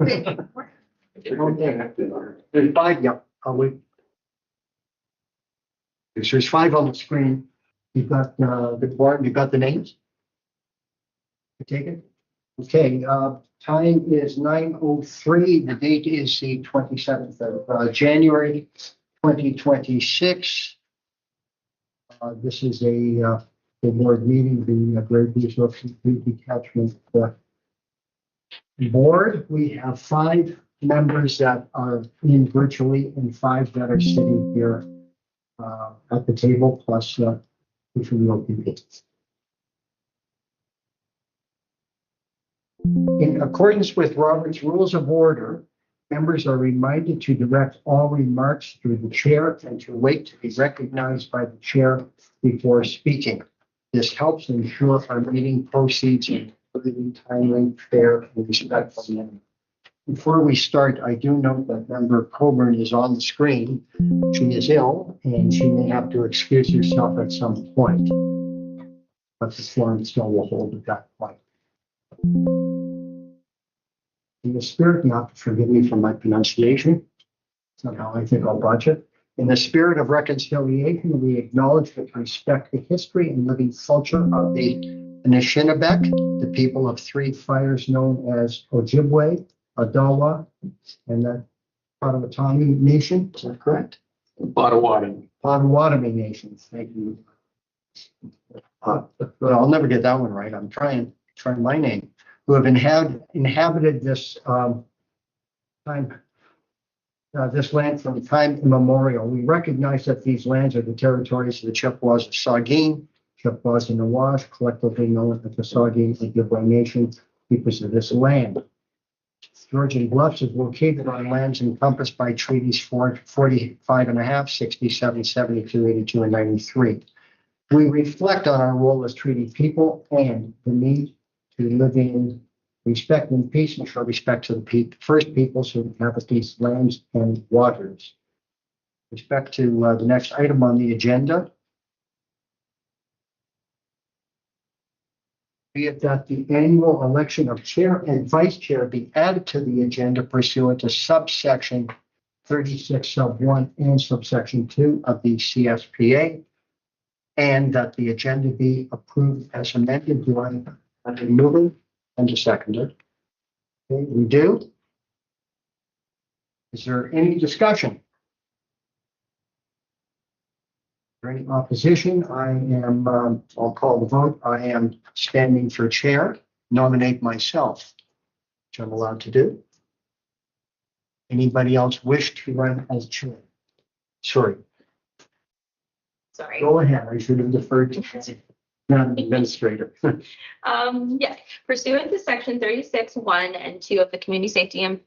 Okay. There's five, yeah, I'll wait. There's five on the screen. You've got the board, you've got the names? You take it? Okay, time is 9:03. The date is the 27th of January, 2026. This is the board meeting, the Great East OPP Detachment board. We have five members that are in virtually and five that are sitting here at the table, plus two from the OPP. In accordance with Robert's Rules of Order, members are reminded to direct all remarks through the chair and to wait to be recognized by the chair before speaking. This helps ensure our meeting proceeds in a timely, fair, and respectful manner. Before we start, I do note that member Coburn is on the screen. She is ill and she may have to excuse herself at some point. But the forum still will hold at that point. In the spirit, not forgive me for my pronunciation. Somehow I think I'll botch it. In the spirit of reconciliation, we acknowledge with respect the history and living culture of the Anishinaabe, the people of three fires known as Ojibwe, Odawa, and the Potawatomi Nation. Is that correct? Potawatomi Nation. Thank you. Well, I'll never get that one right. I'm trying my name. Who have inhabited this this land from time immemorial. We recognize that these lands are the territories of the Chippewas of Saugeen, Chippewas and Nawash, collectively known as the Saugeen Ojibwe Nation, peoples of this land. Georgian Bluffs is located on lands encompassed by treaties 45 and a half, 67, 72, 82, and 93. We reflect on our role as treaty people and the need to live in respect and peace and show respect to the first peoples who inhabit these lands and waters. Respect to the next item on the agenda. Be it that the annual election of chair and vice chair be added to the agenda pursuant to subsection 36 sub 1 and subsection 2 of the CSPA, and that the agenda be approved as amended. Do I have a mover and a seconder? Okay, we do. Is there any discussion? Is there any opposition? I'll call the vote. I am standing for chair, nominate myself, which I'm allowed to do. Anybody else wish to run as chair? Sorry. Go ahead. I should have deferred to not administrator. Yes, pursuant to section 36, 1 and 2 of the Community Safety and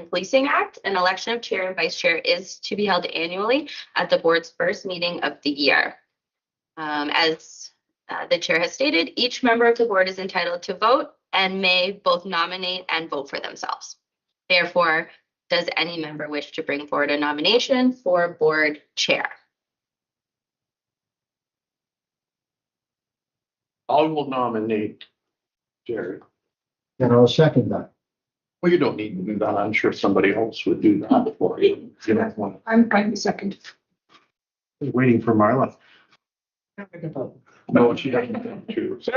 Policing Act, an election of chair and vice chair is to be held annually at the board's first meeting of the year. As the chair has stated, each member of the board is entitled to vote and may both nominate and vote for themselves. Therefore, does any member wish to bring forward a nomination for board chair? I will nominate Jerry. And I'll second that. Well, you don't need to do that. I'm sure somebody else would do that for you. You don't want I'm fine with second. Waiting for Marla. No, she doesn't choose.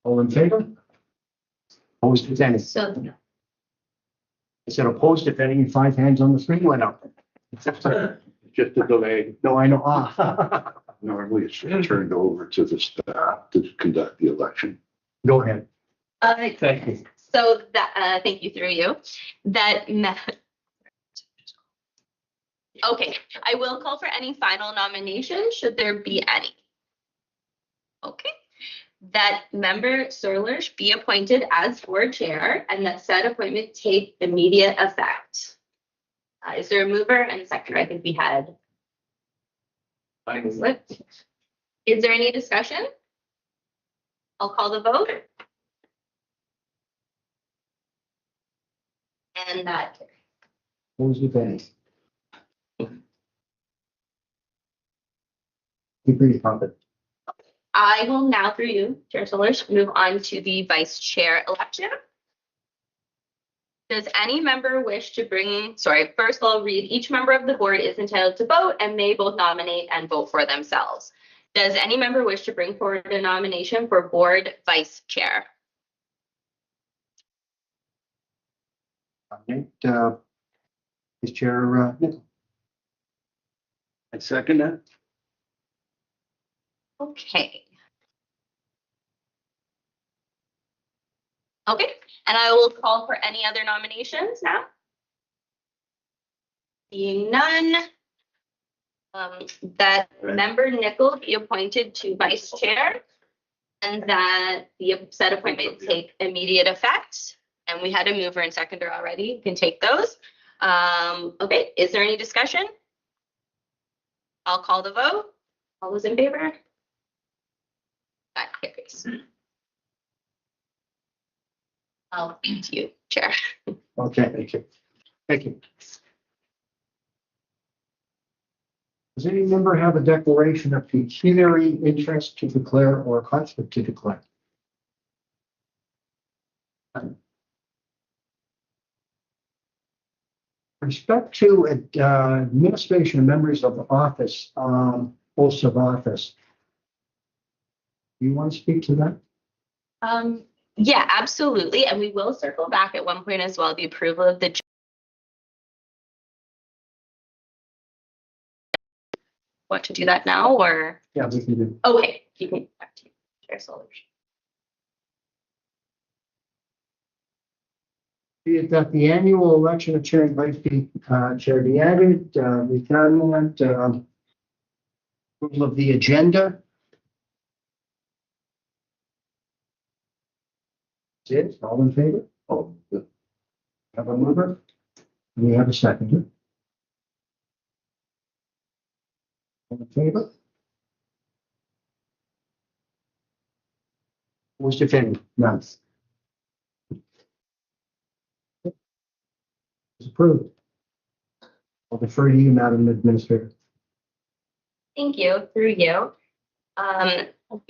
All in favor? Opposed if any? So I said opposed if any. 5 hands on the screen went up. Just a delay. No, I know. Ah. Normally it's turned over to the staff to conduct the election. Go ahead. thank you. So that thank you through you. Okay, I will call for any final nominations should there be any. Okay, that member Sorlers be appointed as board chair and that said appointment take immediate effect. Is there a mover and seconder? I think we had. Slipped. Is there any discussion? I'll call the vote. And that. Opposed if any? Keep your puppet. I will now, through you, Chair Solis, move on to the vice chair election. Does any member wish to bring, first I'll read, each member of the board is entitled to vote and may both nominate and vote for themselves. Does any member wish to bring forward a nomination for board vice chair? Vice Chair Nickel. I second that. Okay. Okay, and I will call for any other nominations now. Seeing none. That member Nickel be appointed to vice chair and that the said appointment take immediate effect. And we had a mover and seconder already. You can take those. Okay, is there any discussion? I'll call the vote. All those in favor? That carries. I'll give to you, Chair. Okay, thank you. Thank you. Does any member have a declaration of pecuniary interest to declare or a conflict to declare? Respect to administration of members of office, oaths of office. Do you want to speak to that? Yeah, absolutely. And we will circle back at one point as well, the approval of the. Want to do that now or? Yeah, we can do. Okay, you can back to you, Chair Solis. Be it that the annual election of chair and vice chair be added, retirement, approval of the agenda. That's it. All in favor? Oh, good. Have a mover? We have a seconder. All in favor? Who's defending? None. It's approved. I'll defer to you, Madam Administrator. Thank you, through you.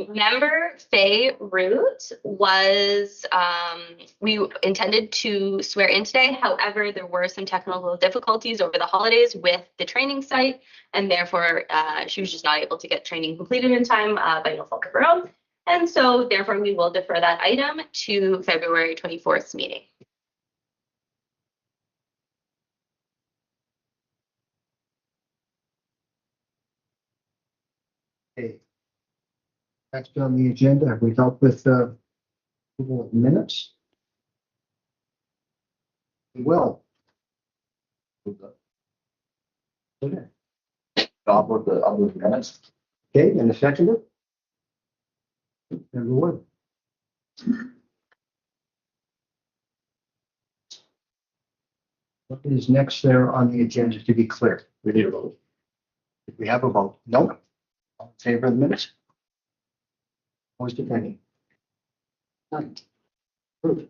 Member Faye Root was, we intended to swear in today. However, there were some technical difficulties over the holidays with the training site, and therefore she was just not able to get training completed in time by no fault of her own. And so therefore we will defer that item to February 24th meeting. Okay. Next on the agenda, have we dealt with approval of minutes? We will. Okay. Job with the other minutes. Okay, and a seconder? Everyone. What is next there on the agenda to be clear? We need a vote. If we have a vote, no. All in favor of the minutes? Opposed, if any? None. Approved.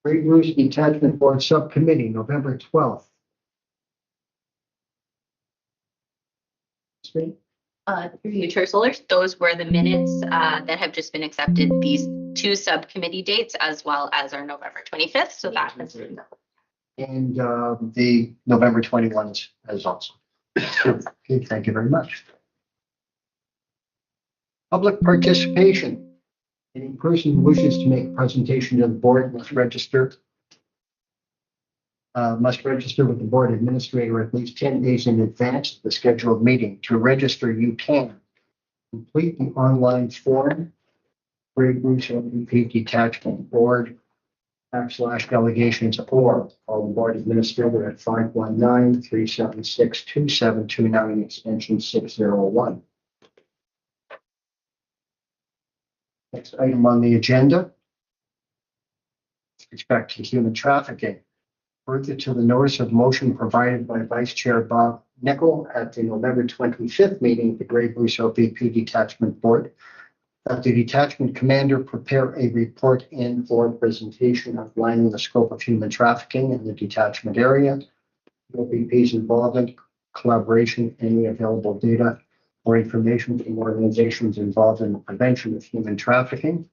Great Bruce Detachment Board Subcommittee, November 12th. Speak. Through you, Chair Solis, those were the minutes that have just been accepted, these two subcommittee dates, as well as our November 25th. So that has been. And the November 21s as also. Okay, thank you very much. Public participation. Any person who wishes to make a presentation to the board must register with the board administrator at least 10 days in advance of the scheduled meeting. To register, you can complete the online form, Grey Bruce OPP Detachment Board /delegations, or call the board administrator at 519-376-2729 extension 601. Next item on the agenda. With respect to human trafficking. Further to the notice of motion provided by Vice Chair Bob Nickel at the November 25th meeting of the Grey Bruce OPP Detachment Board, that the detachment commander prepare a report in for presentation outlining the scope of human trafficking in the detachment area, OPP's involvement, collaboration, any available data, or information from organizations involved in the prevention of human trafficking.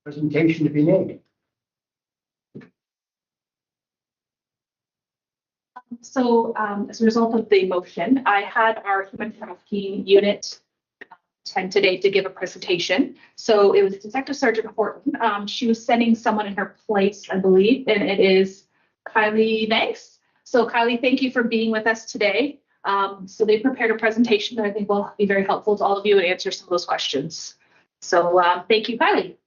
Presentation to be made. So as a result of the motion, I had our human trafficking unit attend today to give a presentation. So it was Detective Sergeant Horton. She was sending someone in her place, I believe, and it is Kylie Banks. So Kylie, thank you for being with us today. So they prepared a presentation that I think will be very helpful to all of you and answer some of those questions. So thank you, Kylie.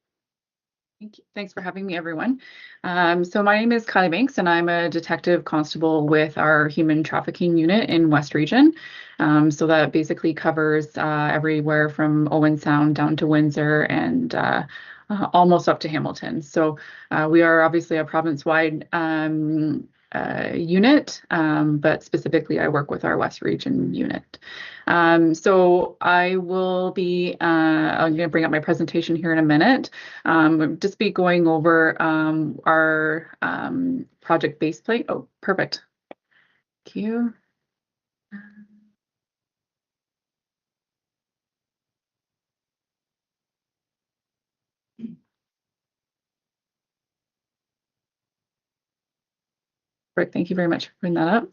Thank you. Thanks for having me, everyone. So my name is Kylie Banks, and I'm a detective constable with our human trafficking unit in West Region. So that basically covers everywhere from Owen Sound down to Windsor and almost up to Hamilton. So we are obviously a province-wide unit, but specifically I work with our West Region unit. So I will be, I'm going to bring up my presentation here in a minute. Just be going over our project base plate. Oh, perfect. Thank you. Perfect. Thank you very much for bringing that up.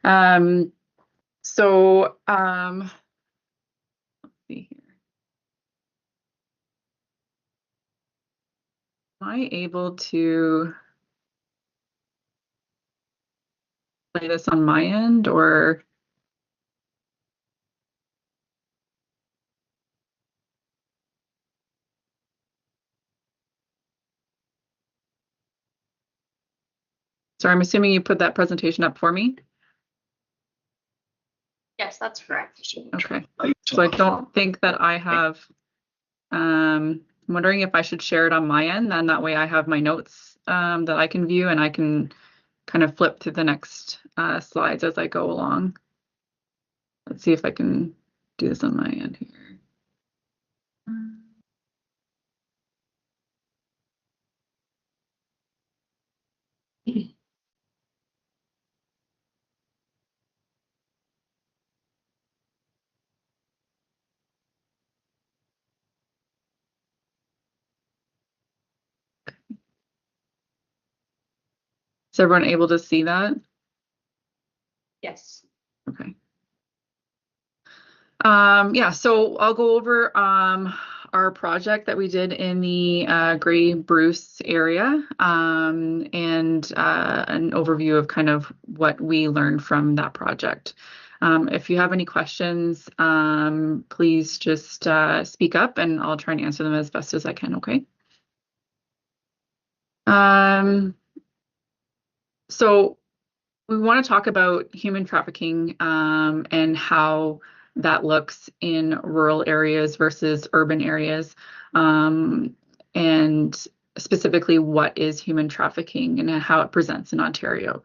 Let's see here. Am I able to play this on my end, or? Sorry, I'm assuming you put that presentation up for me? Yes, that's correct. Okay, so I don't think that I have, I'm wondering if I should share it on my end, then that way I have my notes that I can view and I can kind of flip to the next slides as I go along. Let's see if I can do this on my end here. Is everyone able to see that? Yes. Okay. Yeah, so I'll go over our project that we did in the Grey Bruce area and an overview of kind of what we learned from that project. If you have any questions, please just speak up and I'll try and answer them as best as I can, okay? So we want to talk about human trafficking and how that looks in rural areas versus urban areas, and specifically what is human trafficking and how it presents in Ontario.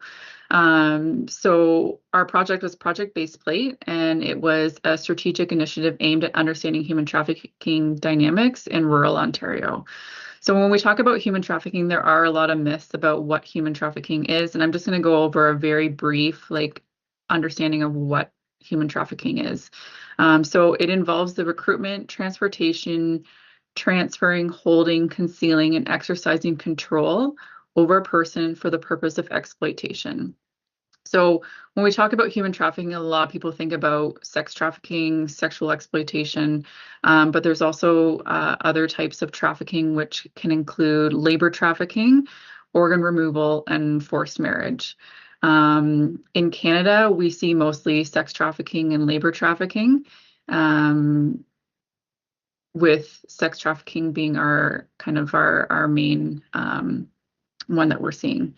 So our project was Project Baseplate, and it was a strategic initiative aimed at understanding human trafficking dynamics in rural Ontario. So when we talk about human trafficking, there are a lot of myths about what human trafficking is, and I'm just going to go over a very brief understanding of what human trafficking is. So it involves the recruitment, transportation, transferring, holding, concealing, and exercising control over a person for the purpose of exploitation. So when we talk about human trafficking, a lot of people think about sex trafficking, sexual exploitation, but there's also other types of trafficking, which can include labor trafficking, organ removal, and forced marriage. In Canada, we see mostly sex trafficking and labor trafficking, with sex trafficking being our main one that we're seeing.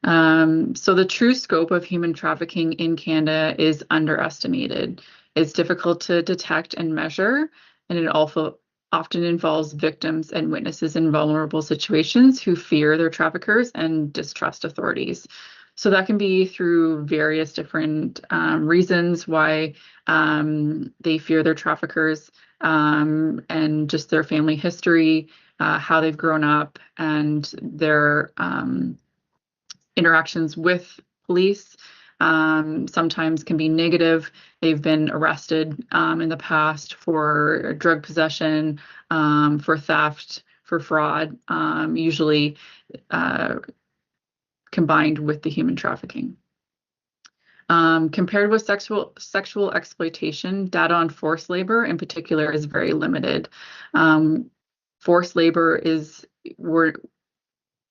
So the true scope of human trafficking in Canada is underestimated. It's difficult to detect and measure, and it also often involves victims and witnesses in vulnerable situations who fear their traffickers and distrust authorities. So that can be through various different reasons why they fear their traffickers, and just their family history, how they've grown up, and their interactions with police. Sometimes can be negative. They've been arrested in the past for drug possession, for theft, for fraud, usually combined with the human trafficking. Compared with sexual exploitation, data on forced labor in particular is very limited. Forced labor is where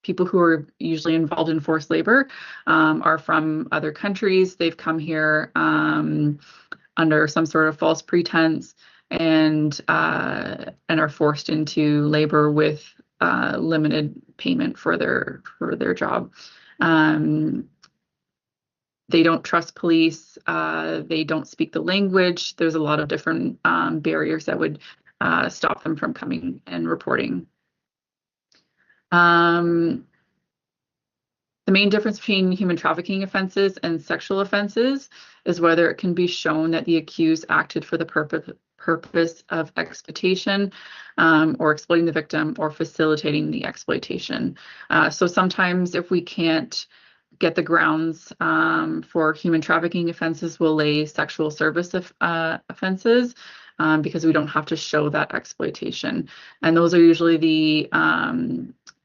people who are usually involved in forced labor are from other countries. They've come here under some sort of false pretense and are forced into labor with limited payment for their job. They don't trust police. They don't speak the language. There's a lot of different barriers that would stop them from coming and reporting. The main difference between human trafficking offenses and sexual offenses is whether it can be shown that the accused acted for the purpose of exploitation, or exploiting the victim, or facilitating the exploitation. So sometimes if we can't get the grounds for human trafficking offenses, we'll lay sexual service offenses because we don't have to show that exploitation. And those are usually the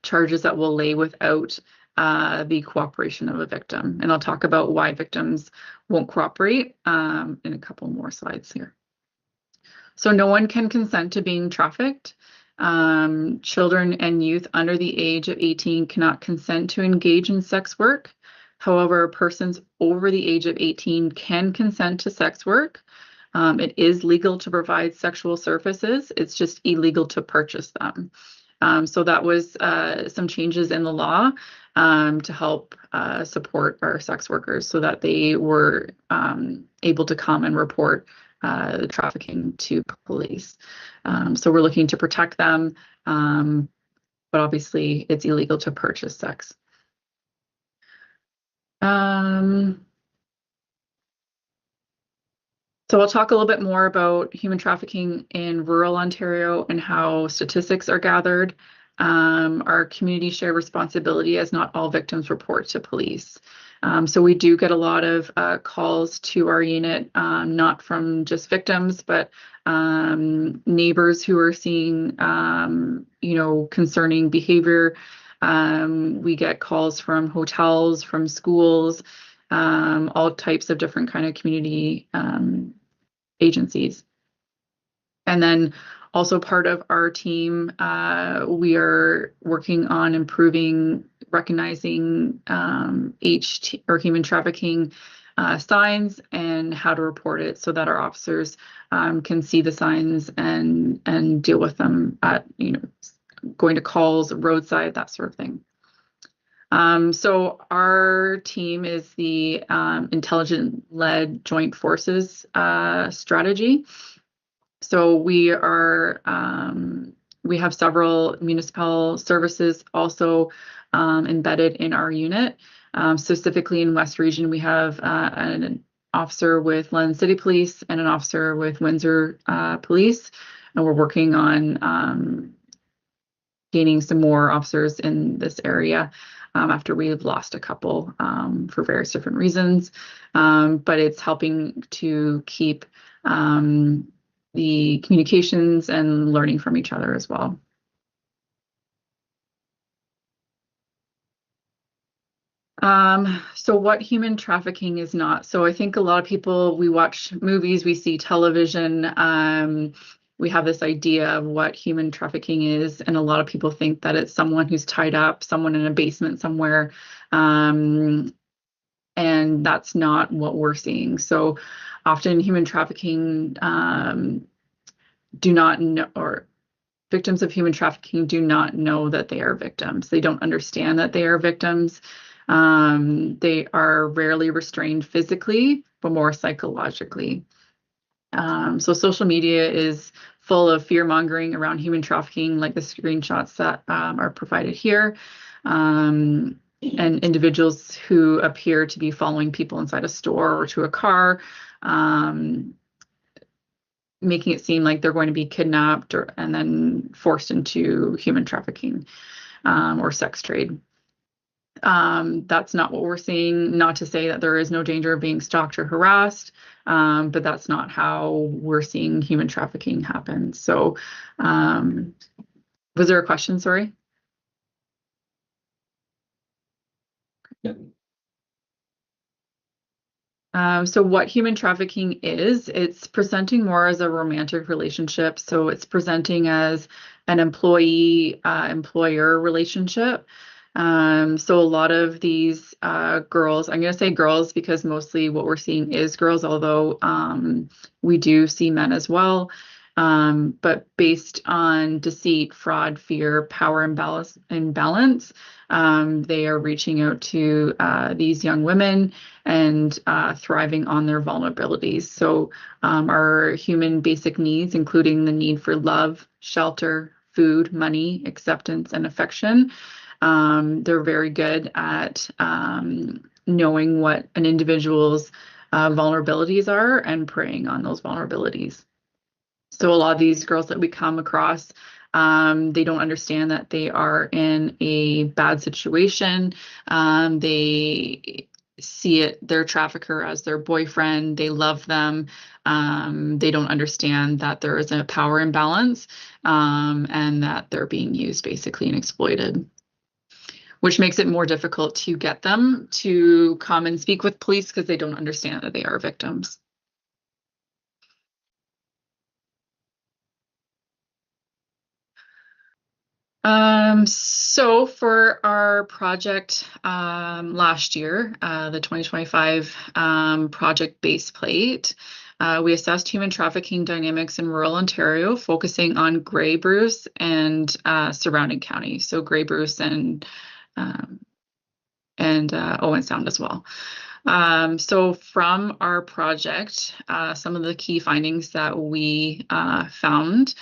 charges that we'll lay without the cooperation of a victim. And I'll talk about why victims won't cooperate in a couple more slides here. So no one can consent to being trafficked. Children and youth under the age of 18 cannot consent to engage in sex work. However, persons over the age of 18 can consent to sex work. It is legal to provide sexual services. It's just illegal to purchase them. So that was some changes in the law to help support our sex workers so that they were able to come and report the trafficking to police. So we're looking to protect them, but obviously it's illegal to purchase sex. So I'll talk a little bit more about human trafficking in rural Ontario and how statistics are gathered. Our community share responsibility, as not all victims report to police. So we do get a lot of calls to our unit, not from just victims, but neighbors who are seeing, concerning behavior. We get calls from hotels, from schools, all types of different kind of community agencies. And then also part of our team, we are working on improving recognizing HT or human trafficking signs and how to report it so that our officers can see the signs and deal with them at, going to calls, roadside, that sort of thing. So our team is the intelligent-led joint forces strategy. So we have several municipal services also embedded in our unit. Specifically in West Region, we have an officer with London City Police and an officer with Windsor Police, and we're working on gaining some more officers in this area after we've lost a couple for various different reasons. But it's helping to keep the communications and learning from each other as well. So what human trafficking is not. So I think a lot of people, we watch movies, we see television, we have this idea of what human trafficking is, and a lot of people think that it's someone who's tied up, someone in a basement somewhere, and that's not what we're seeing. So often human trafficking do not know, or victims of human trafficking do not know that they are victims. They don't understand that they are victims. They are rarely restrained physically, but more psychologically. So social media is full of fear mongering around human trafficking, like the screenshots that are provided here. and individuals who appear to be following people inside a store or to a car, making it seem like they're going to be kidnapped and then forced into human trafficking or sex trade. That's not what we're seeing. Not to say that there is no danger of being stalked or harassed, but that's not how we're seeing human trafficking happen. So, was there a question? Sorry. So what human trafficking is, it's presenting more as a romantic relationship. So it's presenting as an employee-employer relationship. So a lot of these girls, I'm going to say girls because mostly what we're seeing is girls, although we do see men as well. But based on deceit, fraud, fear, power imbalance, they are reaching out to these young women and thriving on their vulnerabilities. So our human basic needs, including the need for love, shelter, food, money, acceptance, and affection, they're very good at knowing what an individual's vulnerabilities are and preying on those vulnerabilities. So a lot of these girls that we come across, they don't understand that they are in a bad situation. They see their trafficker as their boyfriend. They love them. They don't understand that there is a power imbalance and that they're being used basically and exploited, which makes it more difficult to get them to come and speak with police because they don't understand that they are victims. So for our project last year, the 2025 project base plate, we assessed human trafficking dynamics in rural Ontario, focusing on Grey Bruce and surrounding counties. So Grey Bruce and Owen Sound as well. So from our project, some of the key findings that we found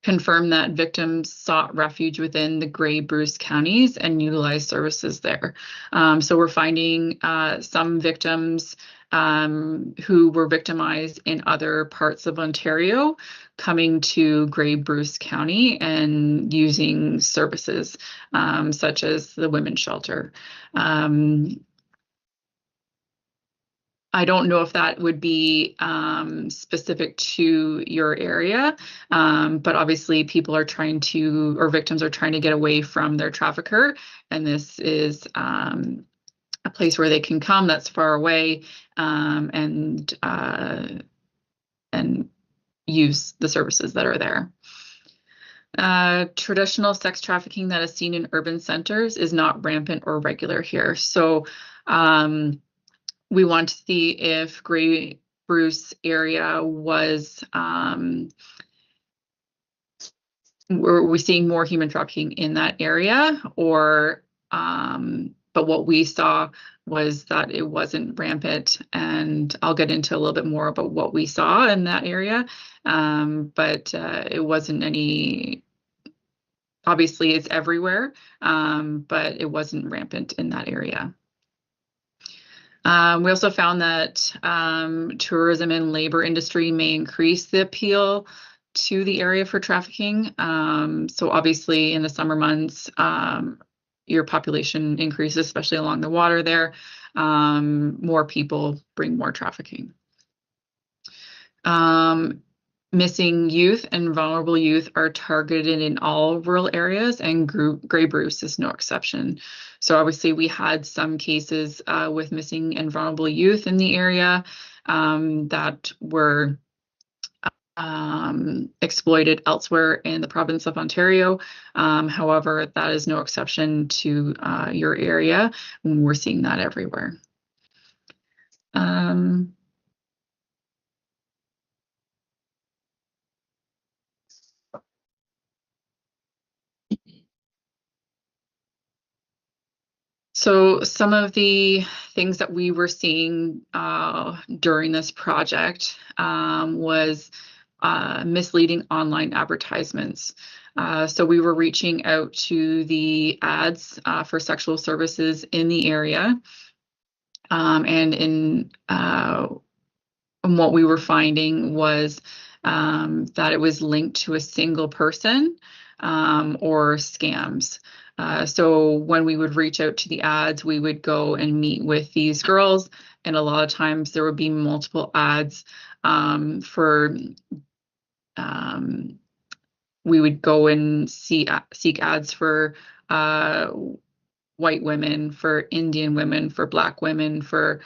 confirm that victims sought refuge within the Grey Bruce counties and utilized services there. So we're finding some victims who were victimized in other parts of Ontario coming to Grey Bruce County and using services such as the women's shelter. I don't know if that would be specific to your area, but obviously people are trying to, or victims are trying to get away from their trafficker, and this is a place where they can come that's far away and use the services that are there. Traditional sex trafficking that is seen in urban centers is not rampant or regular here. So we want to see if Grey Bruce area was, were we seeing more human trafficking in that area, or, but what we saw was that it wasn't rampant, and I'll get into a little bit more about what we saw in that area, but it wasn't any, obviously it's everywhere, but it wasn't rampant in that area. We also found that tourism and labor industry may increase the appeal to the area for trafficking. So obviously in the summer months, your population increases, especially along the water there. More people bring more trafficking. Missing youth and vulnerable youth are targeted in all rural areas, and Grey Bruce is no exception. So obviously we had some cases with missing and vulnerable youth in the area that were exploited elsewhere in the province of Ontario. However, that is no exception to your area. We're seeing that everywhere. So some of the things that we were seeing during this project was misleading online advertisements. So we were reaching out to the ads for sexual services in the area. And what we were finding was that it was linked to a single person or scams. So when we would reach out to the ads, we would go and meet with these girls, and a lot of times there would be multiple ads for. We would go and seek ads for white women, for Indian women, for Black women, for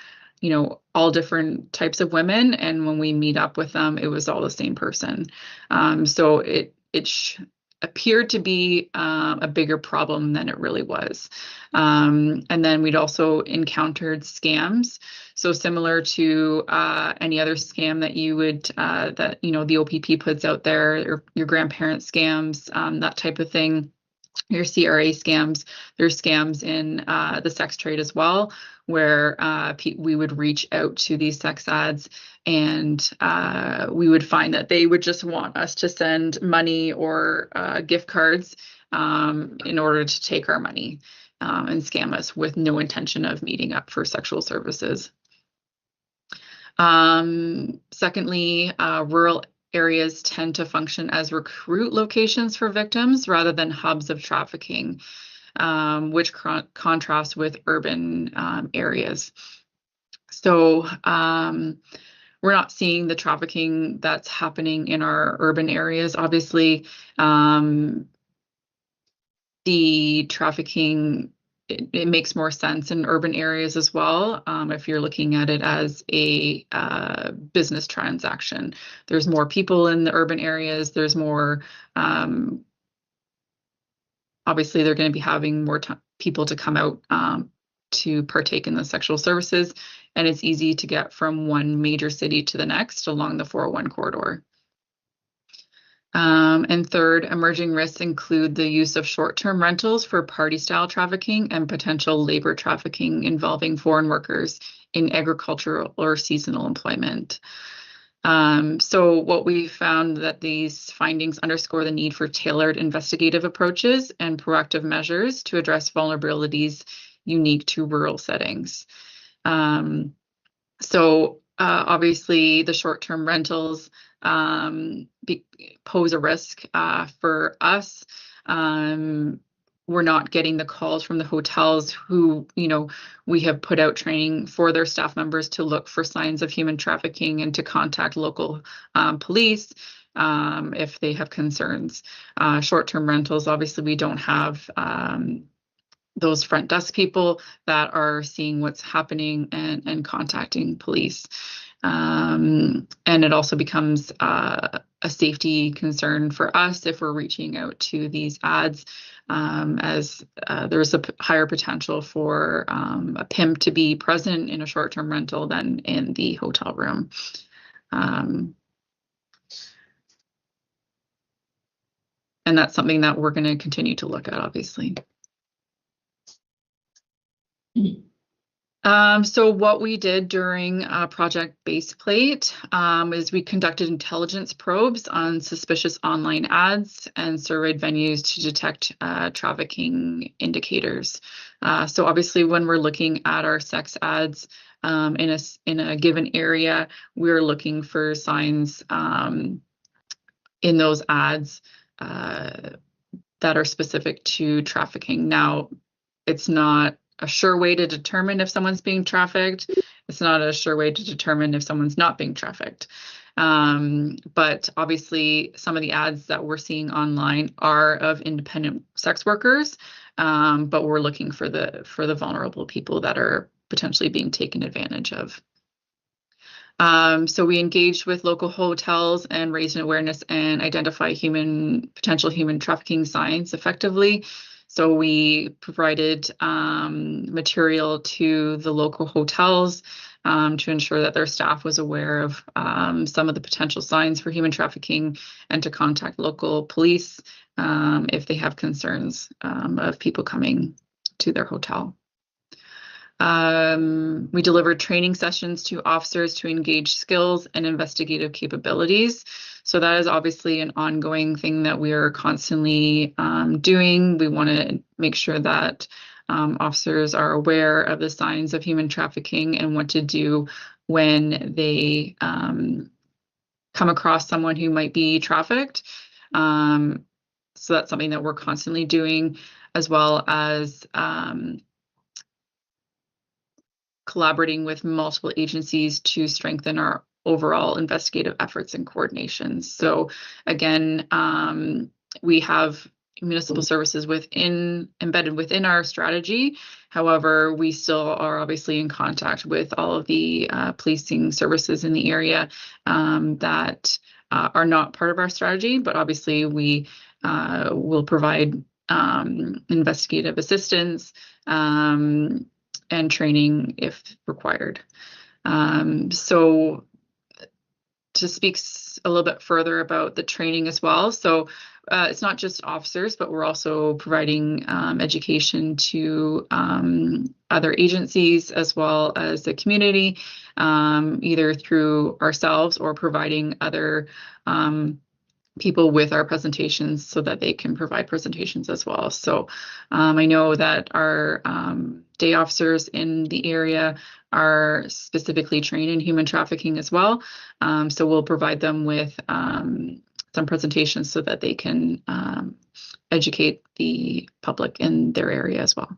all different types of women. And when we meet up with them, it was all the same person. So it appeared to be a bigger problem than it really was. And then we'd also encountered scams. So similar to any other scam that you would that the OPP puts out there, or your grandparent scams, that type of thing. Your CRA scams. There's scams in the sex trade as well, where we would reach out to these sex ads, and we would find that they would just want us to send money or gift cards in order to take our money and scam us with no intention of meeting up for sexual services. Secondly, rural areas tend to function as recruit locations for victims rather than hubs of trafficking, which contrasts with urban areas. So we're not seeing the trafficking that's happening in our urban areas. Obviously, the trafficking, it makes more sense in urban areas as well. If you're looking at it as a business transaction, there's more people in the urban areas. There's more, obviously they're going to be having more people to come out to partake in the sexual services. And it's easy to get from one major city to the next along the 401 corridor. And third, emerging risks include the use of short-term rentals for party-style trafficking and potential labor trafficking involving foreign workers in agricultural or seasonal employment. So what we found that these findings underscore the need for tailored investigative approaches and proactive measures to address vulnerabilities unique to rural settings. Obviously, the short-term rentals pose a risk for us. We're not getting the calls from the hotels who, we have put out training for their staff members to look for signs of human trafficking and to contact local police if they have concerns. Short-term rentals, obviously, we don't have those front desk people that are seeing what's happening and contacting police. And it also becomes a safety concern for us if we're reaching out to these ads, as there's a higher potential for a pimp to be present in a short-term rental than in the hotel room. And that's something that we're going to continue to look at, obviously. So what we did during Project Baseplate is we conducted intelligence probes on suspicious online ads and surveyed venues to detect trafficking indicators. So obviously, when we're looking at our sex ads in a given area, we're looking for signs in those ads that are specific to trafficking. Now, it's not a sure way to determine if someone's being trafficked. It's not a sure way to determine if someone's not being trafficked. But obviously, some of the ads that we're seeing online are of independent sex workers, but we're looking for the vulnerable people that are potentially being taken advantage of. So we engaged with local hotels and raised an awareness and identify potential human trafficking signs effectively. So we provided material to the local hotels to ensure that their staff was aware of some of the potential signs for human trafficking and to contact local police if they have concerns of people coming to their hotel. We delivered training sessions to officers to engage skills and investigative capabilities. So that is obviously an ongoing thing that we are constantly doing. We want to make sure that officers are aware of the signs of human trafficking and what to do when they come across someone who might be trafficked. So that's something that we're constantly doing, as well as collaborating with multiple agencies to strengthen our overall investigative efforts and coordination. So again, we have municipal services embedded within our strategy. However, we still are obviously in contact with all of the policing services in the area that are not part of our strategy, but obviously we will provide investigative assistance and training if required. So to speak a little bit further about the training as well. So it's not just officers, but we're also providing education to other agencies as well as the community, either through ourselves or providing other people with our presentations so that they can provide presentations as well. So I know that our day officers in the area are specifically trained in human trafficking as well. So we'll provide them with some presentations so that they can educate the public in their area as well.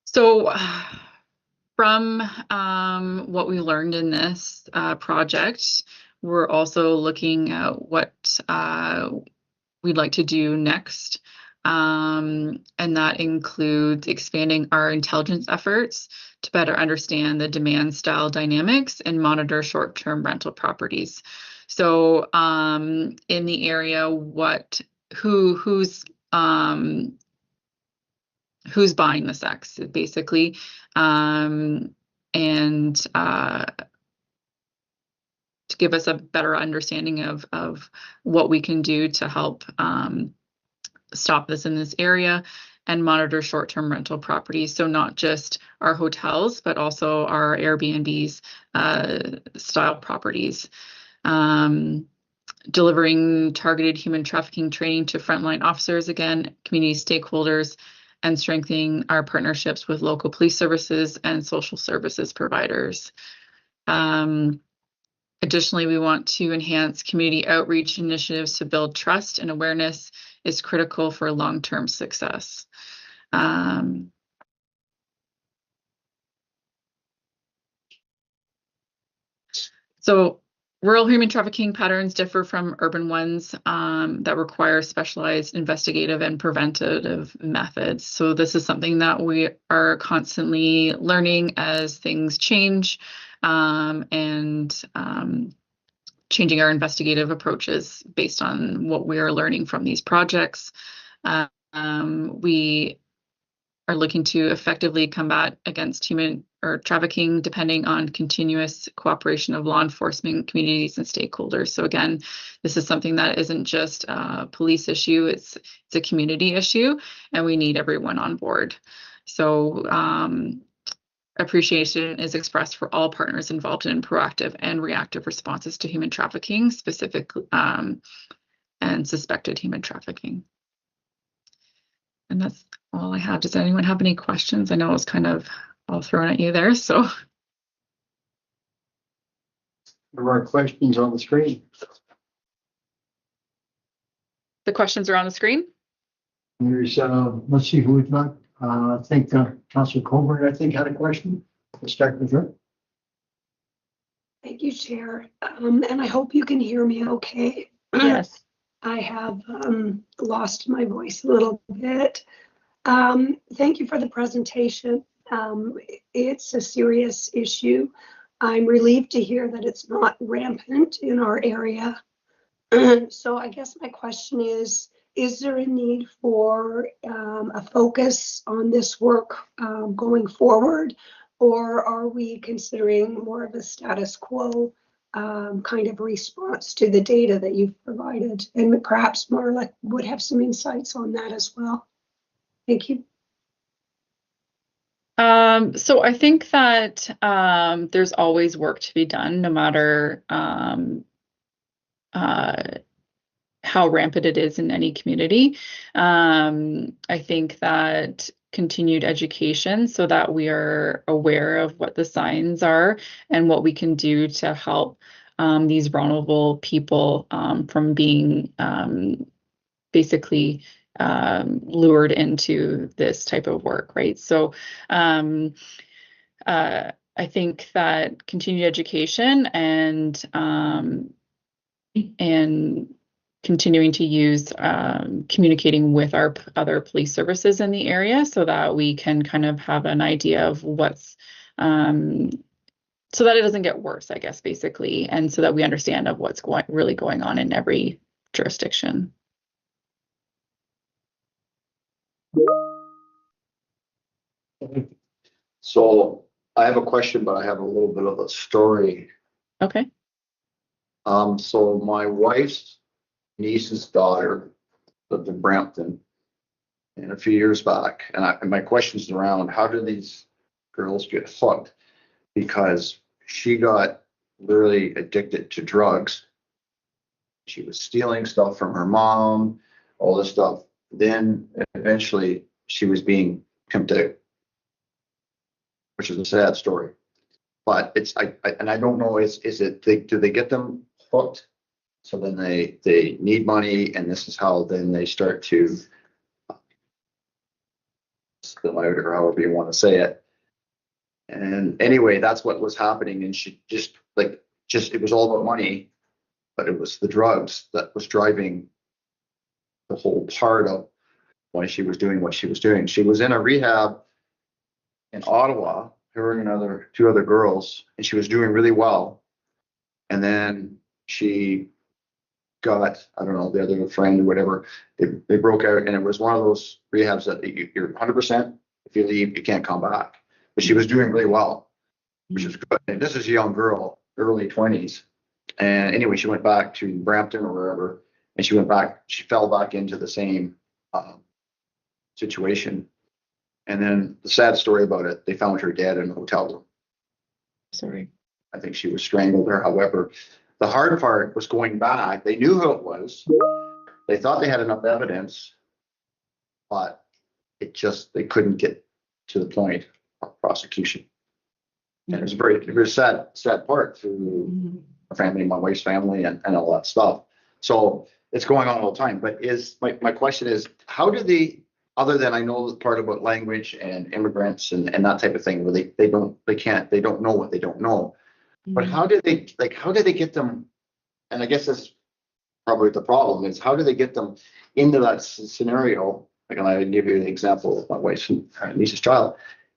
So from what we learned in this project, we're also looking at what we'd like to do next. And that includes expanding our intelligence efforts to better understand the demand style dynamics and monitor short-term rental properties. So in the area, who's buying the sex, basically, and to give us a better understanding of what we can do to help stop this in this area and monitor short-term rental properties. So not just our hotels, but also our Airbnbs style properties. Delivering targeted human trafficking training to frontline officers, again, community stakeholders, and strengthening our partnerships with local police services and social services providers. Additionally, we want to enhance community outreach initiatives to build trust and awareness is critical for long-term success. So rural human trafficking patterns differ from urban ones that require specialized investigative and preventative methods. So this is something that we are constantly learning as things change and changing our investigative approaches based on what we are learning from these projects. We are looking to effectively combat against human or trafficking, depending on continuous cooperation of law enforcement, communities, and stakeholders. So again, this is something that isn't just a police issue, it's a community issue, and we need everyone on board. So appreciation is expressed for all partners involved in proactive and reactive responses to human trafficking, specifically and suspected human trafficking. And that's all I have. Does anyone have any questions? I know it was kind of all thrown at you there, so. There are questions on the screen. The questions are on the screen? There's, let's see who we've got. I think Councilor Colbert, I think, had a question. Let's start with her. Thank you, Chair. And I hope you can hear me okay. Yes. I have lost my voice a little bit. Thank you for the presentation. It's a serious issue. I'm relieved to hear that it's not rampant in our area. So I guess my question is there a need for a focus on this work going forward, or are we considering more of a status quo kind of response to the data that you've provided. And perhaps Marla would have some insights on that as well. Thank you. So I think that there's always work to be done, no matter how rampant it is in any community. I think that continued education so that we are aware of what the signs are and what we can do to help these vulnerable people from being basically lured into this type of work, right? So I think that continued education and continuing to use communicating with our other police services in the area so that we can kind of have an idea of what's so that it doesn't get worse, I guess, basically, and so that we understand of what's really going on in every jurisdiction. So I have a question, but I have a little bit of a story. Okay. So my wife's niece's daughter lived in Brampton and a few years back, and my question's around how do these girls get hooked? Because she got literally addicted to drugs. She was stealing stuff from her mom, all this stuff. Then eventually she was being pimped out, which is a sad story. But it's I don't know, is it do they get them hooked? So then they need money, and this is how then they start to spill out, or however you want to say it. And anyway, that's what was happening. And she just it was all about money, but it was the drugs that was driving the whole part of why she was doing what she was doing. She was in a rehab in Ottawa, her and two other girls, and she was doing really well. And then she got, I don't know, the other friend or whatever, they broke out, and it was one of those rehabs that you're 100%. If you leave, you can't come back. But she was doing really well, which is good. And this is a young girl, early 20s. And anyway, she went back to Brampton or wherever, and she fell back into the same situation. And then the sad story about it, they found her dead in a hotel room. Sorry. I think she was strangled or however. The hard part was going back. They knew who it was. They thought they had enough evidence, but they couldn't get to the point of prosecution. And it was a very sad part through our family, my wife's family, and all that stuff. So it's going on all the time. But my question is, how do they, other than I know the part about language and immigrants and that type of thing, where they don't know what they don't know. But how do they get them? And I guess that's probably the problem is, how do they get them into that scenario? Like, I give you an example of my wife's niece's child.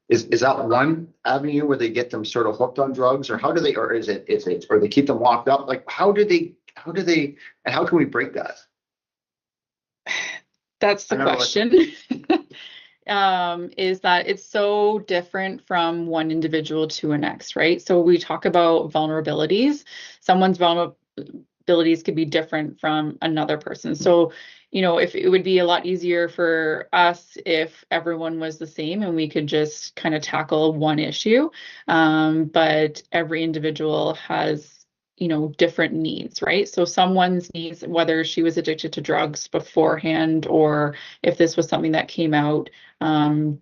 Is that one avenue where they get them sort of hooked on drugs, or how do they, or is it, or they keep them locked up? Like, how do they, and how can we break that? That's the question. Is that it's so different from one individual to the next, right? So we talk about vulnerabilities. Someone's vulnerabilities could be different from another person. So, if it would be a lot easier for us if everyone was the same and we could just kind of tackle one issue. But every individual has different needs, right? So someone's needs, whether she was addicted to drugs beforehand or if this was something that came out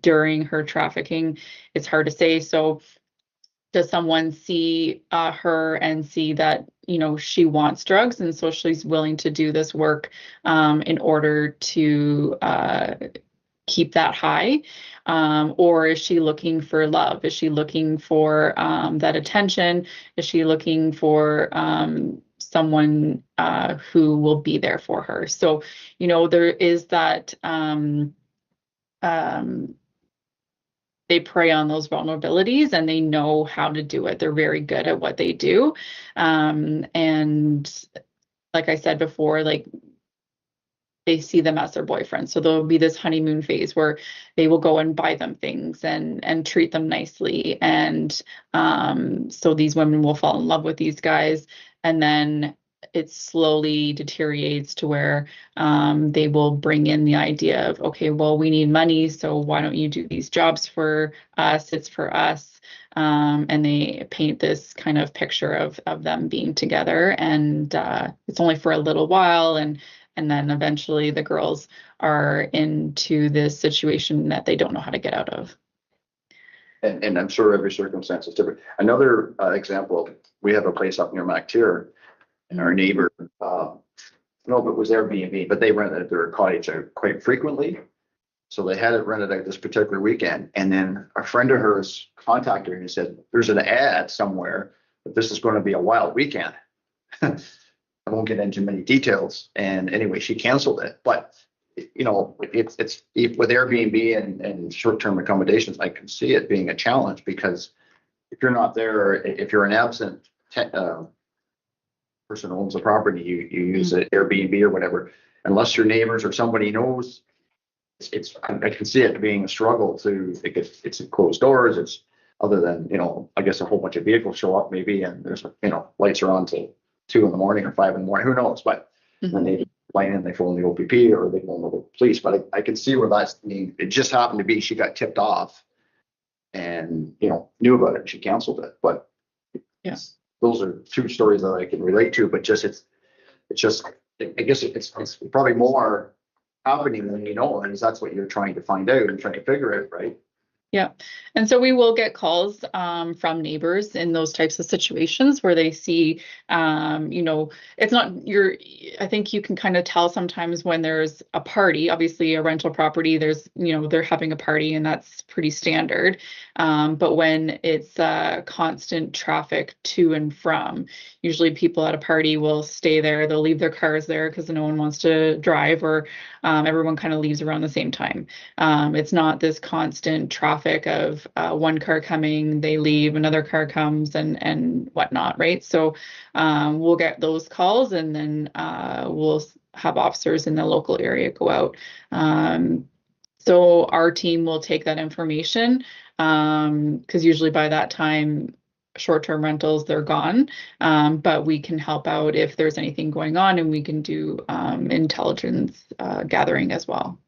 during her trafficking, it's hard to say. So does someone see her and see that, she wants drugs, and so she's willing to do this work in order to keep that high? Or is she looking for love? Is she looking for that attention? Is she looking for someone who will be there for her? So, there is that they prey on those vulnerabilities and they know how to do it. They're very good at what they do. And like I said before, they see them as their boyfriend. So there'll be this honeymoon phase where they will go and buy them things and treat them nicely. And so these women will fall in love with these guys. and then it slowly deteriorates to where they will bring in the idea of, okay, well, we need money, so why don't you do these jobs for us? It's for us. And they paint this kind of picture of them being together, and it's only for a little while, and then eventually the girls are into this situation that they don't know how to get out of. And I'm sure every circumstance is different. Another example, we have a place up near MacTier, and our neighbor, no, but it was Airbnb, but they rented their cottage out quite frequently. So they had it rented out this particular weekend. And then a friend of hers contacted her and said, there's an ad somewhere that this is going to be a wild weekend. I won't get into many details. And anyway, she canceled it. But, you know, it's with Airbnb and short-term accommodations, I can see it being a challenge, because if you're not there, if you're an absent person who owns the property, you use an Airbnb or whatever, unless your neighbors or somebody knows, I can see it being a struggle to, it's closed doors, it's other than, you know, I guess a whole bunch of vehicles show up maybe, and there's, you know, lights are on till 2 a.m. or 5 a.m, who knows, but then they line in, they phone the OPP or they phone the police. But I can see where that's being, it just happened to be, she got tipped off and, you know, knew about it and she canceled it. But yes, those are two stories that I can relate to, but just, it's just, I guess it's probably more happening than you know, and that's what you're trying to find out and trying to figure out, right? yeah. And so we will get calls from neighbors in those types of situations where they see, you know, it's not I think you can kind of tell sometimes when there's a party, obviously a rental property, there's, you know, they're having a party and that's pretty standard. But when it's constant traffic to and from, usually people at a party will stay there, they'll leave their cars there because no one wants to drive, or everyone kind of leaves around the same time. It's not this constant traffic of one car coming, they leave, another car comes, and whatnot, right? So we'll get those calls, and then we'll have officers in the local area go out. So our team will take that information, because usually by that time, short-term rentals, they're gone. But we can help out if there's anything going on, and we can do intelligence gathering as well.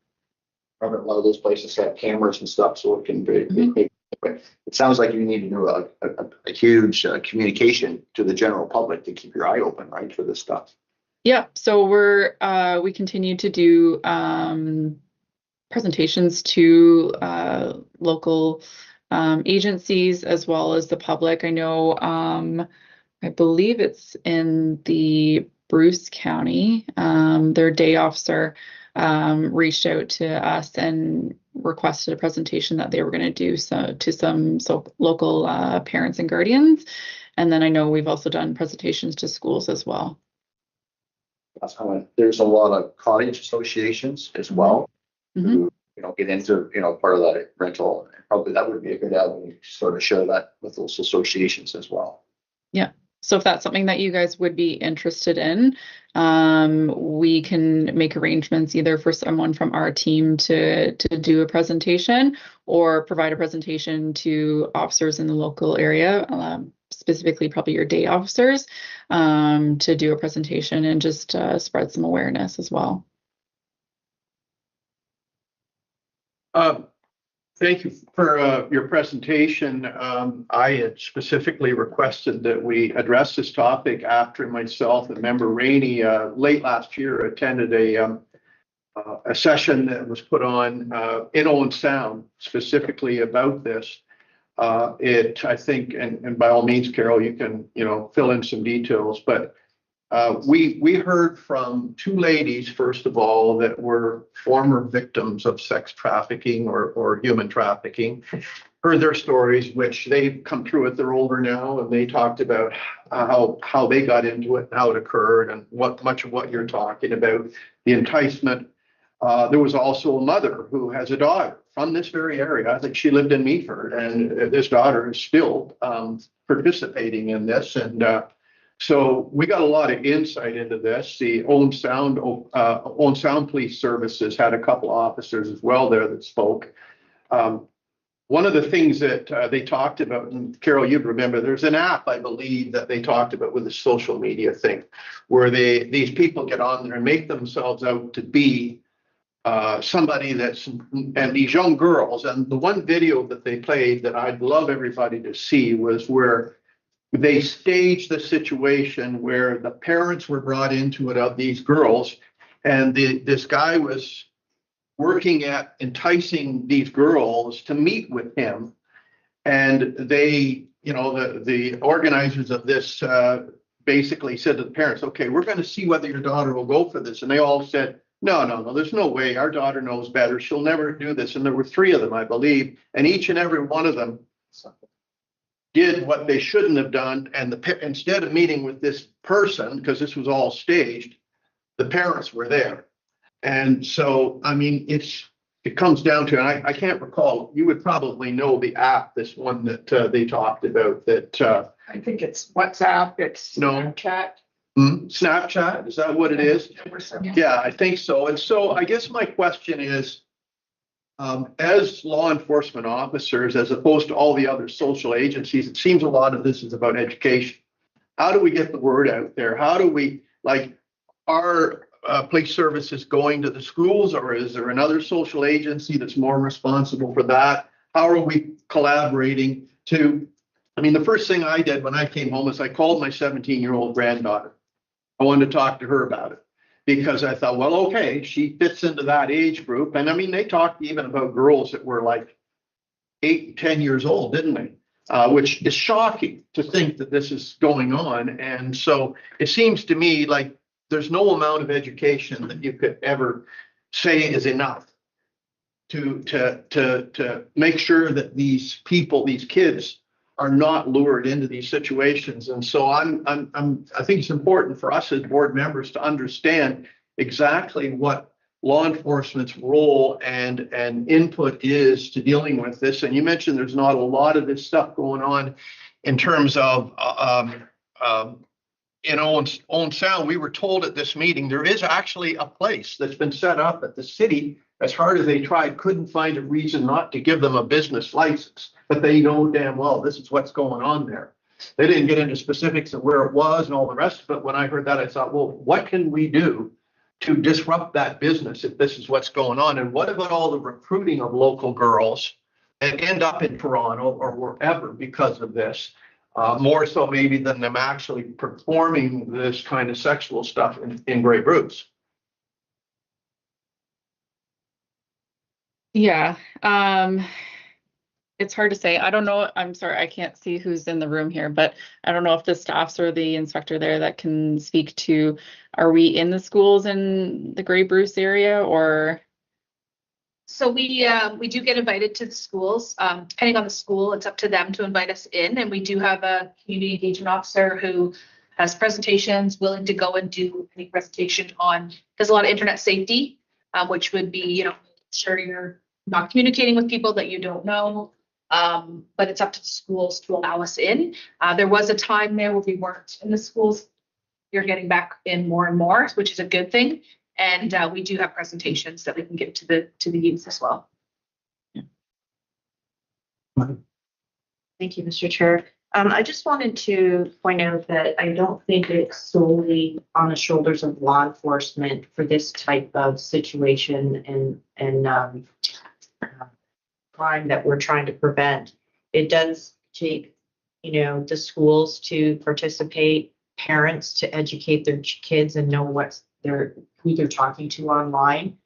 Probably a lot of those places have cameras and stuff, so it can be. It sounds like you need to do a huge communication to the general public to keep your eye open, right, for this stuff. Yeah, so we continue to do presentations to local agencies as well as the public. I know, I believe it's in the Bruce County, their day officer reached out to us and requested a presentation that they were going to do to some local parents and guardians. And then I know we've also done presentations to schools as well. That's how there's a lot of cottage associations as well, who, you know, get into, you know, part of that rental. Probably that would be a good avenue to sort of share that with those associations as well. Yeah. So if that's something that you guys would be interested in, we can make arrangements either for someone from our team to do a presentation, or provide a presentation to officers in the local area, specifically probably your day officers, to do a presentation and just spread some awareness as well. Thank you for your presentation. I had specifically requested that we address this topic after myself and Member Rainey late last year attended a session that was put on in Owen Sound specifically about this. I think, and by all means, Carol, you can, you know, fill in some details, but we heard from two ladies, first of all, that were former victims of sex trafficking or human trafficking. Heard their stories, which they've come through it. They're older now, and they talked about how they got into it, how it occurred, and much of what you're talking about, the enticement. There was also a mother who has a daughter from this very area. I think she lived in Meaford, and this daughter is still participating in this. And so we got a lot of insight into this. The Owen Sound Police Services had a couple officers as well there that spoke. one of the things that they talked about, and Carol, you'd remember, there's an app, I believe, that they talked about with the social media thing, where these people get on there and make themselves out to be somebody and these young girls. And the one video that they played that I'd love everybody to see was where they staged the situation where the parents were brought into it of these girls, and this guy was working at enticing these girls to meet with him. And they, the organizers of this basically said to the parents, okay, we're going to see whether your daughter will go for this. And they all said, no, there's no way. Our daughter knows better. She'll never do this. And there were 3 of them, I believe. And each and every one of them did what they shouldn't have done. And instead of meeting with this person, because this was all staged, the parents were there. And so, I mean, it comes down to, and I can't recall, you would probably know the app, this one that they talked about that. I think it's WhatsApp, it's No. Snapchat. Snapchat, is that what it is? Yeah, I think so. And so I guess my question is, as law enforcement officers, as opposed to all the other social agencies, it seems a lot of this is about education. How do we get the word out there? How do we, our police services going to the schools, or is there another social agency that's more responsible for that? How are we collaborating the first thing I did when I came home is I called my 17-year-old granddaughter. I wanted to talk to her about it because I thought, well, okay, she fits into that age group. And they talked even about girls that were like 8, 10 years old, didn't they? Which is shocking to think that this is going on. And so it seems to me like there's no amount of education that you could ever say is enough to make sure that these people, these kids, are not lured into these situations. And so I think it's important for us as board members to understand exactly what law enforcement's role and input is to dealing with this. And you mentioned there's not a lot of this stuff going on in terms of in Owen Sound. We were told at this meeting there is actually a place that's been set up at the city. As hard as they tried, couldn't find a reason not to give them a business license, but they know damn well this is what's going on there. They didn't get into specifics of where it was and all the rest of it. When I heard that, I thought, well, what can we do to disrupt that business if this is what's going on? And what about all the recruiting of local girls that end up in Toronto or wherever because of this? More so maybe than them actually performing this kind of sexual stuff in great groups. Yeah, it's hard to say. I don't know. I'm sorry, I can't see who's in the room here, but I don't know if the staffs or the inspector there that can speak to, are we in the schools in the Grey Bruce area or? So we do get invited to the schools. Depending on the school, it's up to them to invite us in. And we do have a community engagement officer who has presentations, willing to go and do any presentation on, does a lot of internet safety, which would be, sure you're not communicating with people that you don't know. But it's up to the schools to allow us in. There was a time there where we weren't in the schools. You're getting back in more and more, which is a good thing. And we do have presentations that we can give to the youth as well. Thank you, Mr. Chair. I just wanted to point out that I don't think it's solely on the shoulders of law enforcement for this type of situation and crime that we're trying to prevent. It does take, the schools to participate, parents to educate their kids and know who they're talking to online.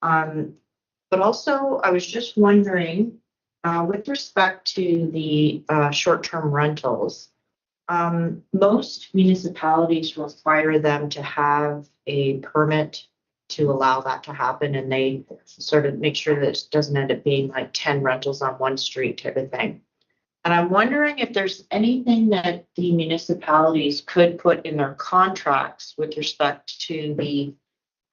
But also, I was just wondering, with respect to the short-term rentals, most municipalities require them to have a permit to allow that to happen, and they sort of make sure that it doesn't end up being like 10 rentals on one street type of thing. And I'm wondering if there's anything that the municipalities could put in their contracts with respect to the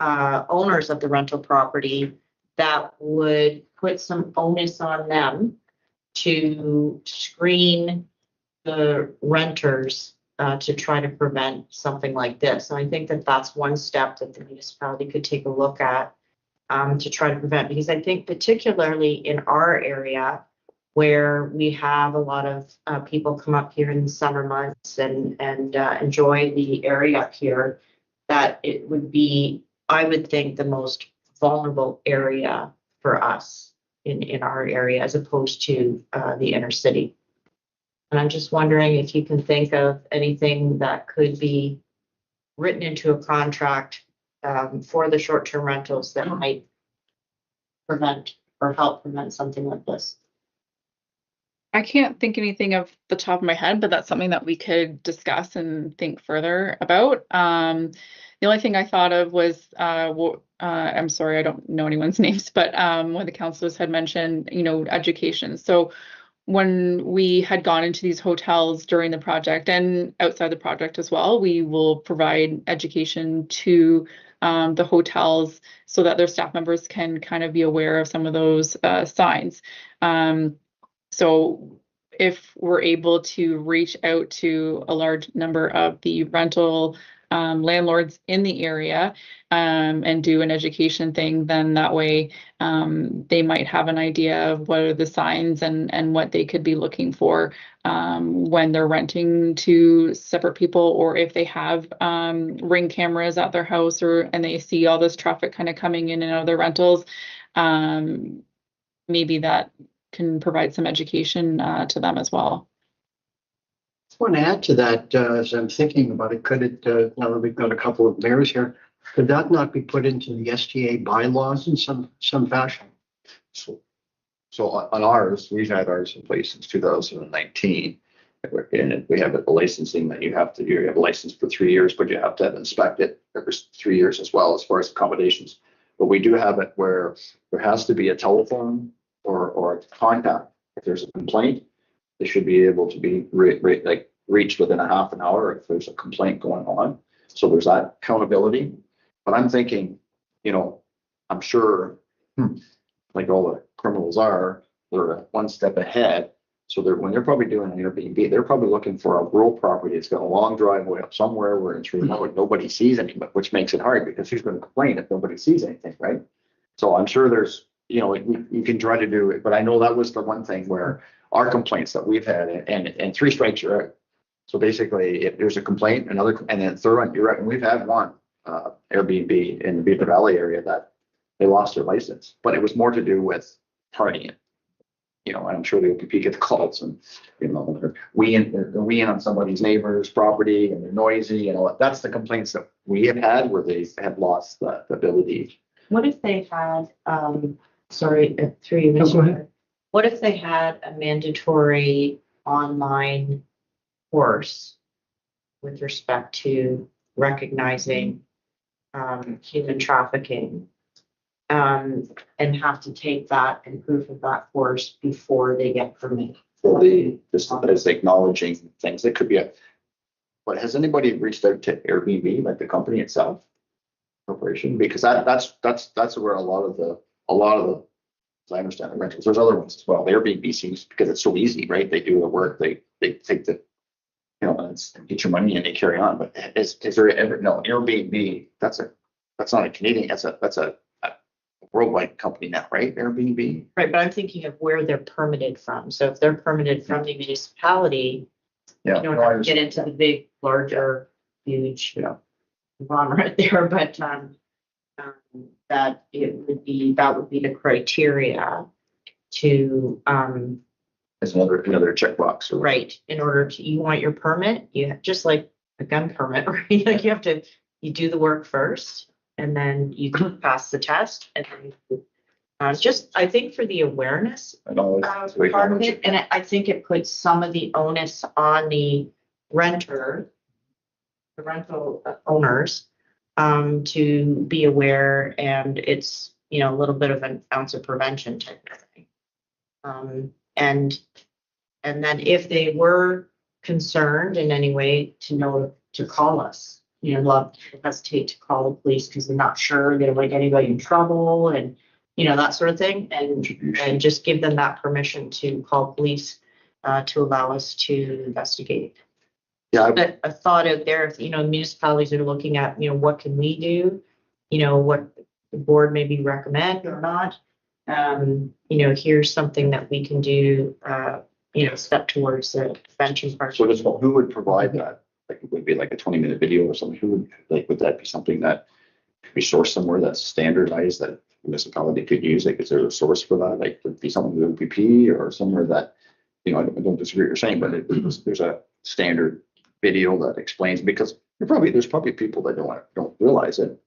owners of the rental property that would put some onus on them to screen the renters to try to prevent something like this. And I think that that's one step that the municipality could take a look at to try to prevent, because I think particularly in our area, where we have a lot of people come up here in the summer months and enjoy the area up here, that it would be, I would think, the most vulnerable area for us in our area as opposed to the inner city. And I'm just wondering if you can think of anything that could be written into a contract for the short-term rentals that might prevent or help prevent something like this. I can't think anything off the top of my head, but that's something that we could discuss and think further about. The only thing I thought of was, I'm sorry, I don't know anyone's names, but one of the councilors had mentioned, education. So when we had gone into these hotels during the project and outside the project as well, we will provide education to the hotels so that their staff members can kind of be aware of some of those signs. So if we're able to reach out to a large number of the rental landlords in the area and do an education thing, then that way they might have an idea of what are the signs and what they could be looking for when they're renting to separate people, or if they have Ring cameras at their house and they see all this traffic kind of coming in and out of their rentals. Maybe that can provide some education to them as well. I want to add to that, as I'm thinking about it, could it, now that we've got a couple of mayors here, could that not be put into the STA bylaws in some fashion? So on ours, we've had ours in place since 2019. And we have a licensing that you have a license for 3 years, but you have to have inspected every 3 years as well as far as accommodations. But we do have it where there has to be a telephone or a contact. If there's a complaint, they should be able to be reached within a half an hour if there's a complaint going on. So there's that accountability. But I'm thinking, I'm sure, like all the criminals are, they're one step ahead. So when they're probably doing an Airbnb, they're probably looking for a rural property. It's got a long driveway up somewhere where it's remote, nobody sees anything, which makes it hard because who's going to complain if nobody sees anything, right? So I'm sure there's, you can try to do it, but I know that was the one thing where our complaints that we've had, and 3 strikes you're out. So basically, if there's a complaint, and then third one, you're right. And we've had one Airbnb in the Beaver Valley area that they lost their license, but it was more to do with partying. And I'm sure the OPP gets calls and, they're weeing on somebody's neighbor's property and they're noisy and all that. That's the complaints that we have had where they have lost the ability. What if they had, sorry, through you, No, go ahead. What if they had a mandatory online course with respect to recognizing human trafficking, and have to take that and proof of that course before they get permit? Just as acknowledging things that could be but has anybody reached out to Airbnb, like the company itself, corporation? Because that's where a lot of the, as I understand the rentals, there's other ones as well. The Airbnb seems, because it's so easy, right? They do the work, they take the, it's get your money and they carry on. But is there ever, no, Airbnb, that's not a Canadian, that's a worldwide company now, right? Airbnb. Right, but I'm thinking of where they're permitted from. So if they're permitted from the municipality, Yeah. you don't have to get into the big, larger, huge, conglomerate there, but that would be the criteria to It's another checkbox. right. In order to, you want your permit, just like a gun permit, right? Like you do the work first and then you pass the test, and then I think for the awareness part of it, and I think it puts some of the onus on the rental owners to be aware, and it's a little bit of an ounce of prevention type of thing. And then if they were concerned in any way, to call us. Love to hesitate to call the police because they're not sure they don't want anybody in trouble and that sort of thing, and just give them that permission to call police to allow us to investigate. Yeah, But a thought out there, if municipalities are looking at what can we do, what the board maybe recommend or not, here's something that we can do, step towards the prevention part. So who would provide that? Like, it would be like a 20-minute video or something. Would that be something that could be sourced somewhere that's standardized that municipality could use? Like, is there a source for that? Like, would it be something with OPP or somewhere that, I don't disagree with what you're saying, but there's a standard video that explains, because there's probably people that don't realize it.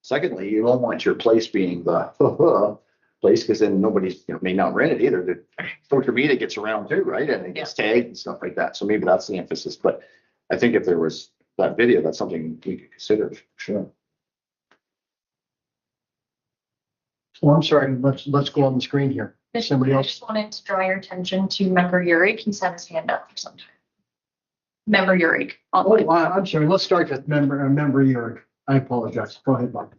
Secondly, you don't want your place being the place, because then nobody may not rent it either. The social media gets around too, right? And it gets tagged and stuff like that. So maybe that's the emphasis. But I think if there was that video, that's something we could consider. Sure. Oh, I'm sorry. Let's go on the screen here. Somebody I else. just wanted to draw your attention to Member Urick. He's had his hand up for some time. Member Urick. Oh, I'm sorry. Let's start with member Urick. I apologize. Go ahead, Bob.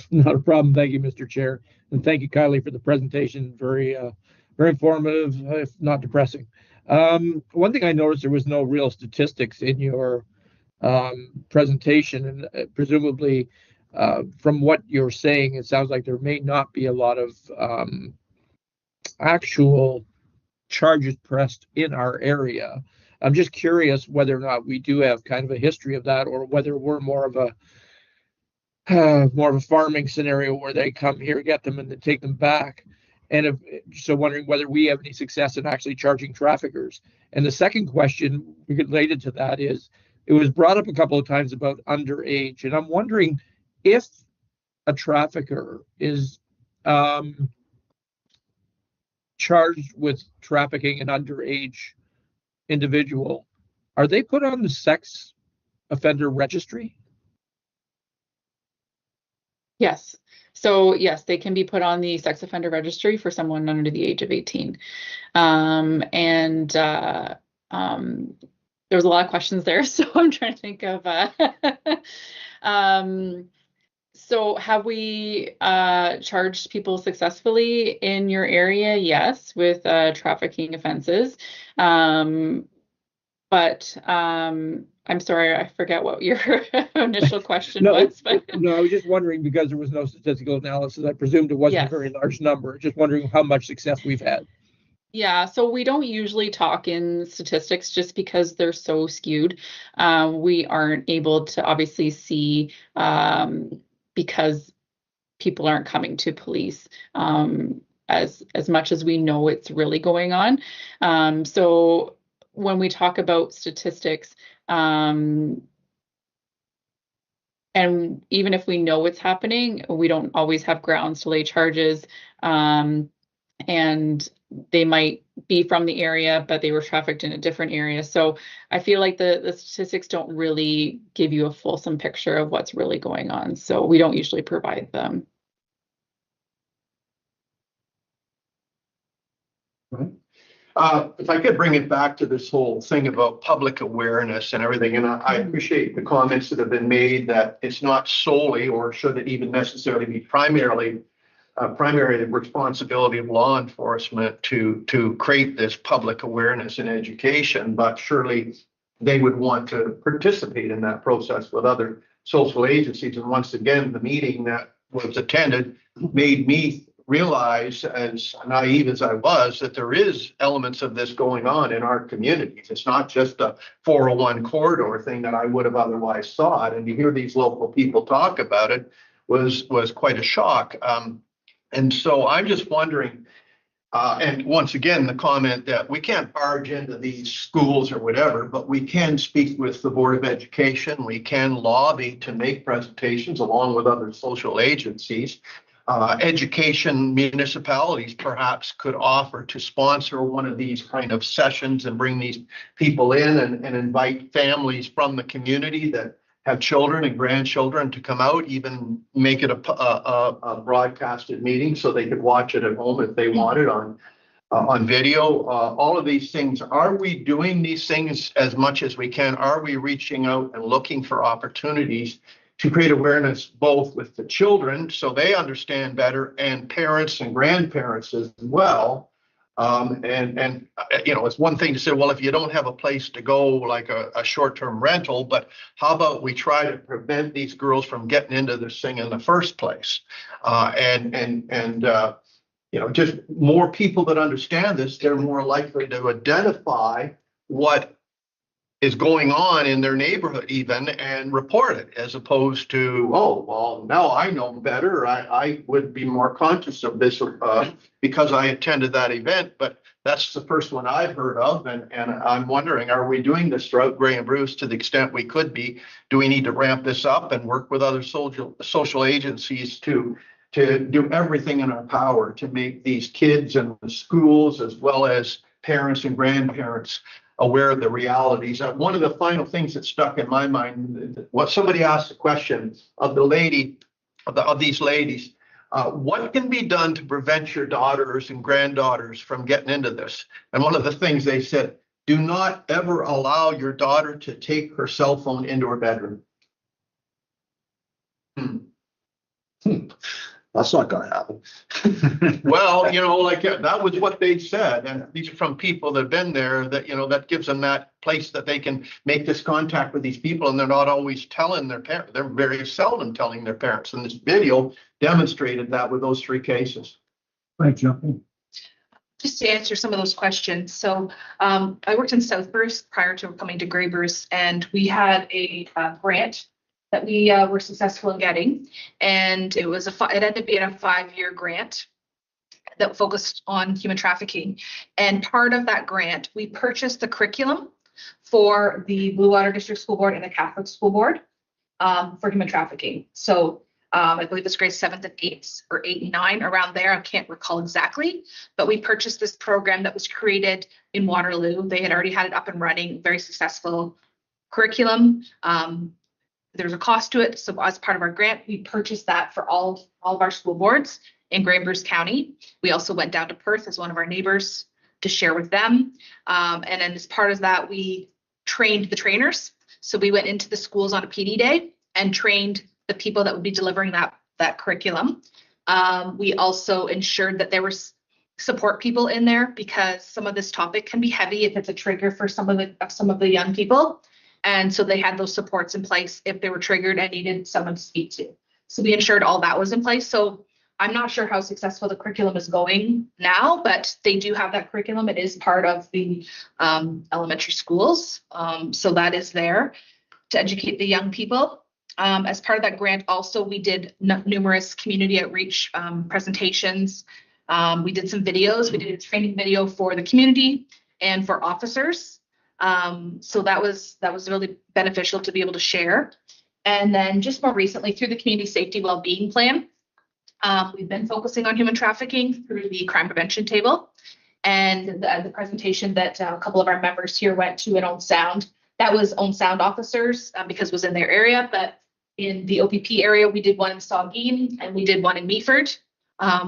Not a problem. Thank you, Mr. Chair. And thank you, Kylie, for the presentation. Very informative, if not depressing. One thing I noticed, there was no real statistics in your presentation, and presumably from what you're saying, it sounds like there may not be a lot of actual charges pressed in our area. I'm just curious whether or not we do have kind of a history of that, or whether we're more of a farming scenario where they come here, get them, and then take them back. And wondering whether we have any success in actually charging traffickers. And the second question related to that is, it was brought up a couple of times about underage, and I'm wondering if a trafficker is charged with trafficking an underage individual, are they put on the sex offender registry? Yes. So yes, they can be put on the sex offender registry for someone under the age of 18. There's a lot of questions there, so I'm trying to think of. So have we charged people successfully in your area? Yes, with trafficking offenses. But I'm sorry, I forget what your initial question was. But No, I was just wondering, because there was no statistical analysis. I presumed it wasn't a very large number. Just wondering how much success we've had. Yeah, so we don't usually talk in statistics just because they're so skewed. We aren't able to obviously see because people aren't coming to police as much as we know it's really going on. So when we talk about statistics, and even if we know what's happening, we don't always have grounds to lay charges. And they might be from the area, but they were trafficked in a different area. So I feel like the statistics don't really give you a fulsome picture of what's really going on. So we don't usually provide them. Right. If I could bring it back to this whole thing about public awareness and everything, and I appreciate the comments that have been made that it's not solely, or should it even necessarily be primary responsibility of law enforcement to create this public awareness and education, but surely they would want to participate in that process with other social agencies. And once again, the meeting that was attended made me realize, as naive as I was, that there is elements of this going on in our communities. It's not just a 401 corridor thing that I would have otherwise thought. And to hear these local people talk about it was quite a shock. And so I'm just wondering, and once again, the comment that we can't barge into these schools or whatever, but we can speak with the Board of Education. We can lobby to make presentations along with other social agencies. Education municipalities perhaps could offer to sponsor one of these kind of sessions and bring these people in and invite families from the community that have children and grandchildren to come out, even make it a broadcasted meeting so they could watch it at home if they wanted on video. All of these things, are we doing these things as much as we can? Are we reaching out and looking for opportunities to create awareness both with the children so they understand better, and parents and grandparents as well? It's one thing to say, well, if you don't have a place to go, like a short-term rental, but how about we try to prevent these girls from getting into this thing in the first place? just more people that understand this, they're more likely to identify what is going on in their neighborhood even and report it, as opposed to, oh, well, now I know better. I would be more conscious of this because I attended that event. But that's the first one I've heard of. And I'm wondering, are we doing this throughout Grey and Bruce to the extent we could be? Do we need to ramp this up and work with other social agencies to do everything in our power to make these kids and the schools, as well as parents and grandparents, aware of the realities? One of the final things that stuck in my mind, what somebody asked a question of the lady, of these ladies, what can be done to prevent your daughters and granddaughters from getting into this? And one of the things they said, do not ever allow your daughter to take her cell phone into her bedroom. That's not going to happen. Well, that was what they said. And these are from people that have been there, that, that gives them that place that they can make this contact with these people. And they're not always telling their parents. They're very seldom telling their parents. And this video demonstrated that with those 3 cases. Right, jump in. Just to answer some of those questions. So I worked in South Bruce prior to coming to Grey Bruce, and we had a grant that we were successful in getting. And it was it ended up being a 5-year grant that focused on human trafficking. And part of that grant, we purchased the curriculum for the Blue Water District School Board and the Catholic School Board for human trafficking. So I believe it's grades 7th and 8th, or 8 and 9, around there. I can't recall exactly, but we purchased this program that was created in Waterloo. They had already had it up and running, very successful curriculum. There's a cost to it. So as part of our grant, we purchased that for all of our school boards in Grey and Bruce County. We also went down to Perth as one of our neighbors to share with them. And then as part of that, we trained the trainers. So we went into the schools on a PD day and trained the people that would be delivering that curriculum. We also ensured that there were support people in there, because some of this topic can be heavy if it's a trigger for some of the young people. And so they had those supports in place if they were triggered and needed someone to speak to. So we ensured all that was in place. So I'm not sure how successful the curriculum is going now, but they do have that curriculum. It is part of the elementary schools. So that is there to educate the young people. As part of that grant, also, we did numerous community outreach presentations. We did some videos. We did a training video for the community and for officers. So that was really beneficial to be able to share. And then just more recently, through the Community Safety Wellbeing Plan, we've been focusing on human trafficking through the crime prevention table. And the presentation that a couple of our members here went to in Own Sound, that was Own Sound officers because it was in their area. But in the OPP area, we did one in Saugeen and we did one in Meaford.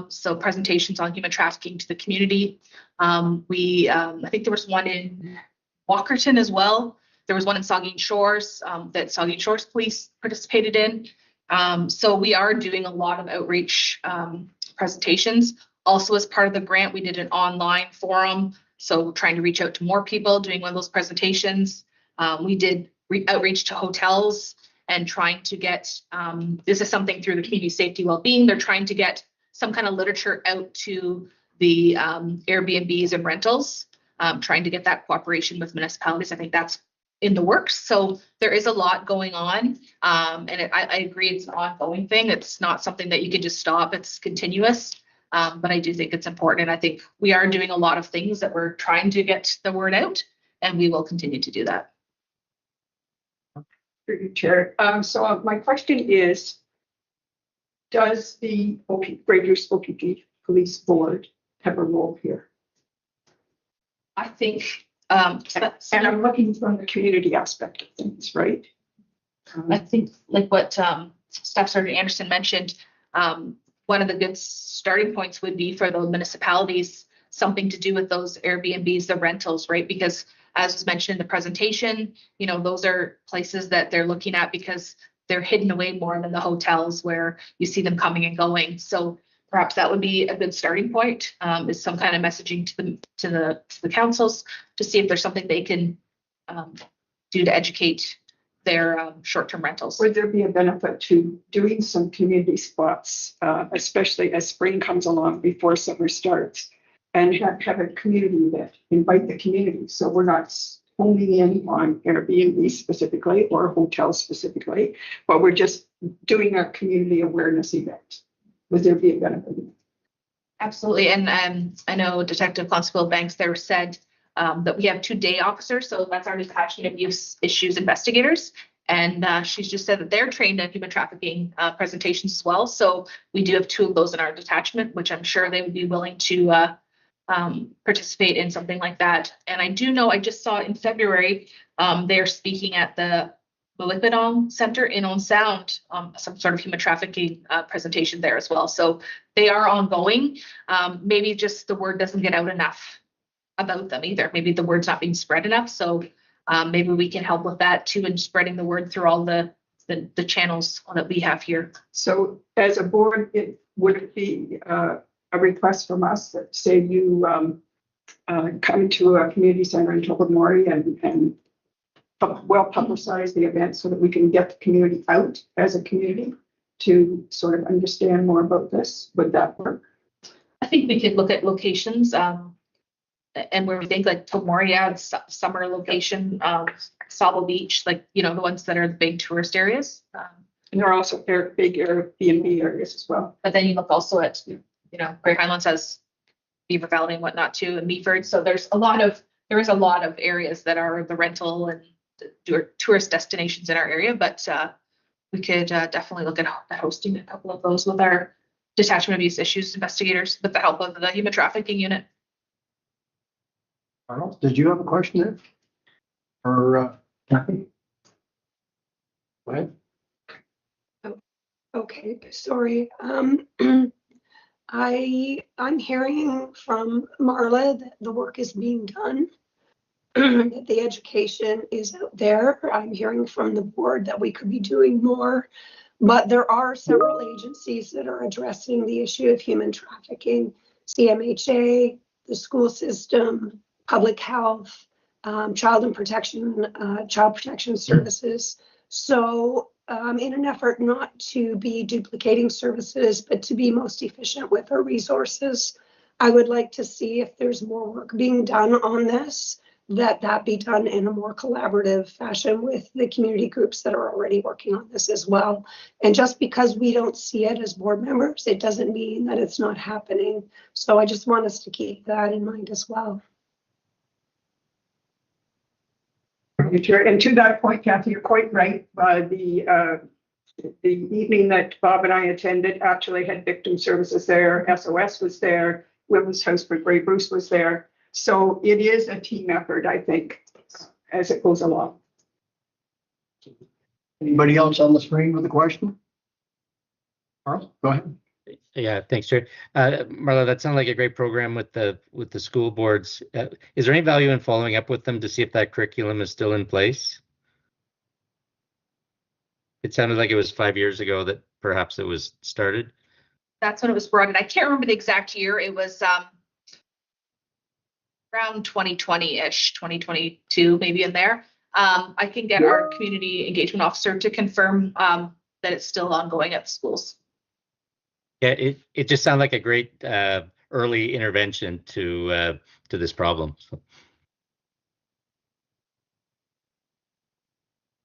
So presentations on human trafficking to the community. I think there was one in Walkerton as well. There was one in Saugeen Shores that Saugeen Shores Police participated in. So we are doing a lot of outreach presentations. Also, as part of the grant, we did an online forum. So trying to reach out to more people, doing one of those presentations. We did outreach to hotels and trying to get, this is something through the Community Safety Wellbeing, they're trying to get some kind of literature out to the Airbnbs and rentals, trying to get that cooperation with municipalities. I think that's in the works. So there is a lot going on. And I agree, it's an ongoing thing. It's not something that you can just stop. It's continuous. But I do think it's important. And I think we are doing a lot of things that we're trying to get the word out, and we will continue to do that. Through you, Chair. So my question is, does the Grey Bruce OPP Police Board have a role here? I think, And I'm looking from the community aspect of things, right? I think like what Staff Sergeant Anderson mentioned, one of the good starting points would be for the municipalities, something to do with those Airbnbs, the rentals, right? Because as was mentioned in the presentation, those are places that they're looking at because they're hidden away more than the hotels where you see them coming and going. So perhaps that would be a good starting point, is some kind of messaging to the councils to see if there's something they can do to educate their short-term rentals. Would there be a benefit to doing some community spots, especially as spring comes along before summer starts, and have a community event, invite the community, so we're not honing in on Airbnb specifically or hotels specifically, but we're just doing a community awareness event? Would there be a benefit? Absolutely, and I know Detective Constable Banks there said that we have 2 day officers, so that's our detachment abuse issues investigators. And she's just said that they're trained in human trafficking presentations as well. So we do have 2 of those in our detachment, which I'm sure they would be willing to participate in something like that. And I do know, I just saw in February, they're speaking at the Malipidong Center in On Sound, some sort of human trafficking presentation there as well. So they are ongoing. Maybe just the word doesn't get out enough about them either. Maybe the word's not being spread enough. So maybe we can help with that too, and spreading the word through all the channels that we have here. So as a board, would it be a request from us that say you come to a community center in Tobermory and well publicize the event so that we can get the community out as a community to sort of understand more about this? Would that work? I think we could look at locations and where we think like Tomoria, summer location, Sabo Beach, like, you know, the ones that are the big tourist areas. And there are also big Airbnb areas as well. But then you look also at, you know, Great Highlands has Beaver Valley and whatnot too, and Meaford. So there is a lot of areas that are the rental and the tourist destinations in our area. But we could definitely look at hosting a couple of those with our detachment abuse issues investigators with the help of the human trafficking unit. Arnold, did you have a question there? Or Kathy? Go ahead. Okay, sorry. I'm hearing from Marla that the work is being done, that the education is out there. I'm hearing from the board that we could be doing more, but there are several agencies that are addressing the issue of human trafficking: CMHA, the school system, public health, child protection services. So in an effort not to be duplicating services, but to be most efficient with our resources, I would like to see if there's more work being done on this, that be done in a more collaborative fashion with the community groups that are already working on this as well. And just because we don't see it as board members, it doesn't mean that it's not happening. So I just want us to keep that in mind as well. And to that point, Kathy, you're quite right. The evening that Bob and I attended actually had victim services there. SOS was there. Women's House for Grey Bruce was there. So it is a team effort, I think, as it goes along. Anybody else on the screen with a question? Carl, go ahead. Yeah, thanks, Chair. Marla, that sounded like a great program with the school boards. Is there any value in following up with them to see if that curriculum is still in place? It sounded like it was 5 years ago that perhaps it was started. That's when it was brought in. I can't remember the exact year. It was around 2020-ish, 2022, maybe in there. I can get our community engagement officer to confirm that it's still ongoing at the schools. Yeah, it just sounded like a great early intervention to this problem.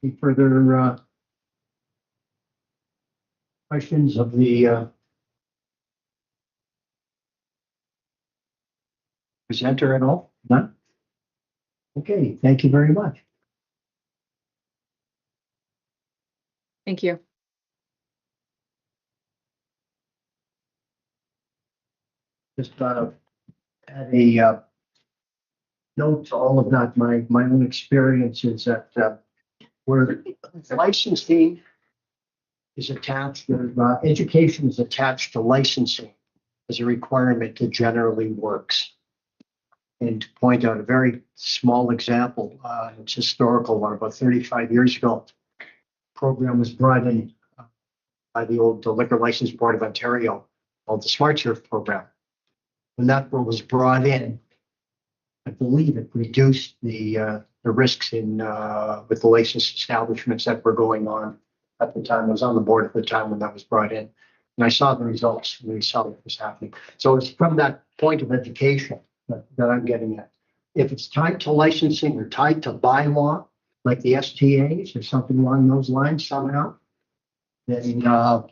Any further questions of the presenter at all? None? Okay, thank you very much. Thank you. Just add a note to all of that. My own experience is that where licensing is attached, education is attached to licensing as a requirement, it generally works. And to point out a very small example, it's historical one. About 35 years ago, a program was brought in by the Liquor License Board of Ontario called the Smart Surf program. When that was brought in, I believe it reduced the the risks in with the licensed establishments that were going on at the time. I was on the board at the time when that was brought in. And I saw the results and we saw what was happening. So it's from that point of education that I'm getting at. If it's tied to licensing or tied to bylaw, like the STAs or something along those lines somehow, then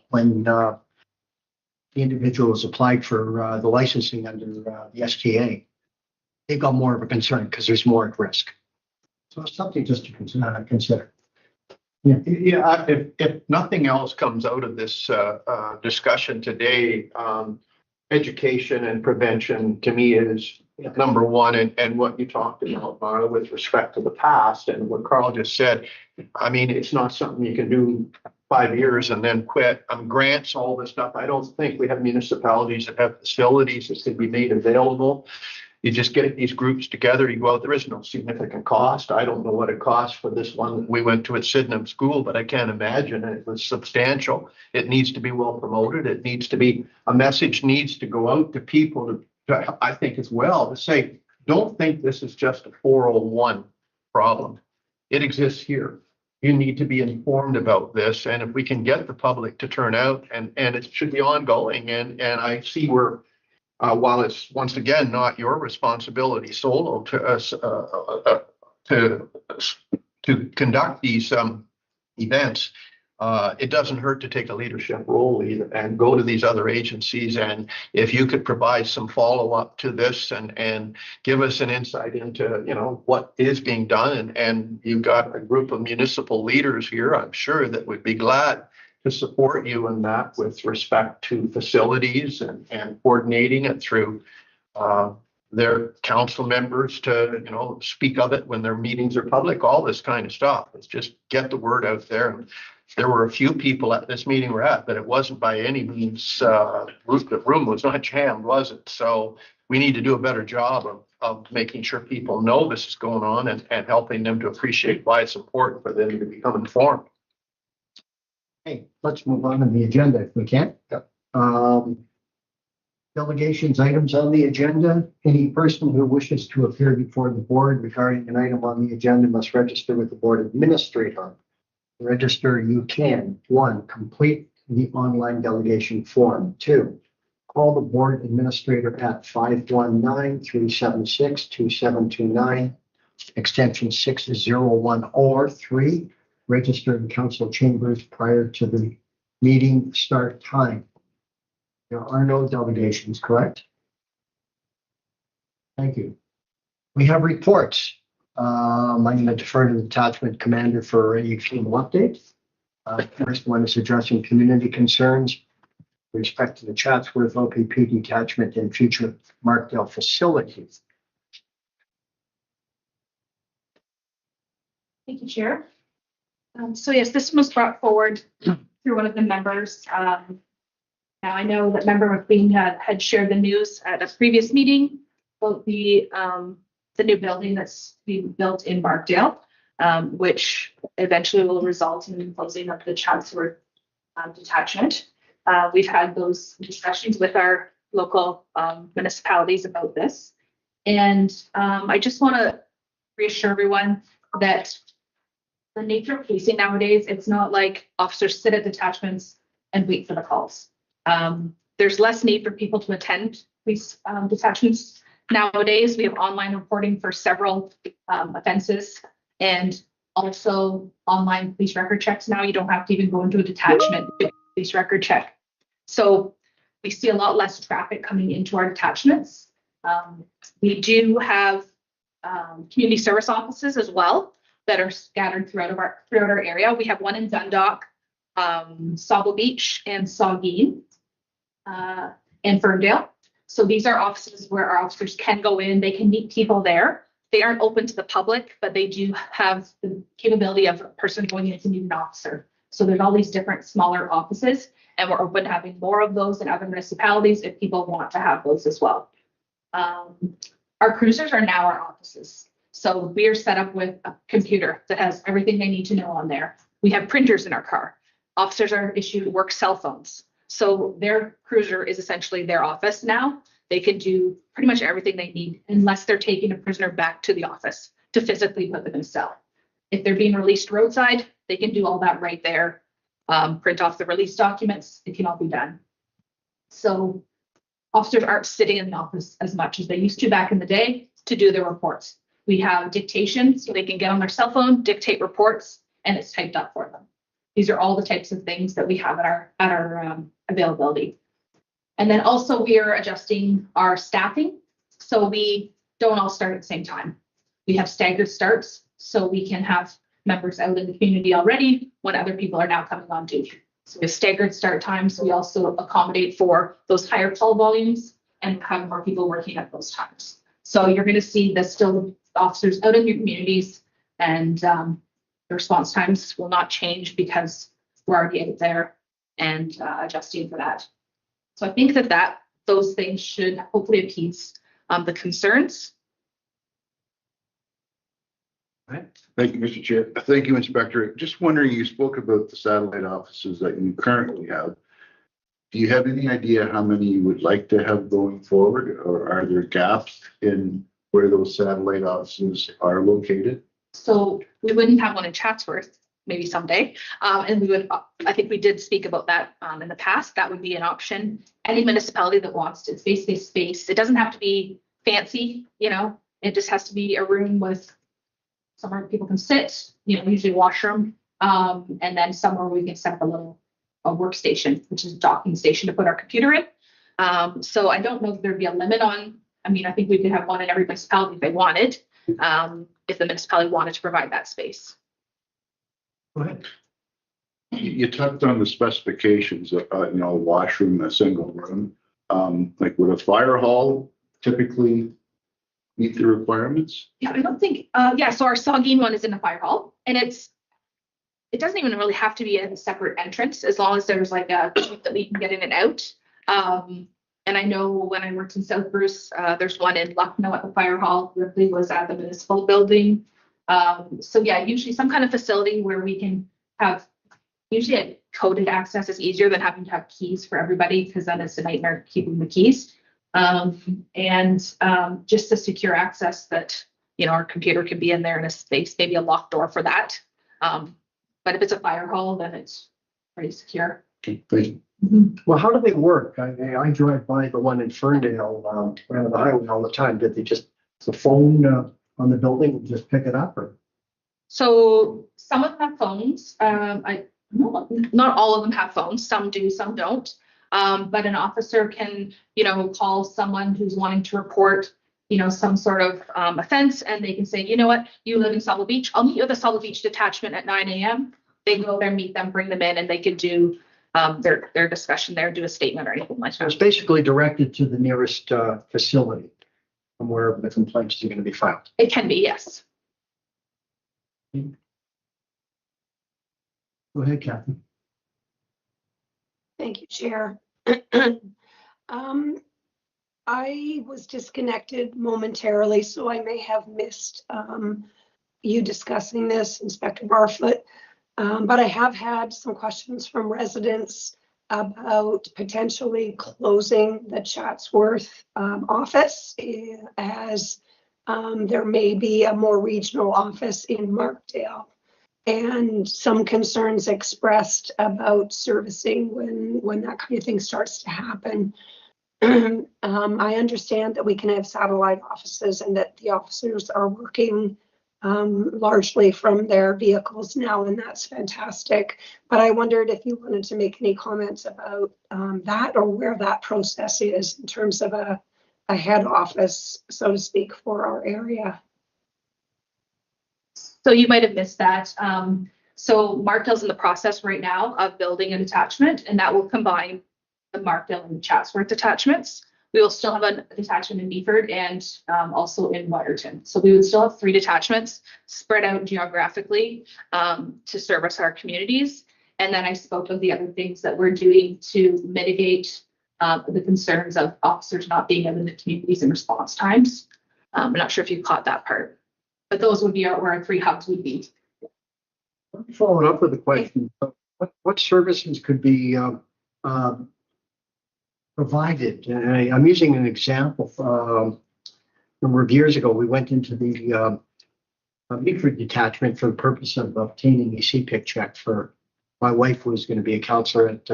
when the individual has applied for the licensing under the STA, they've got more of a concern because there's more at risk. So it's something just to consider. Yeah, if nothing else comes out of this discussion today, education and prevention to me is number one. And what you talked about, Marla, with respect to the past and what Carl just said, I mean, it's not something you can do 5 years and then quit. Grants, all this stuff. I don't think we have municipalities that have facilities that can be made available. You just get these groups together, you go out, there is no significant cost. I don't know what it costs for this one. We went to at Sydenham School, but I can't imagine it was substantial. It needs to be well promoted. It needs to be, a message needs to go out to people to I think as well, to say, don't think this is just a 401 problem. It exists here. You need to be informed about this. And if we can get the public to turn out, and it should be ongoing. And I see where, while it's once again not your responsibility solo to conduct these events, it doesn't hurt to take a leadership role either and go to these other agencies. And if you could provide some follow up to this and give us an insight into what is being done, and you've got a group of municipal leaders here, I'm sure that would be glad to support you in that with respect to facilities and coordinating it through their council members to, speak of it when their meetings are public, all this kind of stuff. It's just get the word out there. And there were a few people at this meeting we're at, but it wasn't by any means, the room was not jammed, was it? So we need to do a better job of making sure people know this is going on and helping them to appreciate why it's important for them to become informed. Hey, let's move on to the agenda if we can. Yep. Delegations, items on the agenda. Any person who wishes to appear before the board regarding an item on the agenda must register with the board administrator. Register you can. 1, complete the online delegation form. 2, call the board administrator at 519-376-2729, extension 601, or 3, register in council chambers prior to the meeting start time. There are no delegations, correct? Thank you. We have reports. I'm going to defer to the detachment commander for a few updates. First one is addressing community concerns with respect to the Chatsworth OPP detachment and future Markdale facilities. Thank you, Chair. So yes, this was brought forward through one of the members. Now I know that Member McQueen had shared the news at a previous meeting about the new building that's being built in Markdale, which eventually will result in the closing of the Chatsworth detachment. We've had those discussions with our local municipalities about this. And I just want to reassure everyone that the nature of policing nowadays, it's not like officers sit at detachments and wait for the calls. There's less need for people to attend police detachments nowadays. We have online reporting for several offenses and also online police record checks. Now you don't have to even go into a detachment to police record check. So we see a lot less traffic coming into our detachments. We do have community service offices as well that are scattered throughout our area. We have one in Dundalk, Sauble Beach, and Saugeen, and Ferndale. So these are offices where our officers can go in. They can meet people there. They aren't open to the public, but they do have the capability of a person going in to meet an officer. So there's all these different smaller offices, and we're open to having more of those in other municipalities if people want to have those as well. Our cruisers are now our offices. So we are set up with a computer that has everything they need to know on there. We have printers in our car. Officers are issued work cell phones. So their cruiser is essentially their office now. They can do pretty much everything they need unless they're taking a prisoner back to the office. to physically put them in a cell. If they're being released roadside, they can do all that right there. Print off the release documents, it can all be done. So officers aren't sitting in the office as much as they used to back in the day to do their reports. We have dictation, so they can get on their cell phone, dictate reports, and it's typed up for them. These are all the types of things that we have at our availability. And then also we are adjusting our staffing, so we don't all start at the same time. We have staggered starts, so we can have members out in the community already when other people are now coming on duty. So we have staggered start times. We also accommodate for those higher call volumes and have more people working at those times. So you're going to see the still officers out in your communities, and the response times will not change because we're already out there and adjusting for that. So I think that those things should hopefully appease the concerns. Thank you, Mr. Chair. Thank you, Inspector. Just wondering, you spoke about the satellite offices that you currently have. Do you have any idea how many you would like to have going forward, or are there gaps in where those satellite offices are located? So we wouldn't have one in Chatsworth, maybe someday. And we would, I think we did speak about that in the past. That would be an option. Any municipality that wants to, it's basically space. It doesn't have to be fancy, you know, it just has to be a room with somewhere people can sit, you know, usually washroom, and then somewhere we can set up a workstation, which is a docking station to put our computer in. So I don't know if there'd be a limit on, I mean, I think we could have one in every municipality if they wanted, if the municipality wanted to provide that space. Go ahead. You touched on the specifications, washroom, a single room. Like, would a fire hall typically meet the requirements? Yeah, I don't think, so our Saugeen one is in the fire hall, and it doesn't even really have to be a separate entrance as long as there's like a that we can get in and out. And I know when I worked in South Bruce, there's one in Lucknow at the fire hall. Ripley was at the municipal building. So yeah, usually some kind of facility where we can have, usually a coded access is easier than having to have keys for everybody, because then it's a nightmare keeping the keys. And just a secure access that, you know, our computer can be in there in a space, maybe a locked door for that. But if it's a fire hall, then it's pretty secure. Okay, thank you. Well, how do they work? I drive by the one in Ferndale, around the highway all the time. Did they just, the phone on the building, just pick it up, or? So some of them have phones. Not all of them have phones. Some do, some don't. But an officer can, you know, call someone who's wanting to report, you know, some sort of offense, and they can say, you know what, you live in Sauble Beach. I'll meet you at the Sauble Beach Detachment at 9 a.m. They go there, meet them, bring them in, and they can do their discussion there, do a statement or anything like So it's that. basically directed to the nearest facility from where the complaints are going to be filed. It can be, yes. Go ahead, Kathy. Thank you, Chair. I was disconnected momentarily, so I may have missed you discussing this, Inspector Barfoot. But I have had some questions from residents about potentially closing the Chatsworth office, as there may be a more regional office in Markdale, and some concerns expressed about servicing when that kind of thing starts to happen. I understand that we can have satellite offices and that the officers are working largely from their vehicles now, and that's fantastic. But I wondered if you wanted to make any comments about that, or where that process is in terms of a head office, so to speak, for our area. So you might have missed that. So Markdale's in the process right now of building a detachment, and that will combine the Markdale and Chatsworth detachments. We will still have a detachment in Beeford and also in Waterton. So we would still have 3 detachments spread out geographically to service our communities. And then I spoke of the other things that we're doing to mitigate the concerns of officers not being out in the communities in response times. I'm not sure if you caught that part, but those would be where our 3 hubs would be. Following up with the question, what services could be provided? And I'm using an example. A number of years ago, we went into the Meaford Detachment for the purpose of obtaining a CPIC check for my wife, who was going to be a counselor at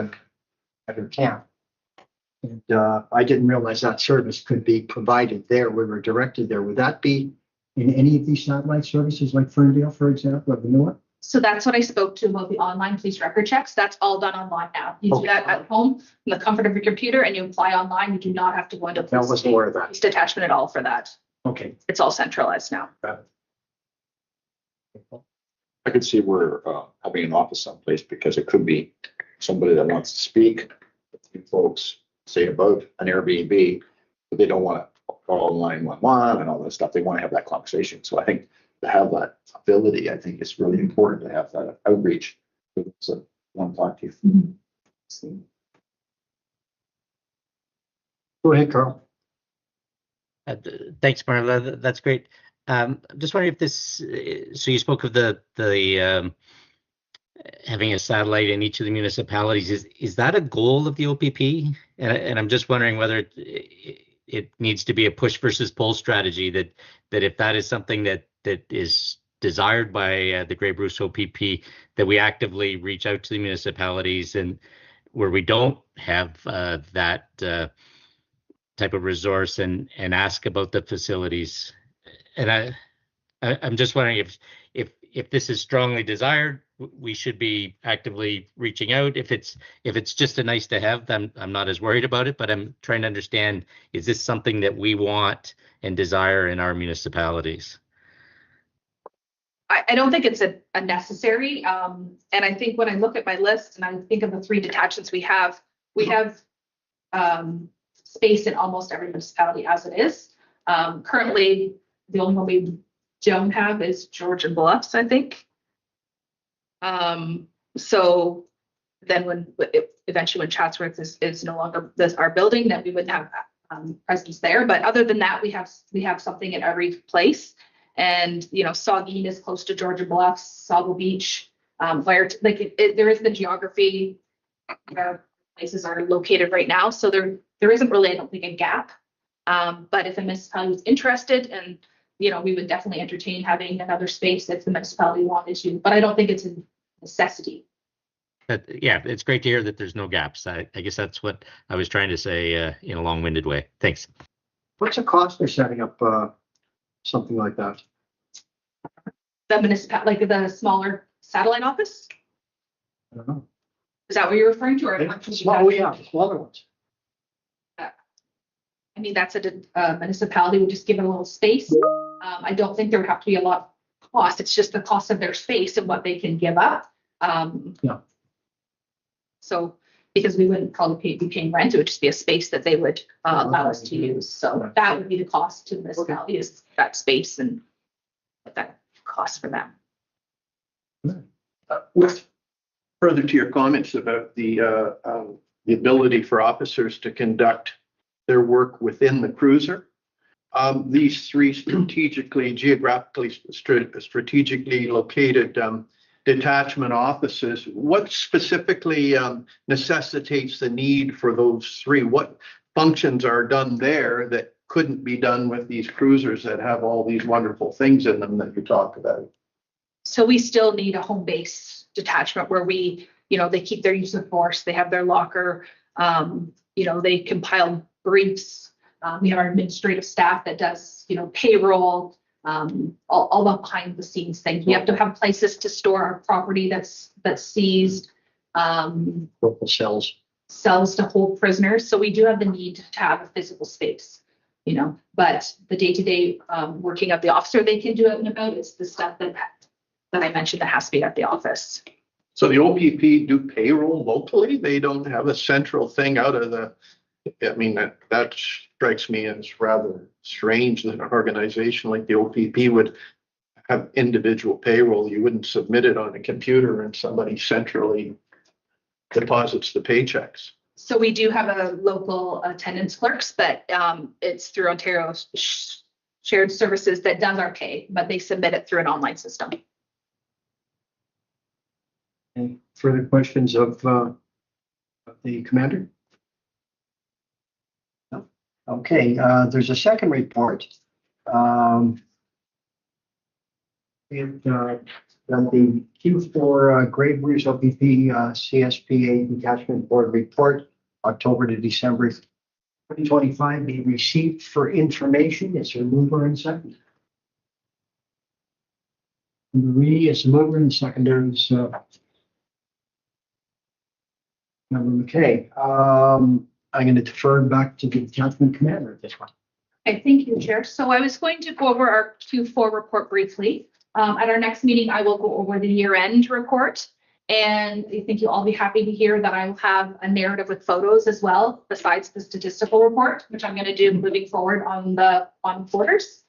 her camp. And I didn't realize that service could be provided there. We were directed there. Would that be in any of these satellite services like Ferndale, for example, or the Newark? So that's what I spoke to about the online police record checks. That's all done online now. You do that at home in the comfort of your computer and you apply online. You do not have to go into That was more of that. police detachment at all for that. Okay. It's all centralized now. I could see where having an office someplace, because it could be somebody that wants to speak with you folks, say about an Airbnb, but they don't want to call 911 and all that stuff. They want to have that conversation. So I think to have that ability, I think it's really important to have that outreach. So I want to talk to you. Go ahead, Carl. Thanks, Marla. That's great. I'm just wondering if this, so you spoke of the having a satellite in each of the municipalities. Is that a goal of the OPP? And I'm just wondering whether it needs to be a push versus pull strategy, that if that is something that is desired by the Grey Bruce OPP, that we actively reach out to the municipalities, and where we don't have that type of resource, and ask about the facilities. And I'm just wondering if this is strongly desired, we should be actively reaching out. If it's just a nice to have, then I'm not as worried about it. But I'm trying to understand: is this something that we want and desire in our municipalities? I don't think it's a necessary. And I think when I look at my list and I think of the 3 detachments we have space in almost every municipality as it is. Currently, the only one we don't have is Georgian Bluffs, I think. So then eventually when Chatsworth is no longer our building, then we wouldn't have presence there. But other than that, we have something in every place. And Saugeen is close to Georgian Bluffs, Sago Beach, there is the geography where places are located right now. So there isn't really, I don't think, a gap. But if a municipality is interested, and we would definitely entertain having another space if the municipality wanted to, but I don't think it's a necessity. Yeah, it's great to hear that there's no gaps. I guess that's what I was trying to say in a long-winded way. Thanks. What's the cost of setting up something like that? The municipality, like the smaller satellite office? I don't know. Is that what you're referring to? Or Yeah, the smaller ones. I mean, that's a municipality would just give it a little space. I don't think there would have to be a lot of cost. It's just the cost of their space and what they can give up. Yeah. So because we wouldn't probably be paying rent, it would just be a space that they would allow us to use. So that would be the cost to the municipality, is that space and what that costs for them. With further to your comments about the ability for officers to conduct their work within the cruiser, these 3 strategically located detachment offices, what specifically necessitates the need for those 3? What functions are done there that couldn't be done with these cruisers that have all these wonderful things in them that you talk about? So we still need a home base detachment where they keep their use of force, they have their locker, they compile briefs. We have our administrative staff that does, payroll, all the behind the scenes things. We have to have places to store our property that's seized. Local cells to hold prisoners. So we do have the need to have a physical space, but the day-to-day working of the officer, they can do it and about. It's the stuff that I mentioned that has to be at the office. So the OPP do payroll locally? They don't have a central thing out of I mean, that strikes me as rather strange that an organization like the OPP would have individual payroll. You wouldn't submit it on a computer and somebody centrally deposits the paychecks. So we do have a local attendance clerks, but it's through Ontario Shared Services that does our pay, but they submit it through an online system. Any further questions of the commander? No? Okay, there's a second report. And then the Q4 Gravery's OPP CSPA Detachment Board Report, October to December 2025, be received for information. Is there a mover and second? Marie is the mover and seconder is Member McKay. I'm going to defer back to the detachment commander at this one. Okay, thank you, Chair. So I was going to go over our Q4 report briefly. At our next meeting, I will go over the year-end report. And I think you'll all be happy to hear that I will have a narrative with photos as well, besides the statistical report, which I'm going to do moving forward on quarters.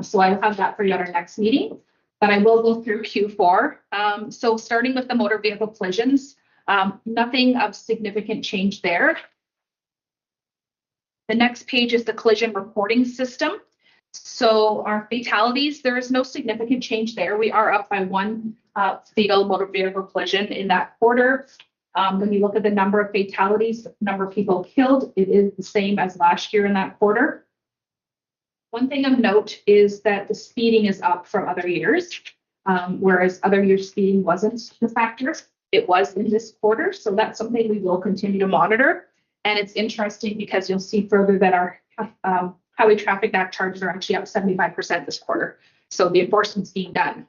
So I will have that for you at our next meeting. But I will go through Q4. So starting with the motor vehicle collisions, nothing of significant change there. The next page is the collision reporting system. So our fatalities, there is no significant change there. We are up by one fatal motor vehicle collision in that quarter. When you look at the number of fatalities, number of people killed, it is the same as last year in that quarter. One thing of note is that the speeding is up from other years, whereas other years speeding wasn't the factor. It was in this quarter, so that's something we will continue to monitor. And it's interesting because you'll see further that our Highway Traffic Act charges are actually up 75% this quarter. So the enforcement's being done.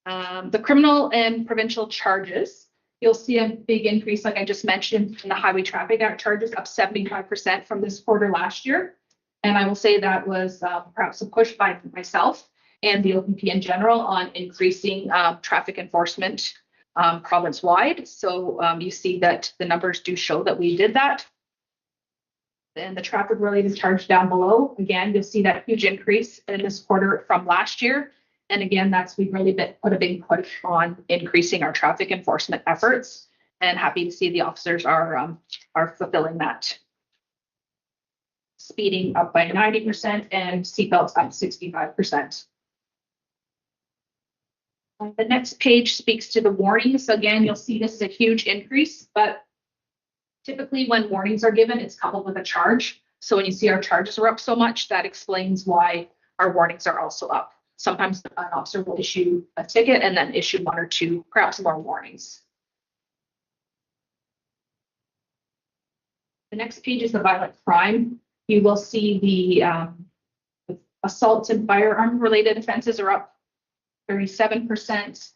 The criminal and provincial charges, you'll see a big increase, like I just mentioned, in the Highway Traffic Act charges, up 75% from this quarter last year. And I will say that was perhaps a push by myself and the OPP in general on increasing traffic enforcement province-wide. So you see that the numbers do show that we did that. And the traffic-related charge down below, again, you'll see that huge increase in this quarter from last year. And again, we've really put a big push on increasing our traffic enforcement efforts, and happy to see the officers are fulfilling that. Speeding up by 90% and seatbelts up 65%. The next page speaks to the warnings. Again, you'll see this is a huge increase, but typically when warnings are given, it's coupled with a charge. So when you see our charges are up so much, that explains why our warnings are also up. Sometimes an officer will issue a ticket and then issue one or two, perhaps more warnings. The next page is the violent crime. You will see the assaults and firearm related offenses are up 37%.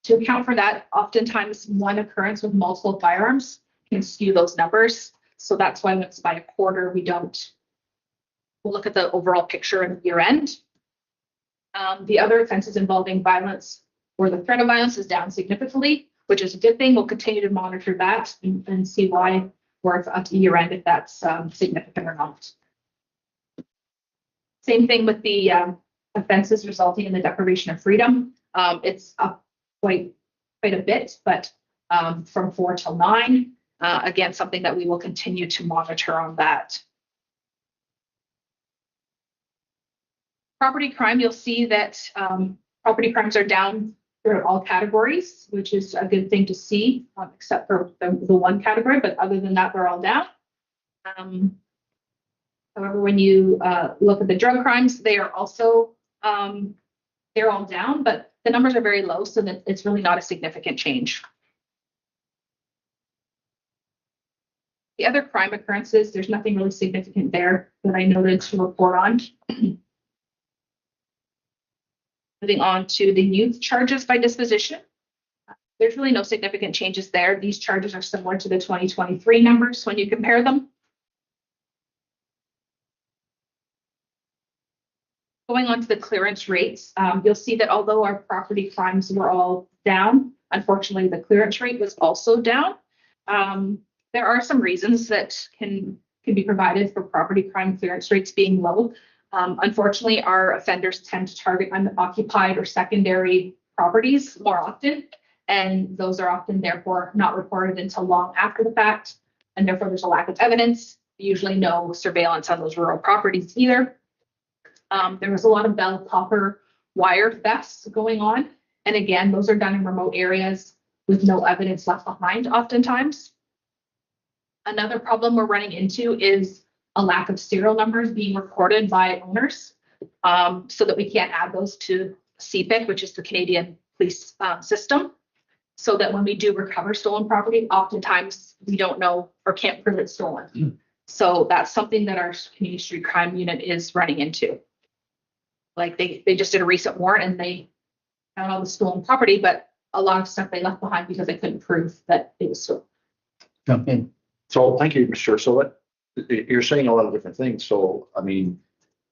To account for that, oftentimes one occurrence with multiple firearms can skew those numbers. So that's why when it's by a quarter, we'll look at the overall picture in the year end. The other offenses involving violence or the threat of violence is down significantly, which is a good thing. We'll continue to monitor that and see why we're up to year end, if that's significant or not. Same thing with the offenses resulting in the deprivation of freedom. It's up quite a bit, but from 4 till 9, again, something that we will continue to monitor on that. Property crime, you'll see that property crimes are down throughout all categories, which is a good thing to see, except for the one category, but other than that, they're all down. However, when you look at the drug crimes, they are also, they're all down, but the numbers are very low, so that it's really not a significant change. The other crime occurrences, there's nothing really significant there that I noted to report on. Moving on to the youth charges by disposition. There's really no significant changes there. These charges are similar to the 2023 numbers when you compare them. Going on to the clearance rates, you'll see that although our property crimes were all down, unfortunately, the clearance rate was also down. There are some reasons that can be provided for property crime clearance rates being low. Unfortunately, our offenders tend to target unoccupied or secondary properties more often, and those are often therefore not reported until long after the fact, and therefore there's a lack of evidence, usually no surveillance on those rural properties either. There was a lot of bell copper wire thefts going on, and again, those are done in remote areas with no evidence left behind oftentimes. Another problem we're running into is a lack of serial numbers being recorded by owners. so that we can't add those to CPIC, which is the Canadian police system. So that when we do recover stolen property, oftentimes we don't know or can't prove it's stolen. So that's something that our community street crime unit is running into. Like they just did a recent warrant and they found all the stolen property, but a lot of stuff they left behind because they couldn't prove that it was stolen. Jump in. So thank you, Mr. Chair. So what, you're saying a lot of different things. So, I mean,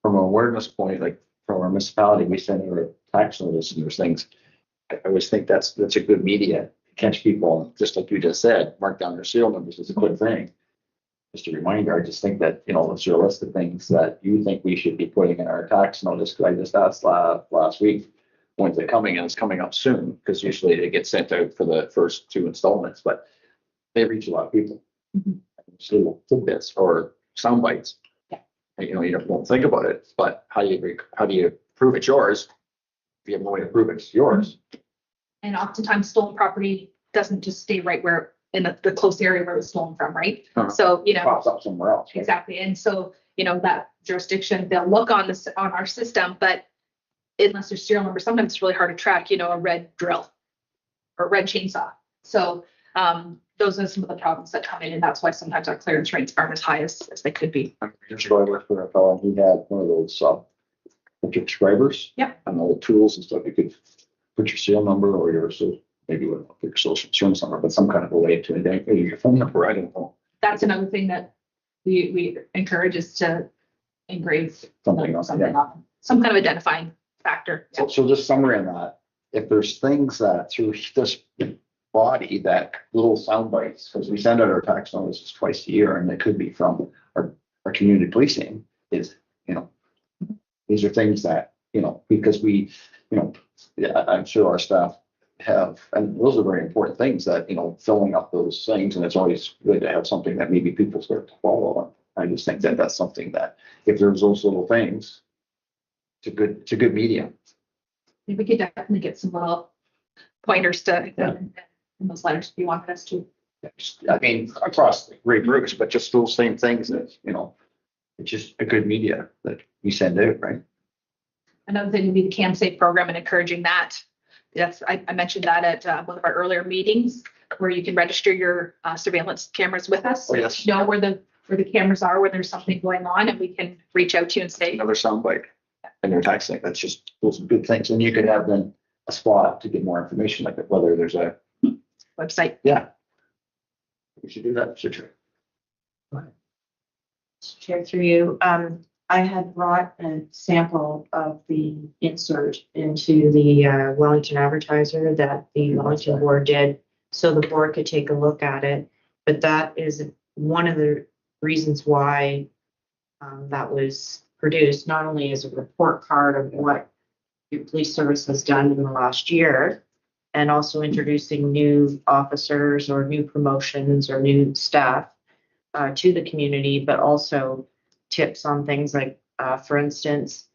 from an awareness point, like from our municipality, we send out a tax notice and there's things. I always think that's a good media, catch people, just like you just said, mark down their serial numbers is a good thing. Just a reminder, I just think that, is there a list of things that you think we should be putting in our tax notice? Because I just asked last week, when's it coming? And it's coming up soon, because usually they get sent out for the first 2 installments, but they reach a lot of people. Just little tidbits or sound bites. Yeah. You don't think about it, but how do you prove it's yours? If you have no way to prove it's yours. And oftentimes stolen property doesn't just stay right where in the close area where it was stolen from, right? So, Pops up somewhere else. Right? exactly. And so, that jurisdiction, they'll look on our system, but unless there's serial number, sometimes it's really hard to track, a red drill or a red chainsaw. So, those are some of the problems that come in, and that's why sometimes our clearance rates aren't as high as they could be. Years ago, I worked for a fellow, and he had one of those subscribers. Yep. And all the tools and stuff. You could put your serial number or your your social insurance number, but some kind of a way to identify your phone number. I don't know. That's another thing that we encourage is to engrave Something else. on them. Some kind of identifying factor. Yeah. So just summary on that. If there's things that through this body, that little sound bites, because we send out our tax notices twice a year, and it could be from our community policing, is, these are things that, because we, I'm sure our staff have, and those are very important things that, filling up those things, and it's always good to have something that maybe people start to follow on. I just think that that's something that if there's those little things, it's a good medium. We could definitely get some little pointers to in those letters if you wanted us to. I mean, across the great groups, but just those same things that, it's just a good media that we send out, right? Another thing would be the Cam Safe program and encouraging that. I mentioned that at one of our earlier meetings where you can register your surveillance cameras with us. Oh, yes. Know where the cameras are, where there's something going on, and we can reach out to you and say. Another soundbite and your taxing. That's just those are good things. And you could have then a spot to get more information, like whether there's a website. Yeah. We should do that. Sure. Chair, through you, I had brought a sample of the insert into the Wellington Advertiser that the Wellington board did, so the board could take a look at it. But that is one of the reasons why that was produced, not only as a report card of what your police service has done in the last year, and also introducing new officers or new promotions or new staff to the community, but also tips on things like, for instance,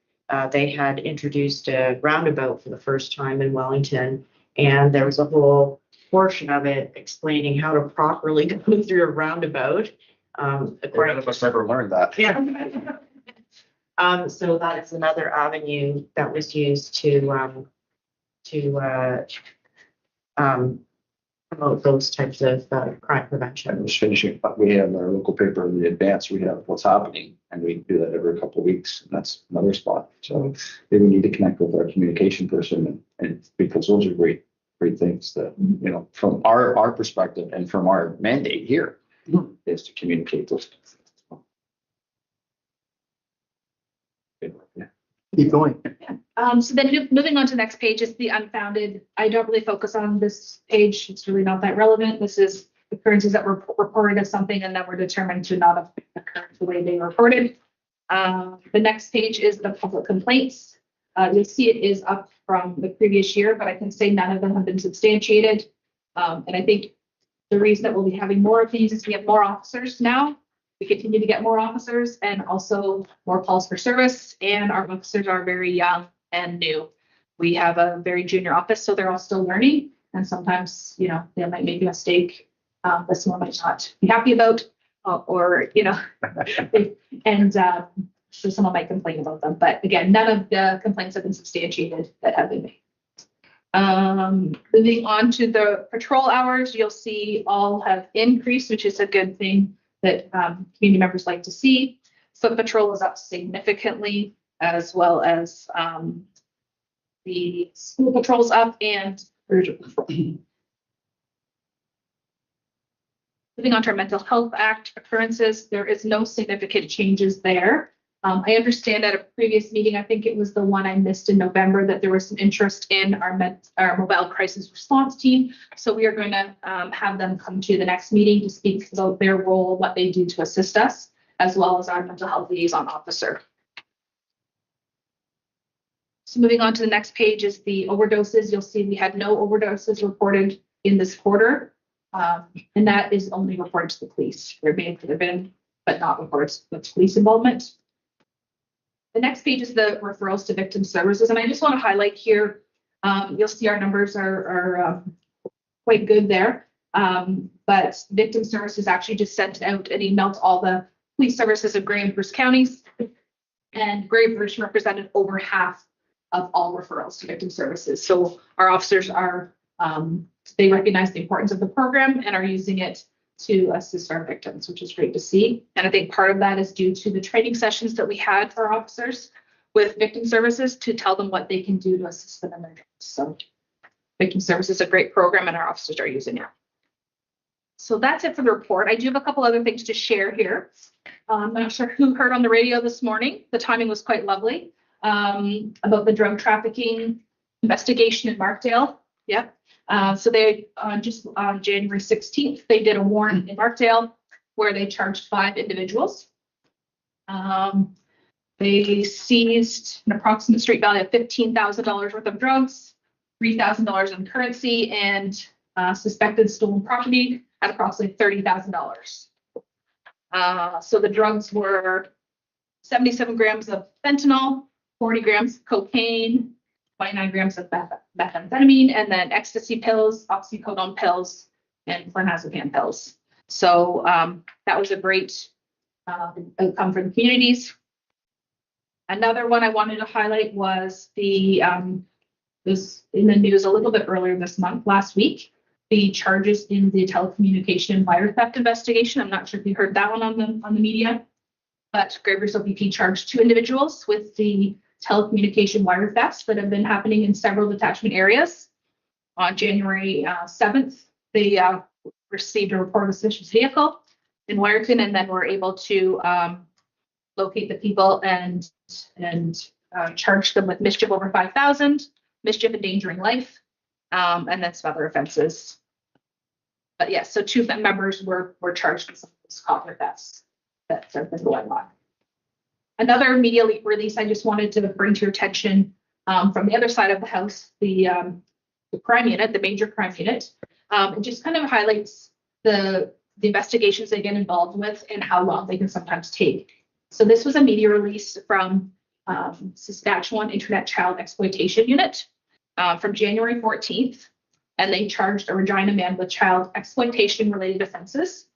they had introduced a roundabout for the first time in Wellington, and there was a whole portion of it explaining how to properly go through a roundabout. None of us ever learned that. Yeah. So that's another avenue that was used to promote those types of crime prevention. I was finishing, but we have our local paper, The Advance, we have what's happening, and we do that every couple of weeks, and that's another spot. So maybe we need to connect with our communication person, and because those are great things that, from our perspective and from our mandate here is to communicate those things. Yeah. Keep going. So then moving on to the next page is the unfounded. I don't really focus on this page. It's really not that relevant. This is occurrences that were reported as something and that were determined to not have occurred the way they were reported. The next page is the public complaints. You'll see it is up from the previous year, but I can say none of them have been substantiated. And I think the reason that we'll be having more of these is we have more officers now. We continue to get more officers and also more calls for service, and our officers are very young and new. We have a very junior office, so they're all still learning, and sometimes, they might make a mistake that someone might not be happy about, and So someone might complain about them, but again, none of the complaints have been substantiated that have been made. Moving on to the patrol hours, you'll see all have increased, which is a good thing that community members like to see. Foot patrol is up significantly, as well as the school patrols up and urgent patrol. Moving on to our Mental Health Act occurrences, there is no significant changes there. I understand at a previous meeting, I think it was the one I missed in November, that there was some interest in our mobile crisis response team. So we are going to have them come to the next meeting to speak about their role, what they do to assist us, as well as our mental health liaison officer. So moving on to the next page is the overdoses. You'll see we had no overdoses reported in this quarter. And that is only reported to the police. There may have been, but not reported with police involvement. The next page is the referrals to victim services. And I just want to highlight here, you'll see our numbers are quite good there. But victim services actually just sent out an email to all the police services of Grey and Bruce counties. And Grey and Bruce represented over half of all referrals to victim services. So our officers are, they recognize the importance of the program and are using it to assist our victims, which is great to see. And I think part of that is due to the training sessions that we had for our officers with victim services to tell them what they can do to assist them in their jobs. So victim services is a great program and our officers are using it. So that's it for the report. I do have a couple other things to share here. I'm not sure who heard on the radio this morning. The timing was quite lovely, about the drug trafficking investigation in Markdale. Yep. So they just on January 16th, they did a warrant in Markdale where they charged 5 individuals. They seized an approximate street value of $15,000 worth of drugs, $3,000 in currency, and suspected stolen property at approximately $30,000. So the drugs were 77 grams of fentanyl, 40 grams of cocaine, 29 grams of methamphetamine, and then ecstasy pills, oxycodone pills, and clonazepam pills. So that was a great outcome for the communities. Another one I wanted to highlight was the was in the news a little bit earlier this month, last week, the charges in the telecommunication wire theft investigation. I'm not sure if you heard that one on the media, but Grey Bruce OPP charged 2 individuals with the telecommunication wire thefts that have been happening in several detachment areas. On January 7th, they received a report of a suspicious vehicle in Wyerton, and then were able to locate the people and charge them with mischief over 5,000, mischief endangering life, and then some other offenses. But yes, so 2 members were charged with some of those copper thefts that have been going on. Another media release I just wanted to bring to your attention from the other side of the house, the crime unit, the major crime unit. It just kind of highlights the investigations they get involved with and how long they can sometimes take. So this was a media release from Saskatchewan Internet Child Exploitation Unit from January 14th, and they charged a Regina man with child exploitation related offenses.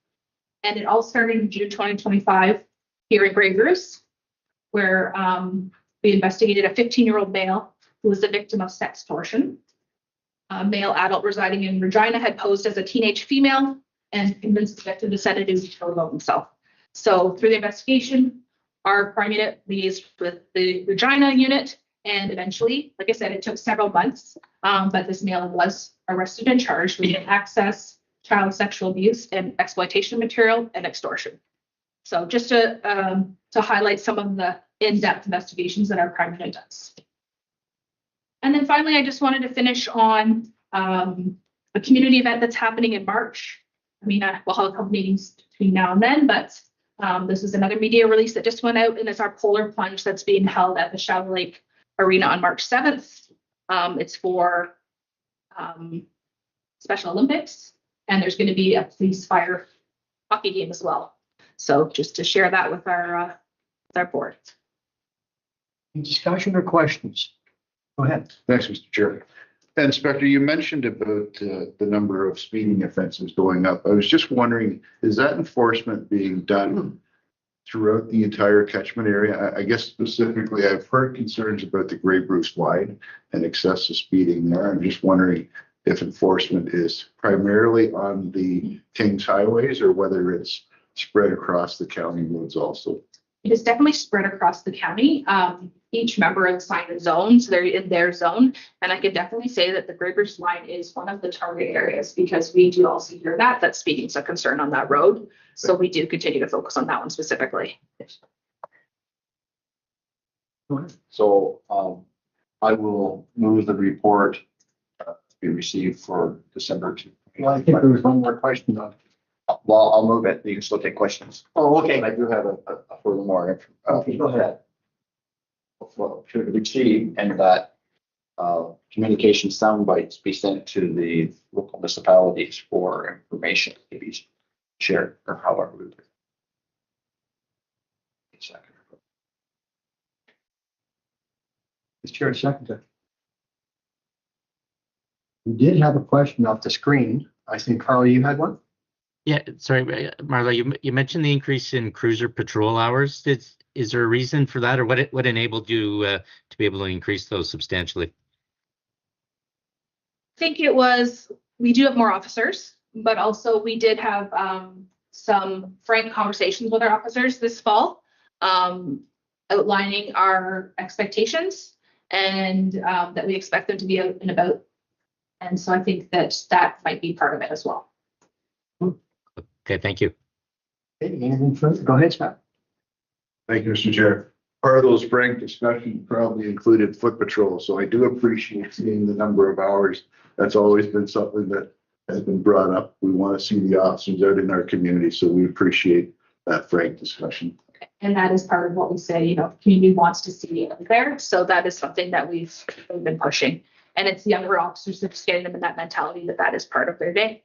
And it all started in June 2025 here in Grey Bruce, where we investigated a 15-year-old male who was the victim of sextortion. A male adult residing in Regina had posed as a teenage female and convinced the victim to send a nude photo about himself. So through the investigation, our crime unit liaised with the Regina unit, and eventually, like I said, it took several months, but this male was arrested and charged with access, child sexual abuse, and exploitation material and extortion. So just to highlight some of the in-depth investigations that our crime unit does. And then finally, I just wanted to finish on a community event that's happening in March. I mean, we'll have a couple meetings between now and then, but this is another media release that just went out, and it's our polar plunge that's being held at the Shadow Lake Arena on March 7th. It's for Special Olympics, and there's going to be a police fire hockey game as well. So just to share that with our board. Any discussion or questions? Go ahead. Thanks, Mr. Chair. Inspector, you mentioned about the number of speeding offenses going up. I was just wondering, is that enforcement being done throughout the entire catchment area? I guess specifically, I've heard concerns about the Grey Bruce Wide and excessive speeding there. I'm just wondering if enforcement is primarily on the Kings highways or whether it's spread across the county roads also. It is definitely spread across the county. Each member is assigned a zone, so they're in their zone. And I could definitely say that the Grey Bruce line is one of the target areas because we do also hear that speeding's a concern on that road. So we do continue to focus on that one specifically. So I will move the report to be received for December 2. Well, I think there was one more question on. Well, I'll move it. You can still take questions. Oh, okay. I do have a furthermore. Okay, go ahead. Well, should receive and that communication sound bites be sent to the local municipalities for information, maybe shared or however we would. Mr. Chair, second. We did have a question off the screen. I think, Carl, you had one? Yeah, sorry, Marla, you mentioned the increase in cruiser patrol hours. Is there a reason for that, or what enabled you to be able to increase those substantially? I think it was, we do have more officers, but also we did have some frank conversations with our officers this fall, outlining our expectations and that we expect them to be out and about. And so I think that might be part of it as well. Okay, thank you. Okay, anything further? Go ahead, Scott. Thank you, Mr. Chair. Part of those frank discussions probably included foot patrol, so I do appreciate seeing the number of hours. That's always been something that has been brought up. We want to see the officers out in our community, so we appreciate that frank discussion. And that is part of what we say, community wants to see it there. So that is something that we've been pushing. And it's younger officers that's getting them in that mentality that is part of their day.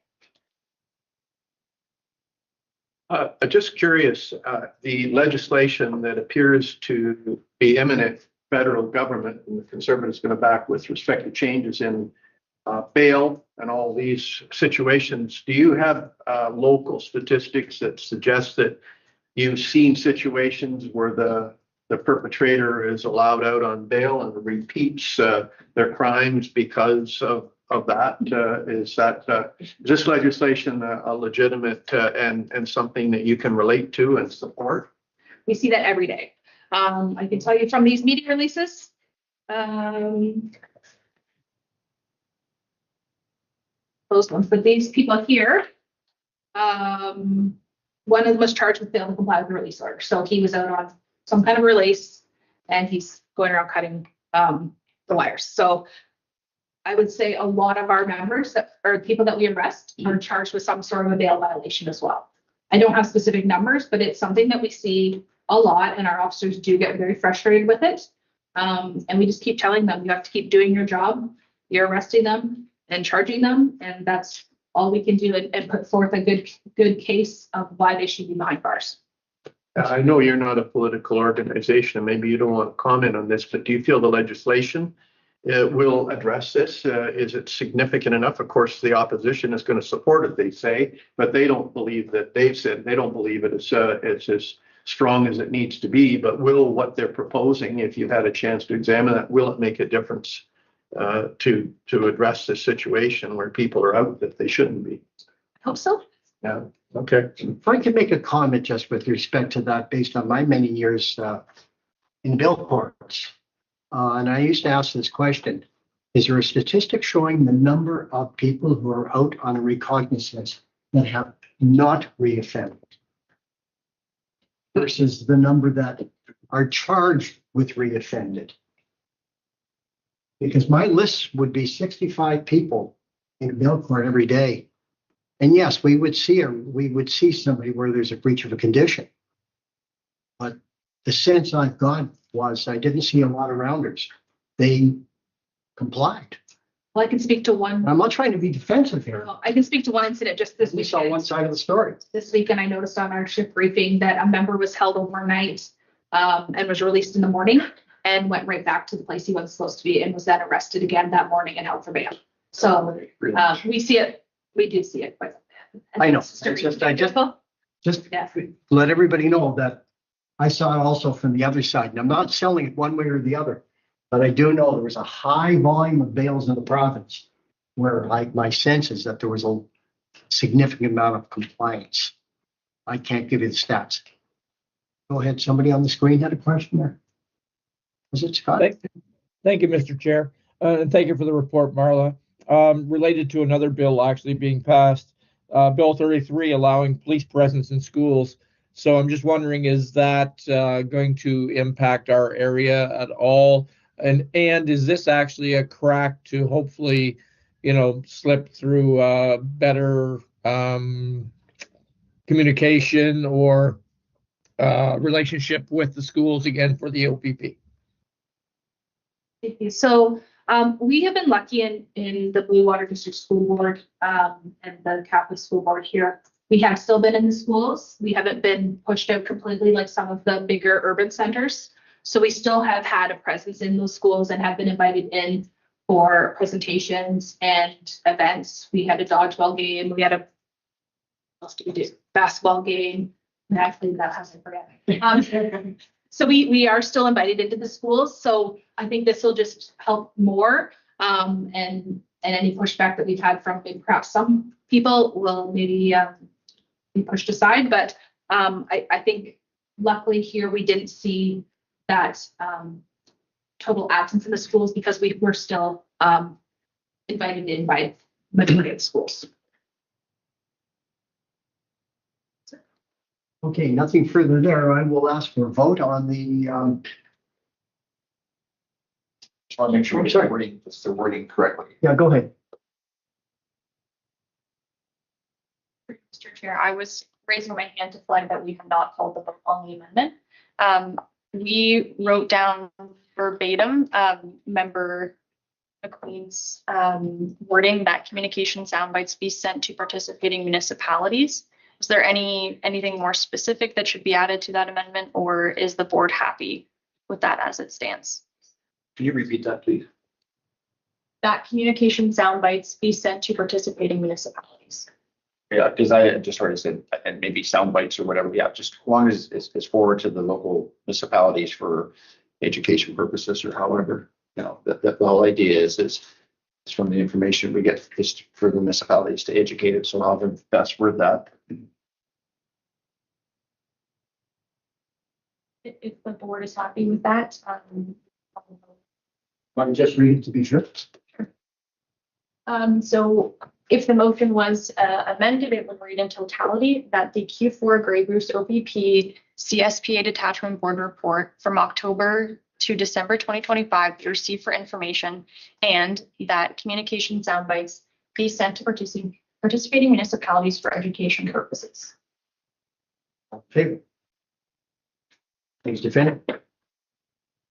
Just curious, the legislation that appears to be imminent federal government and the Conservatives going to back with respect to changes in bail and all these situations. Do you have local statistics that suggest that you've seen situations where the perpetrator is allowed out on bail and repeats their crimes because of that? Is this legislation a legitimate and something that you can relate to and support? We see that every day. I can tell you from these media releases, those ones, but these people here, one of them was charged with failing to comply with the release order. So he was out on some kind of release and he's going around cutting the wires. So I would say a lot of our members or people that we arrest are charged with some sort of a bail violation as well. I don't have specific numbers, but it's something that we see a lot and our officers do get very frustrated with it. And we just keep telling them, you have to keep doing your job. You're arresting them and charging them. And that's all we can do and put forth a good case of why they should be behind bars. I know you're not a political organization and maybe you don't want to comment on this, but do you feel the legislation will address this? Is it significant enough? Of course, the opposition is going to support it, they say, but they don't believe that they don't believe it is as strong as it needs to be. But will what they're proposing, if you've had a chance to examine that, will it make a difference to address this situation where people are out that they shouldn't be? I hope so. Yeah. Okay. If I could make a comment just with respect to that, based on my many years in bail courts. And I used to ask this question, is there a statistic showing the number of people who are out on a recognizance that have not reoffended versus the number that are charged with reoffended? Because my list would be 65 people in a bail court every day. And yes, we would see somebody where there's a breach of a condition. But the sense I've got was I didn't see a lot of rounders. They complied. Well, I can speak to one. I'm not trying to be defensive here. I can speak to one incident just this week. We saw one side of the story. This weekend, I noticed on our shift briefing that a member was held overnight and was released in the morning and went right back to the place he was supposed to be and was then arrested again that morning and held for bail. So we see it. We do see it quite a bit. I know. Just let everybody know that I saw it also from the other side, and I'm not selling it one way or the other, but I do know there was a high volume of bales in the province where my sense is that there was a significant amount of compliance. I can't give you the stats. Go ahead. Somebody on the screen had a question there. Was it Scott? Thank you, Mr. Chair. And thank you for the report, Marla. Related to another bill actually being passed, Bill 33, allowing police presence in schools. So I'm just wondering, is that going to impact our area at all? And is this actually a crack to hopefully, slip through better communication or relationship with the schools again for the OPP? Thank you. So we have been lucky in the Blue Water District School Board and the Catholic School Board here. We have still been in the schools. We haven't been pushed out completely like some of the bigger urban centers. So we still have had a presence in those schools and have been invited in for presentations and events. We had a dodgeball game. We had a what else did we do? Basketball game. And actually, that has I forget. So we are still invited into the schools. So I think this will just help more. And any pushback that we've had from perhaps some people will maybe be pushed aside. But I think luckily here we didn't see that total absence in the schools because we were still invited in by majority of the schools. Okay, nothing further there. I will ask for a vote on the, Just want to make sure we get the wording correctly. yeah, go ahead. Mr. Chair, I was raising my hand to flag that we have not called the vote on the amendment. We wrote down verbatim member McQueen's wording that communication sound bites be sent to participating municipalities. Is there anything more specific that should be added to that amendment, or is the board happy with that as it stands? Can you repeat that, please? That communication sound bites be sent to participating municipalities. Yeah, because I just heard it said, and maybe sound bites or whatever. Yeah, just as long as it's forward to the local municipalities for education purposes or however, the whole idea is from the information we get is for the municipalities to educate it. So I'll have the best word that. If the board is happy with that, I'm just reading to be sure. so if the motion was amended, it would read in totality that the Q4 Grey Goose OPP CSPA Detachment Board Report from October to December 2025 be received for information, and that communication soundbites be sent to participating municipalities for education purposes. Okay. Please defend it.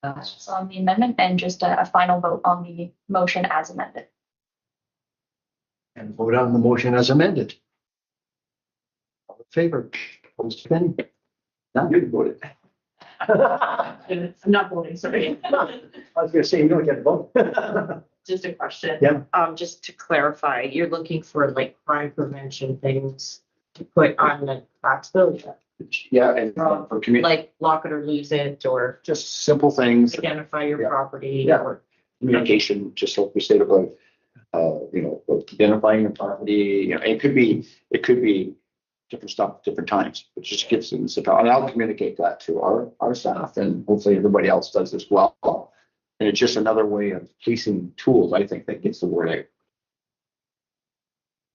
That's on the amendment, and just a final vote on the motion as amended. And vote on the motion as amended. All in favor? Opposed, defend? None. You voted. I'm not voting, sorry. I was gonna say, you don't get a vote. Just a question. Yeah. Just to clarify, you're looking for like crime prevention things to put on the tax bill? Yeah, and for community, Like lock it or lose it, or just simple things. identify your Yeah. property? Yeah. Or Communication, just like we said about, identifying the property, it could be different stuff, different times, it just gives them, and I'll communicate that to our staff and hopefully everybody else does as well. And it's just another way of policing tools, I think, that gets the word out.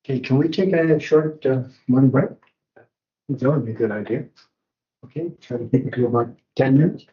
Okay, can we take a short morning break? That would be a good idea. Okay, try to take it to about 10 minutes.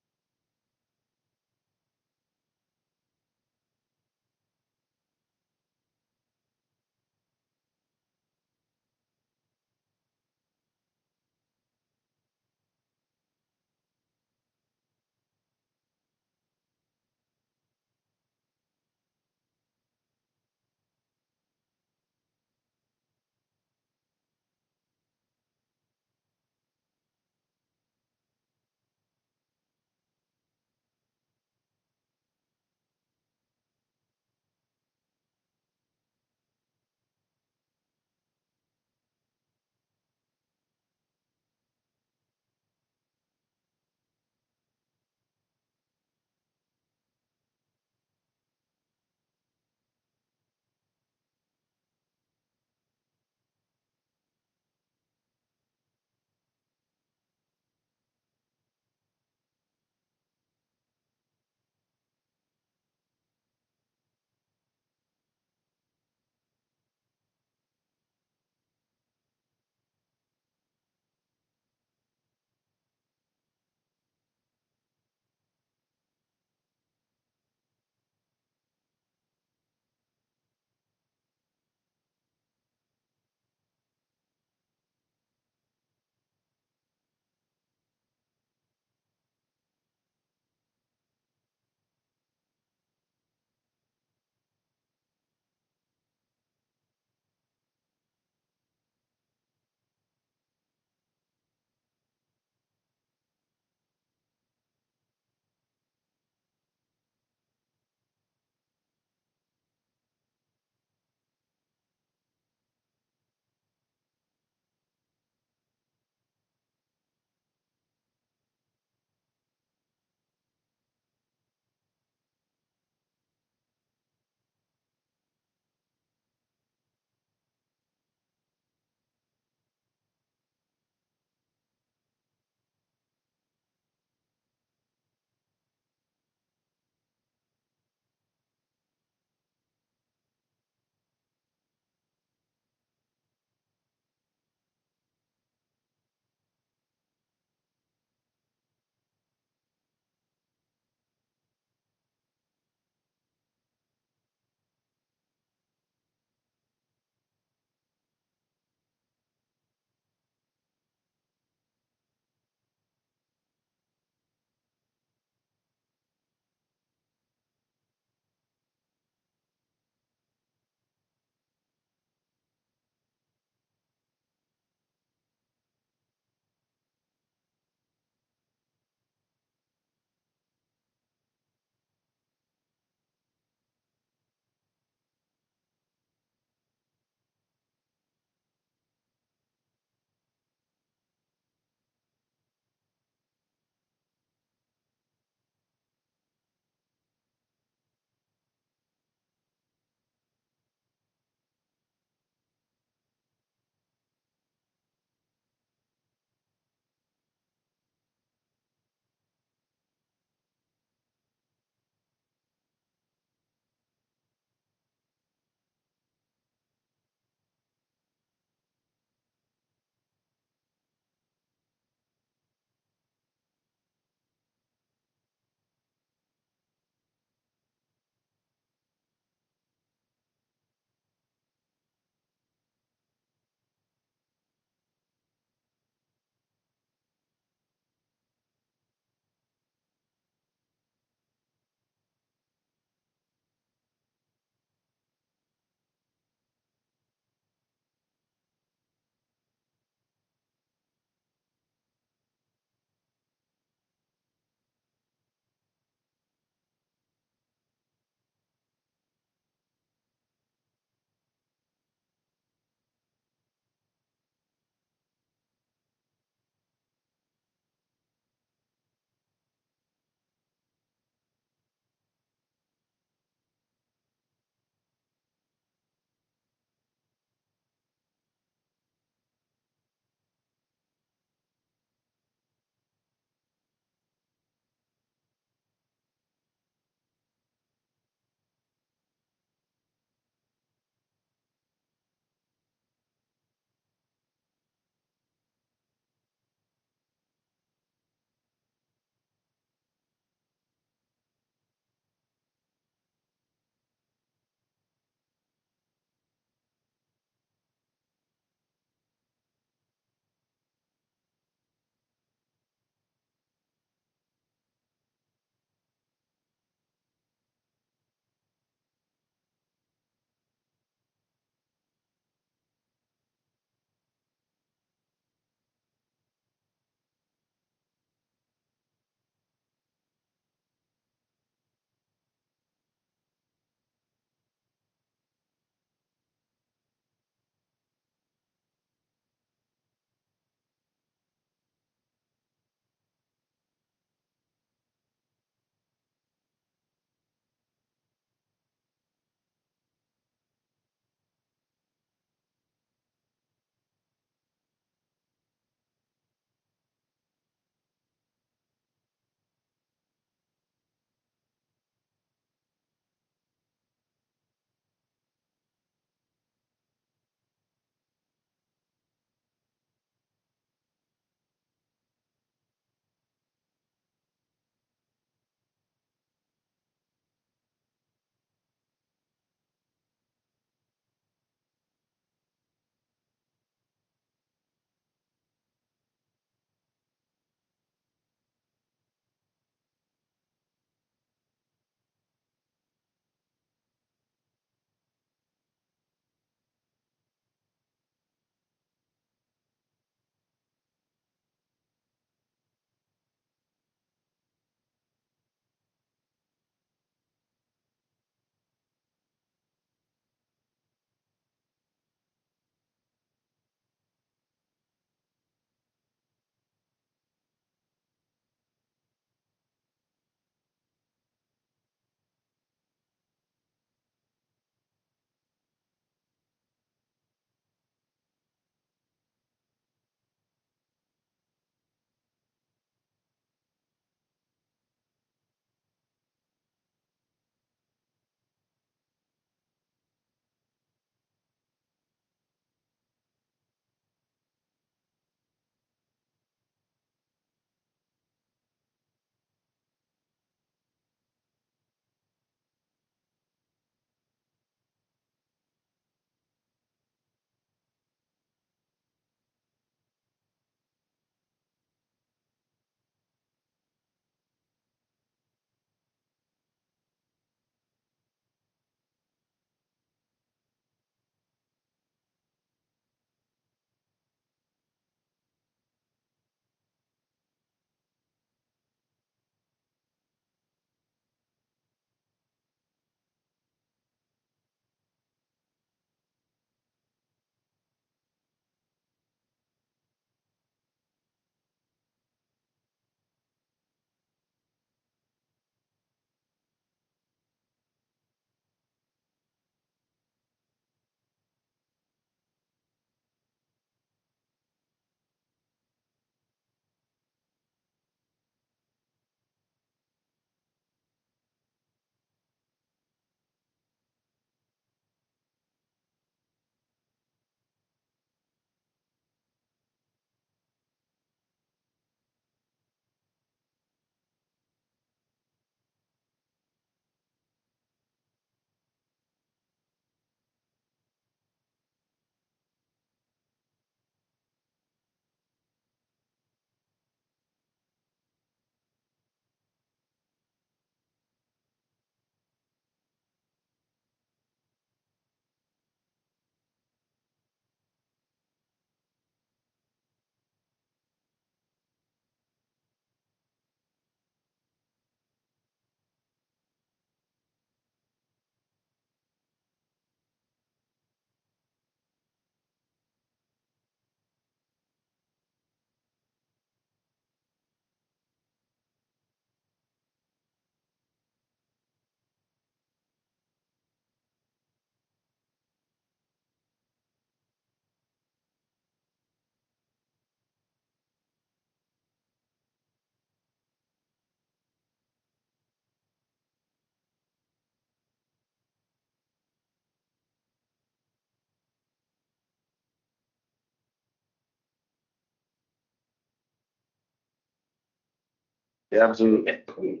Absolutely.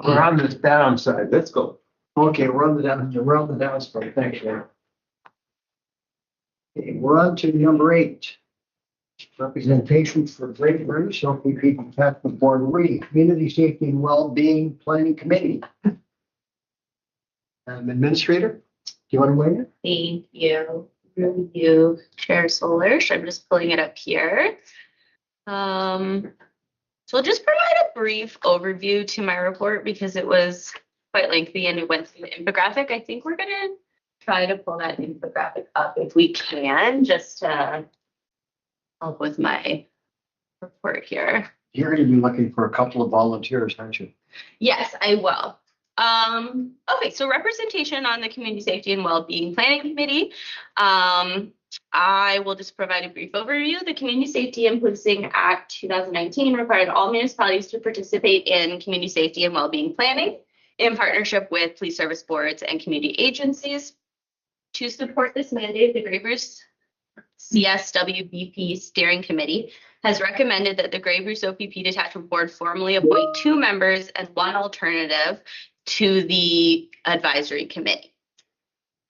We're on this downside. Let's go. Okay, we're on the downside. Thanks, Sharon. Okay, we're on to number 8. Representation for Great British OPP Detachment Board Community Safety and Wellbeing Planning Committee. Administrator, do you want to weigh in? Thank you. You, Chair Solish. I'm just pulling it up here. So I'll just provide a brief overview to my report because it was quite lengthy and it went through the infographic. I think we're gonna try to pull that infographic up if we can, just to help with my report here. You're going to be looking for a couple of volunteers, aren't you? Yes, I will. Okay, so representation on the Community Safety and Wellbeing Planning Committee. I will just provide a brief overview. The Community Safety and Policing Act 2019 required all municipalities to participate in community safety and wellbeing planning in partnership with police service boards and community agencies. To support this mandate, the Grey Bruce CSWBP Steering Committee has recommended that the Grey Bruce OPP Detachment Board formally appoint 2 members and 1 alternative to the advisory committee.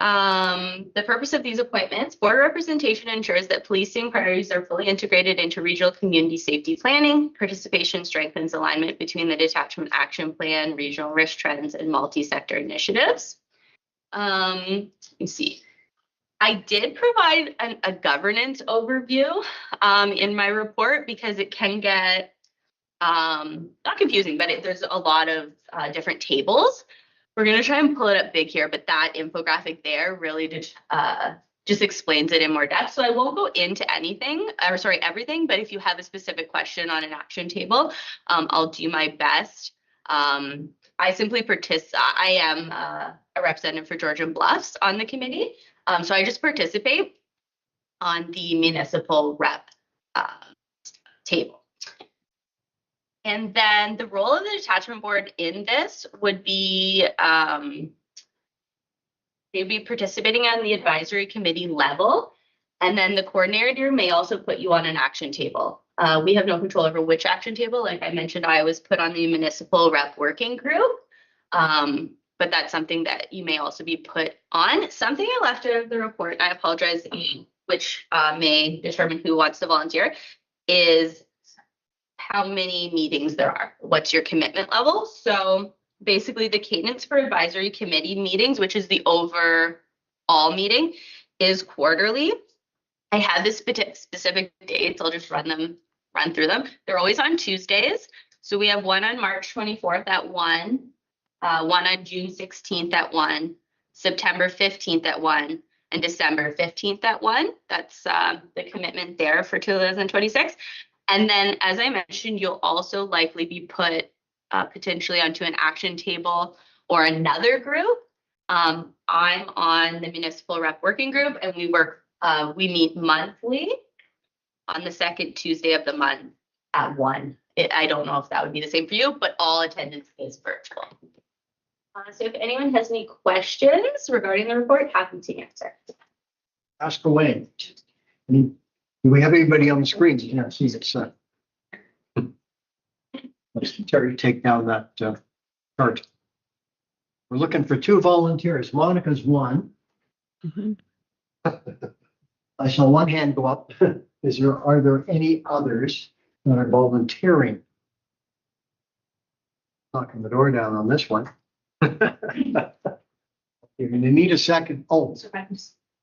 The purpose of these appointments: board representation ensures that policing priorities are fully integrated into regional community safety planning. Participation strengthens alignment between the detachment action plan, regional risk trends, and multi-sector initiatives. Let me see. I did provide a governance overview in my report because it can get not confusing, but there's a lot of different tables. We're going to try and pull it up big here, but that infographic there really just explains it in more depth. So I won't go into everything, but if you have a specific question on an action table, I'll do my best. I simply I am a representative for Georgian Bluffs on the committee. So I just participate on the municipal rep table. And then the role of the detachment board in this would be, they'd be participating on the advisory committee level. And then the coordinator may also put you on an action table. We have no control over which action table. Like I mentioned, I was put on the municipal rep working group. But that's something that you may also be put on. Something I left out of the report, I apologize, which may determine who wants to volunteer, is how many meetings there are. What's your commitment level? So basically the cadence for advisory committee meetings, which is the overall meeting, is quarterly. I have the specific dates. I'll just run through them. They're always on Tuesdays. So we have one on March 24th at 1, one on June 16th at 1, September 15th at 1, and December 15th at 1. That's the commitment there for 2026. And then, as I mentioned, you'll also likely be put potentially onto an action table or another group. I'm on the municipal rep working group, and we meet monthly on the second Tuesday of the month at 1. I don't know if that would be the same for you, but all attendance is virtual. So if anyone has any questions regarding the report, happy to answer. Ask away. Do we have anybody on the screen? You can't see it, so. Let's Terry take down that chart. We're looking for 2 volunteers. Monica's 1. Mhm. I saw 1 hand go up. Are there any others that are volunteering? Knocking the door down on this one. You're going to need a second. Oh,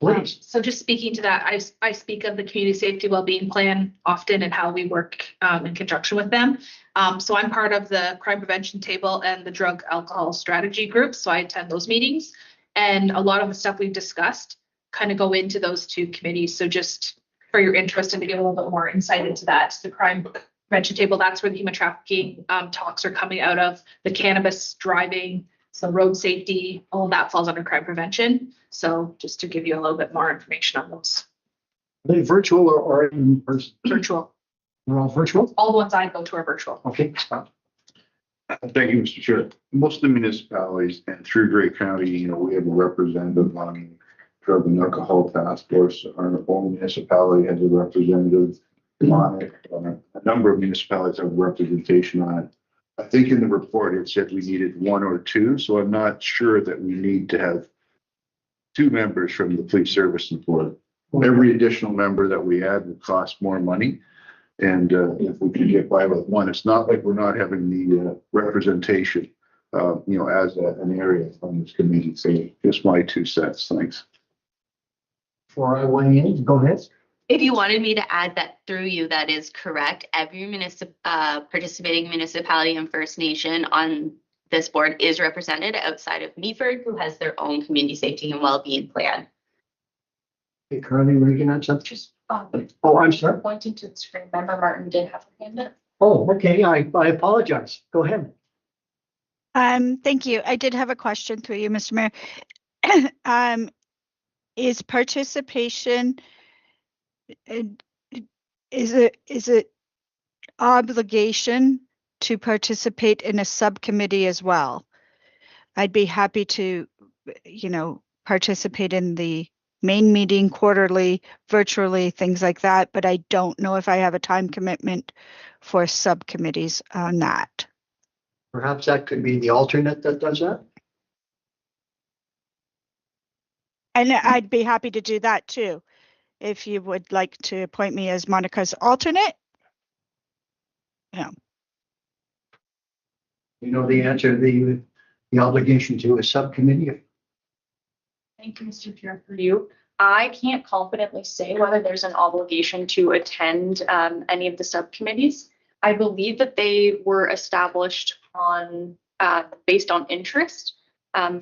please. So just speaking to that, I speak of the community safety wellbeing plan often and how we work in conjunction with them. So I'm part of the crime prevention table and the drug alcohol strategy group. So I attend those meetings, and a lot of the stuff we've discussed kind of go into those 2 committees. So just for your interest and to get a little bit more insight into that, the crime prevention table, that's where the human trafficking talks are coming out of, the cannabis driving. So road safety, all of that falls under crime prevention. So just to give you a little bit more information on those. Are they virtual or in person? Virtual. They're all virtual? All the ones I go to are virtual. Okay, stop. Thank you, Mr. Chair. Most of the municipalities and through Grey County, we have a representative on drug and alcohol task force. Our own municipality has a representative on it. A number of municipalities have representation on it. I think in the report, it said we needed one or two, so I'm not sure that we need to have two members from the police service and board. Every additional member that we add will cost more money. And if we can get by with one, it's not like we're not having the representation, as an area on this committee. So just my 2 cents. Thanks. Before I weigh in, go ahead. If you wanted me to add that through you, that is correct. Every participating municipality and First Nation on this board is represented outside of Meaford, who has their own community safety and well-being plan. Okay, Carly, were you gonna add something? Just Oh, I'm sorry. pointing to the screen. Member Martin did have her hand up. Oh, okay, I apologize. Go ahead. Thank you. I did have a question through you, Mr. Mayor. Is participation, is it obligation to participate in a subcommittee as well? I'd be happy to, participate in the main meeting quarterly, virtually, things like that, but I don't know if I have a time commitment for subcommittees on that. Perhaps that could be the alternate that does that. And I'd be happy to do that too, if you would like to appoint me as Monica's alternate. Yeah. You know the answer, the obligation to a subcommittee. Thank you, Mr. Chair, for you. I can't confidently say whether there's an obligation to attend any of the subcommittees. I believe that they were established on based on interest.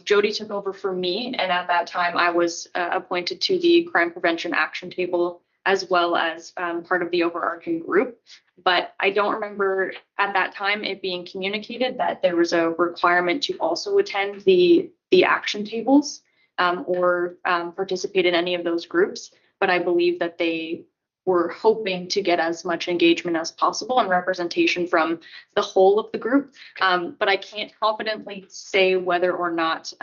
Jody took over for me, and at that time I was appointed to the Crime Prevention Action Table as well as part of the overarching group. But I don't remember at that time it being communicated that there was a requirement to also attend the action tables or participate in any of those groups. But I believe that they were hoping to get as much engagement as possible and representation from the whole of the group. But I can't confidently say whether or not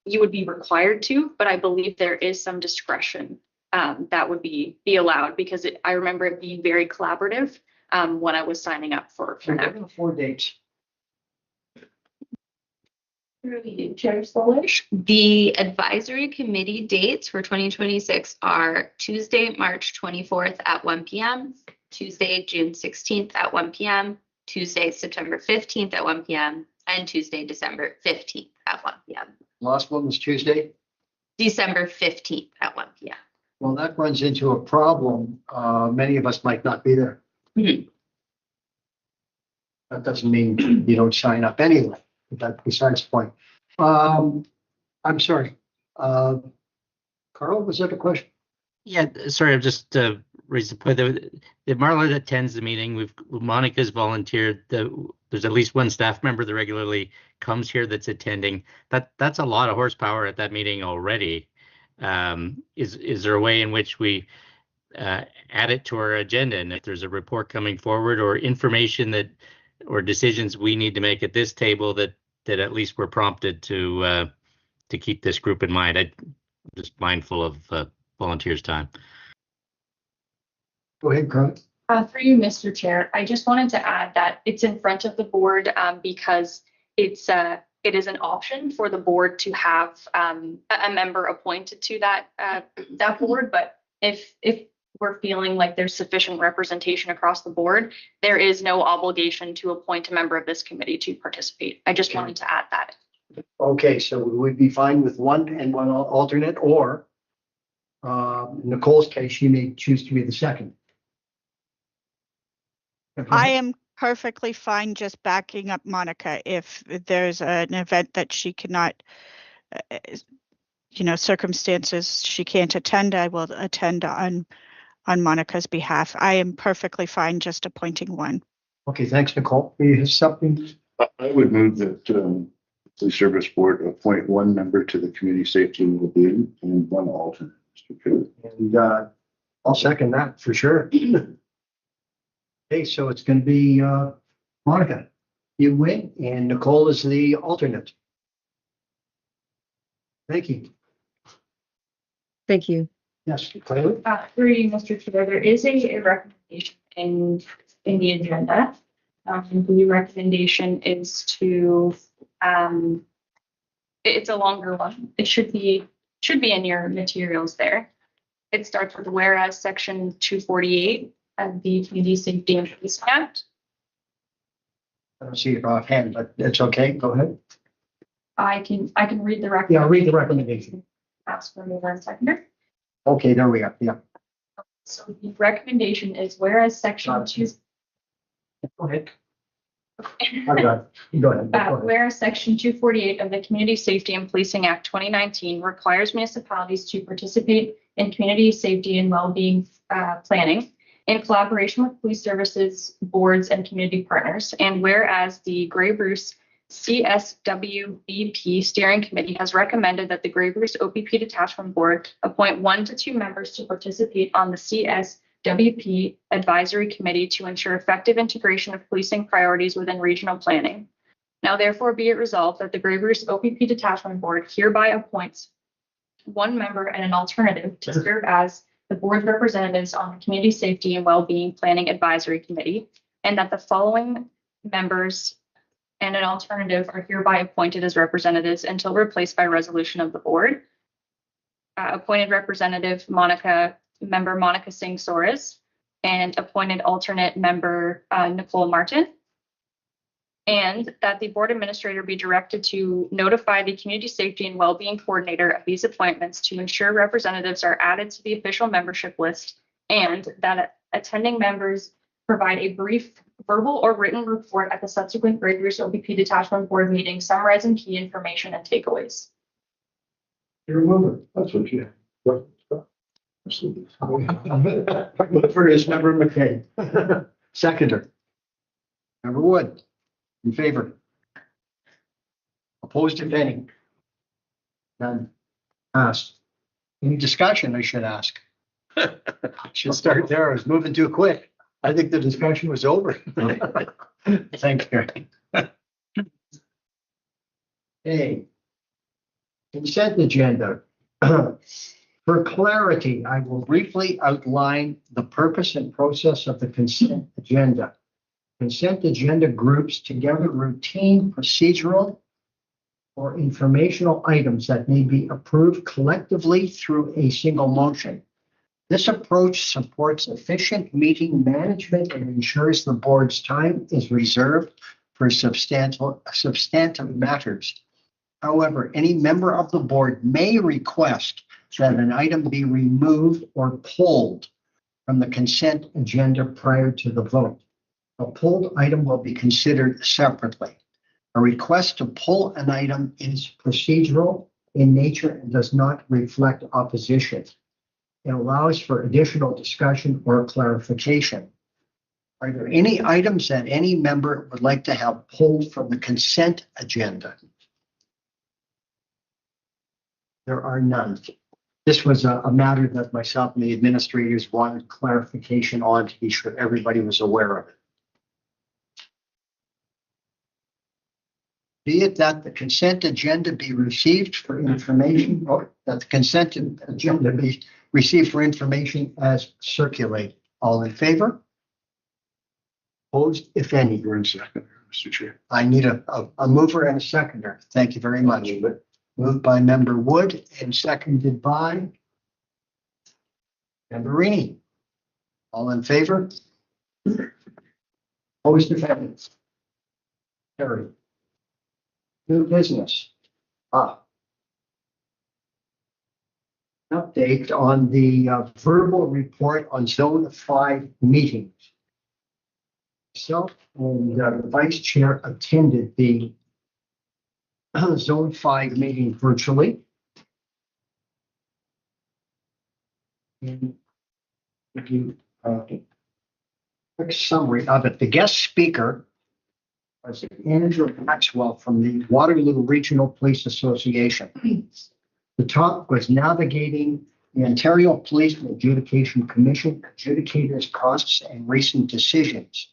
you would be required to, but I believe there is some discretion that would be allowed, because I remember it being very collaborative when I was signing up for that. 4 dates. Chair Solish. The advisory committee dates for 2026 are Tuesday, March 24th at 1 p.m., Tuesday, June 16th at 1 p.m., Tuesday, September 15th at 1 p.m., and Tuesday, December 15th at 1 p.m. Last one was Tuesday. December 15th at 1 p.m. Well, that runs into a problem. Many of us might not be there. Mhm. That doesn't mean you don't sign up anyway. But that besides the point. I'm sorry. Carl, was that a question? Yeah, sorry, I've just raised the point that Marla attends the meeting. Monica's volunteered. There's at least one staff member that regularly comes here that's attending. That's a lot of horsepower at that meeting already. Is there a way in which we add it to our agenda, and if there's a report coming forward or information or decisions we need to make at this table that at least we're prompted to keep this group in mind? I'm just mindful of volunteers' time. Go ahead, Carl. Through you, Mr. Chair, I just wanted to add that it's in front of the board because it is an option for the board to have a member appointed to that board. But if we're feeling like there's sufficient representation across the board, there is no obligation to appoint a member of this committee to participate. I just wanted to add that. Okay, so we'd be fine with one and one alternate, or in Nicole's case, she may choose to be the second. I am perfectly fine just backing up Monica if there's an event that she cannot, circumstances she can't attend. I will attend on Monica's behalf. I am perfectly fine just appointing one. Okay, thanks, Nicole. You have something? I would move that the service board appoint one member to the community safety and well-being and one alternate, Mr. Chair. And I'll second that for sure. Okay, so it's going to be Monica. You win, and Nicole is the alternate. Thank you. Thank you. Yes, clearly. Through you, Mr. Chair, there is a recommendation in the agenda. The recommendation is to, it's a longer one. It should be in your materials there. It starts with whereas section 248 of the Community Safety and Policing Act. I don't see it offhand, but it's okay. Go ahead. I can read the recommendation. Yeah, read the recommendation. Ask for mover and seconder. Okay, there we are. Yeah. So the recommendation is whereas section 2. Go ahead. I got it. Go ahead. Go ahead. Whereas Section 248 of the Community Safety and Policing Act 2019 requires municipalities to participate in community safety and well-being planning in collaboration with police services, boards, and community partners. And whereas the Grey Bruce CSWBP Steering Committee has recommended that the Grey Bruce OPP Detachment Board appoint 1 to 2 members to participate on the CSWP Advisory Committee to ensure effective integration of policing priorities within regional planning. Now, therefore, be it resolved that the Grey Bruce OPP Detachment Board hereby appoints 1 member and an alternative to serve as the board's representatives on the Community Safety and Wellbeing Planning Advisory Committee, and that the following members and an alternative are hereby appointed as representatives until replaced by resolution of the board. Appointed representative member Monica Singh Soares, and appointed alternate member Nicole Martin. And that the board administrator be directed to notify the community safety and well-being coordinator of these appointments to ensure representatives are added to the official membership list, and that attending members provide a brief verbal or written report at the subsequent Grey Bruce OPP Detachment Board meeting summarizing key information and takeaways. You're a mover. That's what you. Mover is member McKay. Seconder. Member Wood. In favor. Opposed, if any. None. Passed. Any discussion, I should ask? Should start there. I was moving too quick. I think the discussion was over. Thanks, Gary. Okay. Consent agenda. For clarity, I will briefly outline the purpose and process of the consent agenda. Consent agenda groups together routine, procedural, or informational items that may be approved collectively through a single motion. This approach supports efficient meeting management and ensures the board's time is reserved for substantive matters. However, any member of the board may request that an item be removed or pulled from the consent agenda prior to the vote. A pulled item will be considered separately. A request to pull an item is procedural in nature and does not reflect opposition. It allows for additional discussion or clarification. Are there any items that any member would like to have pulled from the consent agenda? There are none. This was a matter that myself and the administrators wanted clarification on to be sure everybody was aware of it. Be it that the consent agenda be received for information, or that the consent agenda be received for information as circulated. All in favor? Opposed, if any. You're in second, Mr. Chair. I need a mover and a seconder. Thank you very much. Moved by member Wood and seconded by member Rini. All in favor? Opposed, if any. Carried. New business. Update on the verbal report on Zone 5 meetings. Myself and the vice chair attended the Zone 5 meeting virtually. And if you quick summary of it, the guest speaker was Andrew Maxwell from the Waterloo Regional Police Association. The topic was navigating the Ontario Police and Adjudication Commission, adjudicators' costs, and recent decisions.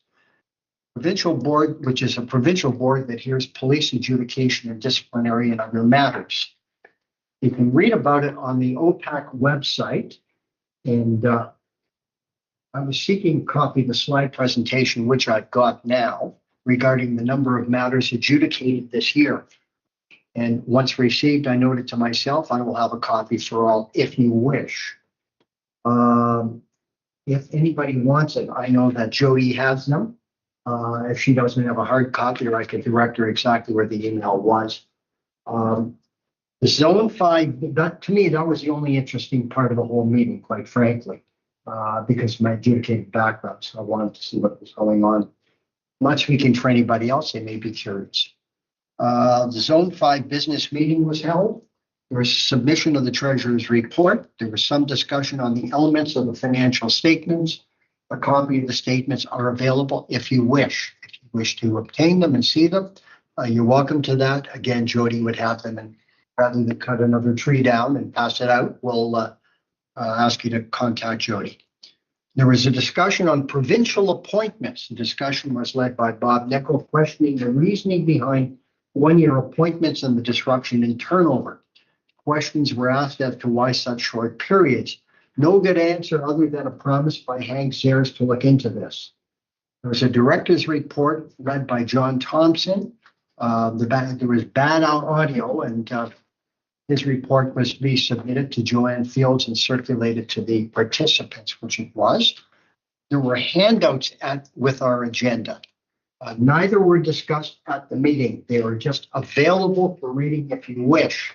Provincial board, which is a provincial board that hears police adjudication and disciplinary and other matters. You can read about it on the OPAC website. And I was seeking a copy of the slide presentation, which I've got now, regarding the number of matters adjudicated this year. And once received, I noted to myself, I will have a copy for all if you wish. If anybody wants it, I know that Jody has them. If she doesn't have a hard copy, or I could direct her exactly where the email was. The Zone 5, that, to me, that was the only interesting part of the whole meeting, quite frankly, because of my adjudicated background. So I wanted to see what was going on. Not speaking for anybody else, they may be curious. The Zone 5 business meeting was held. There was submission of the treasurer's report. There was some discussion on the elements of the financial statements. A copy of the statements are available if you wish. If you wish to obtain them and see them, you're welcome to that. Again, Jody would have them, and rather than cut another tree down and pass it out, we'll ask you to contact Jody. There was a discussion on provincial appointments. The discussion was led by Bob Nickel, questioning the reasoning behind one-year appointments and the disruption in turnover. Questions were asked as to why such short periods. No good answer other than a promise by Hank Zers to look into this. There was a director's report led by John Thompson. There was bad audio, and his report was to be submitted to Joanne Fields and circulated to the participants, which it was. There were handouts with our agenda. Neither were discussed at the meeting. They were just available for reading if you wish.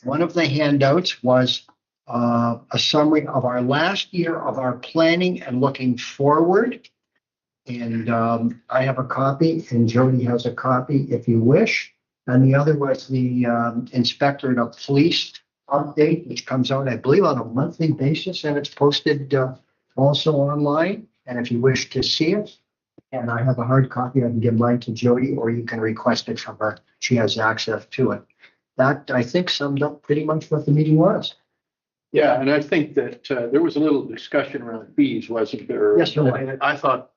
One of the handouts was a summary of our last year of our planning and looking forward. And I have a copy, and Jody has a copy if you wish. And the other was the Inspector of Police update, which comes out, I believe, on a monthly basis, and it's posted also online. And if you wish to see it, and I have a hard copy, I can give mine to Jody, or you can request it from her. She has access to it. That, I think, summed up pretty much what the meeting was. Yeah, and I think that there was a little discussion around fees, wasn't there? Yes, there was. And I thought,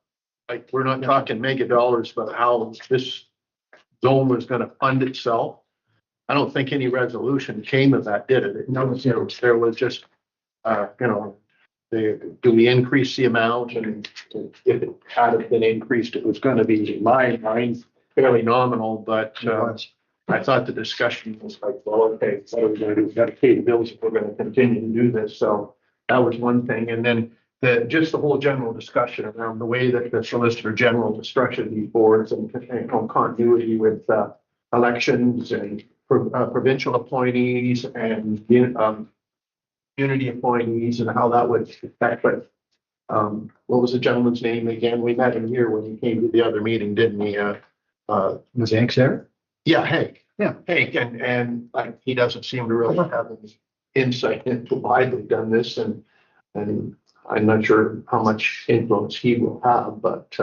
like, we're not talking mega dollars, but how this zone was going to fund itself. I don't think any resolution came of that, did it? No, there was just, do we increase the amount? And if it had been increased, it was going to be, in my mind, fairly nominal, but I thought the discussion was like, well, okay, what are we going to do? We've got to pay the bills if we're going to continue to do this. So that was one thing. And then just the whole general discussion around the way that the Solicitor General structured these boards and continuity with elections and provincial appointees and unity appointees and how that would affect. But what was the gentleman's name again? We met him here when he came to the other meeting, didn't we? Was Hank there? Yeah, Hank. Yeah. Hank, and like, he doesn't seem to really have any insight into why they've done this, and I'm not sure how much influence he will have, but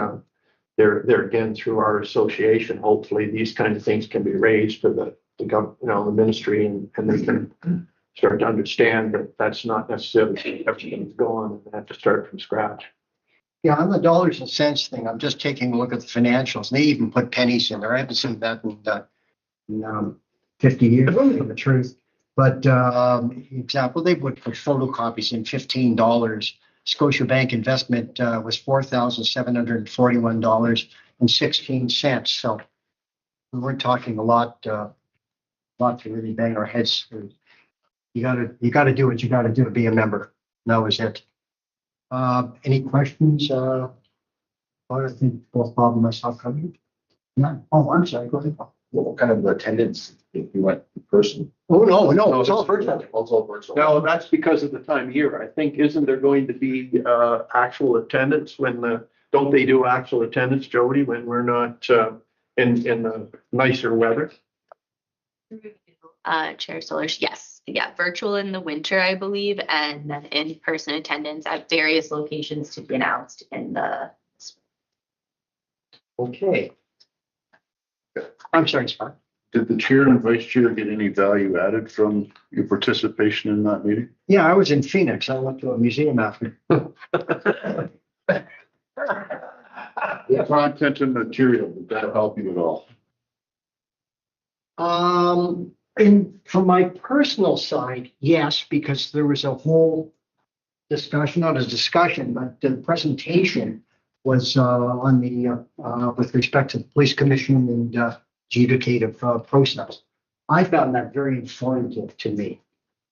there again, through our association, hopefully these kind of things can be raised to the ministry, and they can start to understand that that's not necessarily everything's gone and they have to start from scratch. Yeah, on the dollars and cents thing, I'm just taking a look at the financials. They even put pennies in there. I haven't seen that in 50 years, for the truth. But example, they would put photocopies in $15. Scotiabank investment was $4,741.16. So we weren't talking a lot to really bang our heads. You gotta do what you gotta do to be a member. That was it. Any questions? I think both Bob and myself covered. No. Oh, I'm sorry. Go ahead. What kind of attendance if you went in person? Oh, no, it's all virtual. Also virtual. No, that's because of the time of year. I think, isn't there going to be actual attendance don't they do actual attendance, Jody, when we're not in the nicer weather? Chair Solers, yes. Yeah, virtual in the winter, I believe, and then in-person attendance at various locations to be announced in the spring. Okay. I'm sorry, Scott. Did the chair and vice chair get any value added from your participation in that meeting? Yeah, I was in Phoenix. I went to a museum after. The content and material, did that help you at all? And from my personal side, yes, because there was a whole discussion, not a discussion, but the presentation was on the with respect to the police commission and adjudicative process. I found that very informative to me,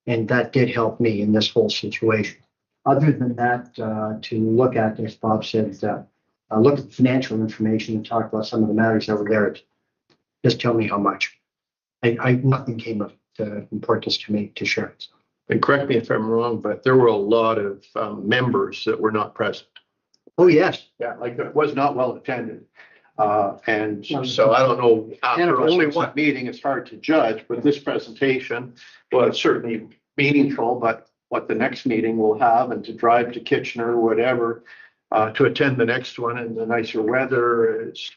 and that did help me in this whole situation. Other than that, to look at, as Bob said, look at the financial information and talk about some of the matters that were there. Just tell me how much. Nothing came of importance to me to share. So. And correct me if I'm wrong, but there were a lot of members that were not present. Oh, yes. Yeah, like it was not well attended. And so I don't know, after only one meeting, it's hard to judge, but this presentation was certainly meaningful, but what the next meeting will have and to drive to Kitchener or whatever, to attend the next one in the nicer weather is,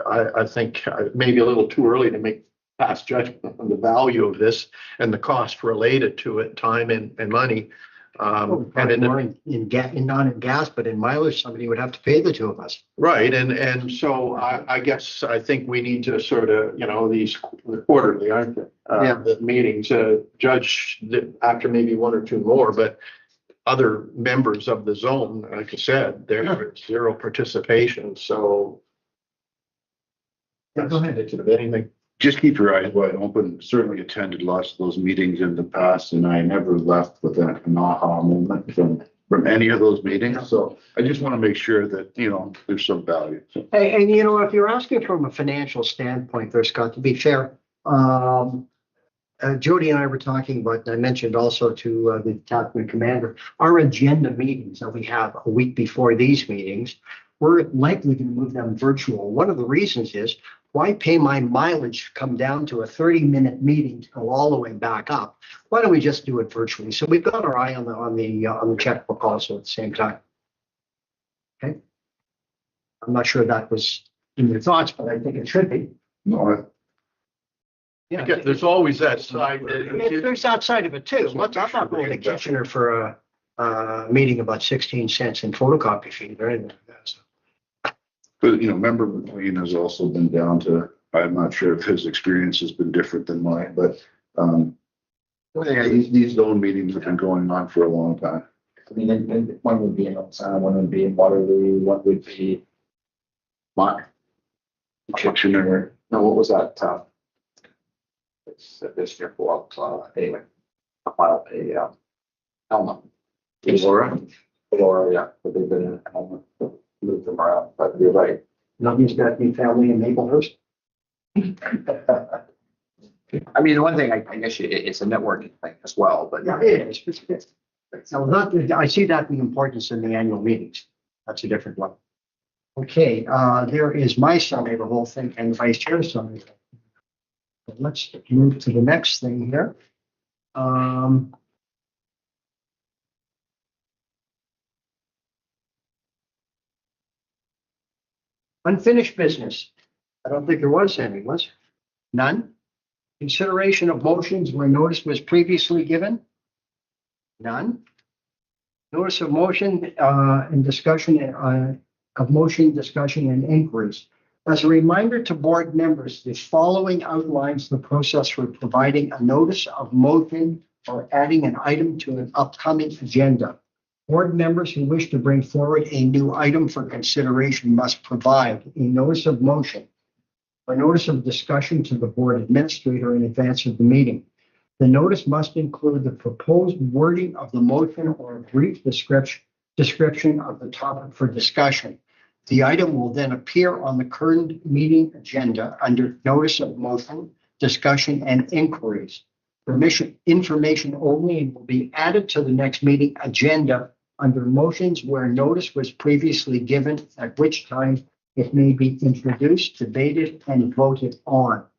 I think maybe a little too early to make past judgment on the value of this and the cost related to it, time and money. And not in gas, but in mileage, somebody would have to pay the two of us. Right. And so I guess I think we need to sort of, these quarterly, aren't they? The meetings, judge after maybe one or two more, but other members of the zone, like I said, there's zero participation. So. Go ahead. Anything. Just keep your eyes wide open. Certainly attended lots of those meetings in the past, and I never left with an aha moment from any of those meetings. So I just want to make sure that, there's some value. And if you're asking from a financial standpoint, there's got to be fair. Jody and I were talking about, and I mentioned also to the detachment commander, our agenda meetings that we have a week before these meetings, we're likely going to move them virtual. One of the reasons is, why pay my mileage come down to a 30-minute meeting to go all the way back up? Why don't we just do it virtually? So we've got our eye on the checkbook also at the same time. Okay. I'm not sure that was in your thoughts, but I think it should be. No. Yeah, there's always that side. There's that side of it too. I'm not going to Kitchener for a meeting about 16 cents in photocopy fee or anything like that. So. But, member McLean has also been down to, I'm not sure if his experience has been different than mine, but these zone meetings have been going on for a long time. I mean, and one would be in Oksana, one would be in Waterloo, one would be Kitchener. No, what was that? It's this year for anyway. Helma. Laura, yeah, but they've been in Helma. Move them around, but you're right. Nothing's got to be family in Maplehurst. I mean, the one thing, I guess it's a networking thing as well, but. Yeah, it is. So I see that the importance in the annual meetings. That's a different one. Okay, there is my summary of the whole thing and the vice chair's summary. But let's move to the next thing here. Unfinished business. I don't think there was any, was there? None. Consideration of motions where notice was previously given? None. Notice of motion and discussion of motion, discussion, and inquiries. As a reminder to board members, the following outlines the process for providing a notice of motion or adding an item to an upcoming agenda. Board members who wish to bring forward a new item for consideration must provide a notice of motion or notice of discussion to the board administrator in advance of the meeting. The notice must include the proposed wording of the motion or a brief description of the topic for discussion. The item will then appear on the current meeting agenda under notice of motion, discussion, and inquiries. Information only will be added to the next meeting agenda under motions where notice was previously given, at which time it may be introduced, debated, and voted on. Are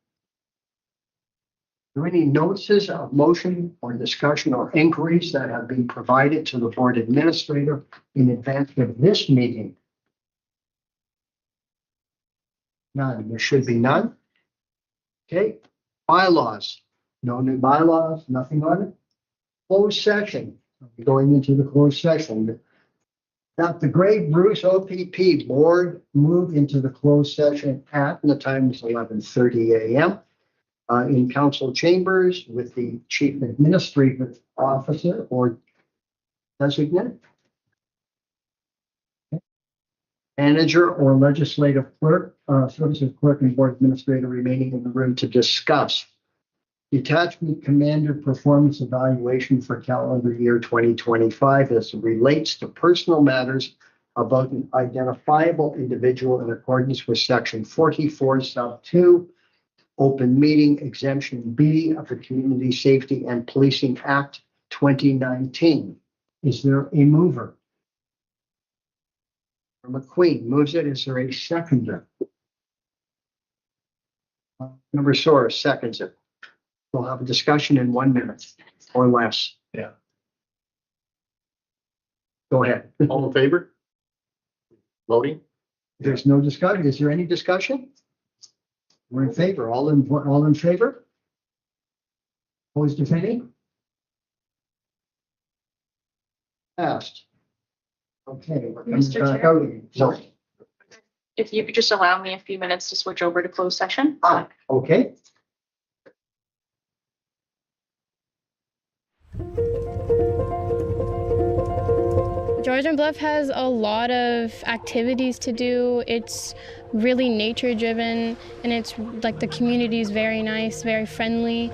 there any notices of motion or discussion or inquiries that have been provided to the board administrator in advance of this meeting? None. There should be none. Okay. Bylaws. No new bylaws, nothing on it. Closed session. Going into the closed session. That the Grey Bruce OPP board moved into the closed session at, and the time is 11:30 a.m. In council chambers with the chief administrative officer or designate. Manager or legislative clerk, services clerk and board administrator remaining in the room to discuss Detachment Commander Performance Evaluation for calendar year 2025 as it relates to personal matters about an identifiable individual in accordance with Section 44 Sub 2, Open Meeting Exemption B of the Community Safety and Policing Act 2019. Is there a mover? McQueen moves it. Is there a seconder? Member Soares seconds it. We'll have a discussion in 1 minute or less. Yeah. Go ahead. All in favor? Voting? There's no discussion. Is there any discussion? We're in favor. All in favor? Opposed, if any? Passed. Okay. We're coming Mr. back Chair? out again. Sorry. If you could just allow me a few minutes to switch over to closed session. Okay. Georgian Bluff has a lot of activities to do. It's really nature driven, and it's like the community is very nice, very friendly.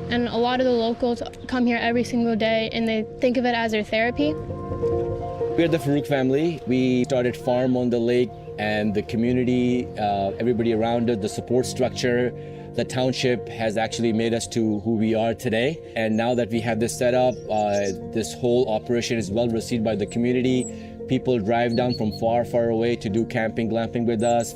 And a lot of the locals come here every single day and they think of it as their therapy. We're the Farouk family. We started farm on the lake, and the community, everybody around it, the support structure, the township has actually made us to who we are today. And now that we have this set up, this whole operation is well received by the community. People drive down from far, far away to do camping, glamping with us.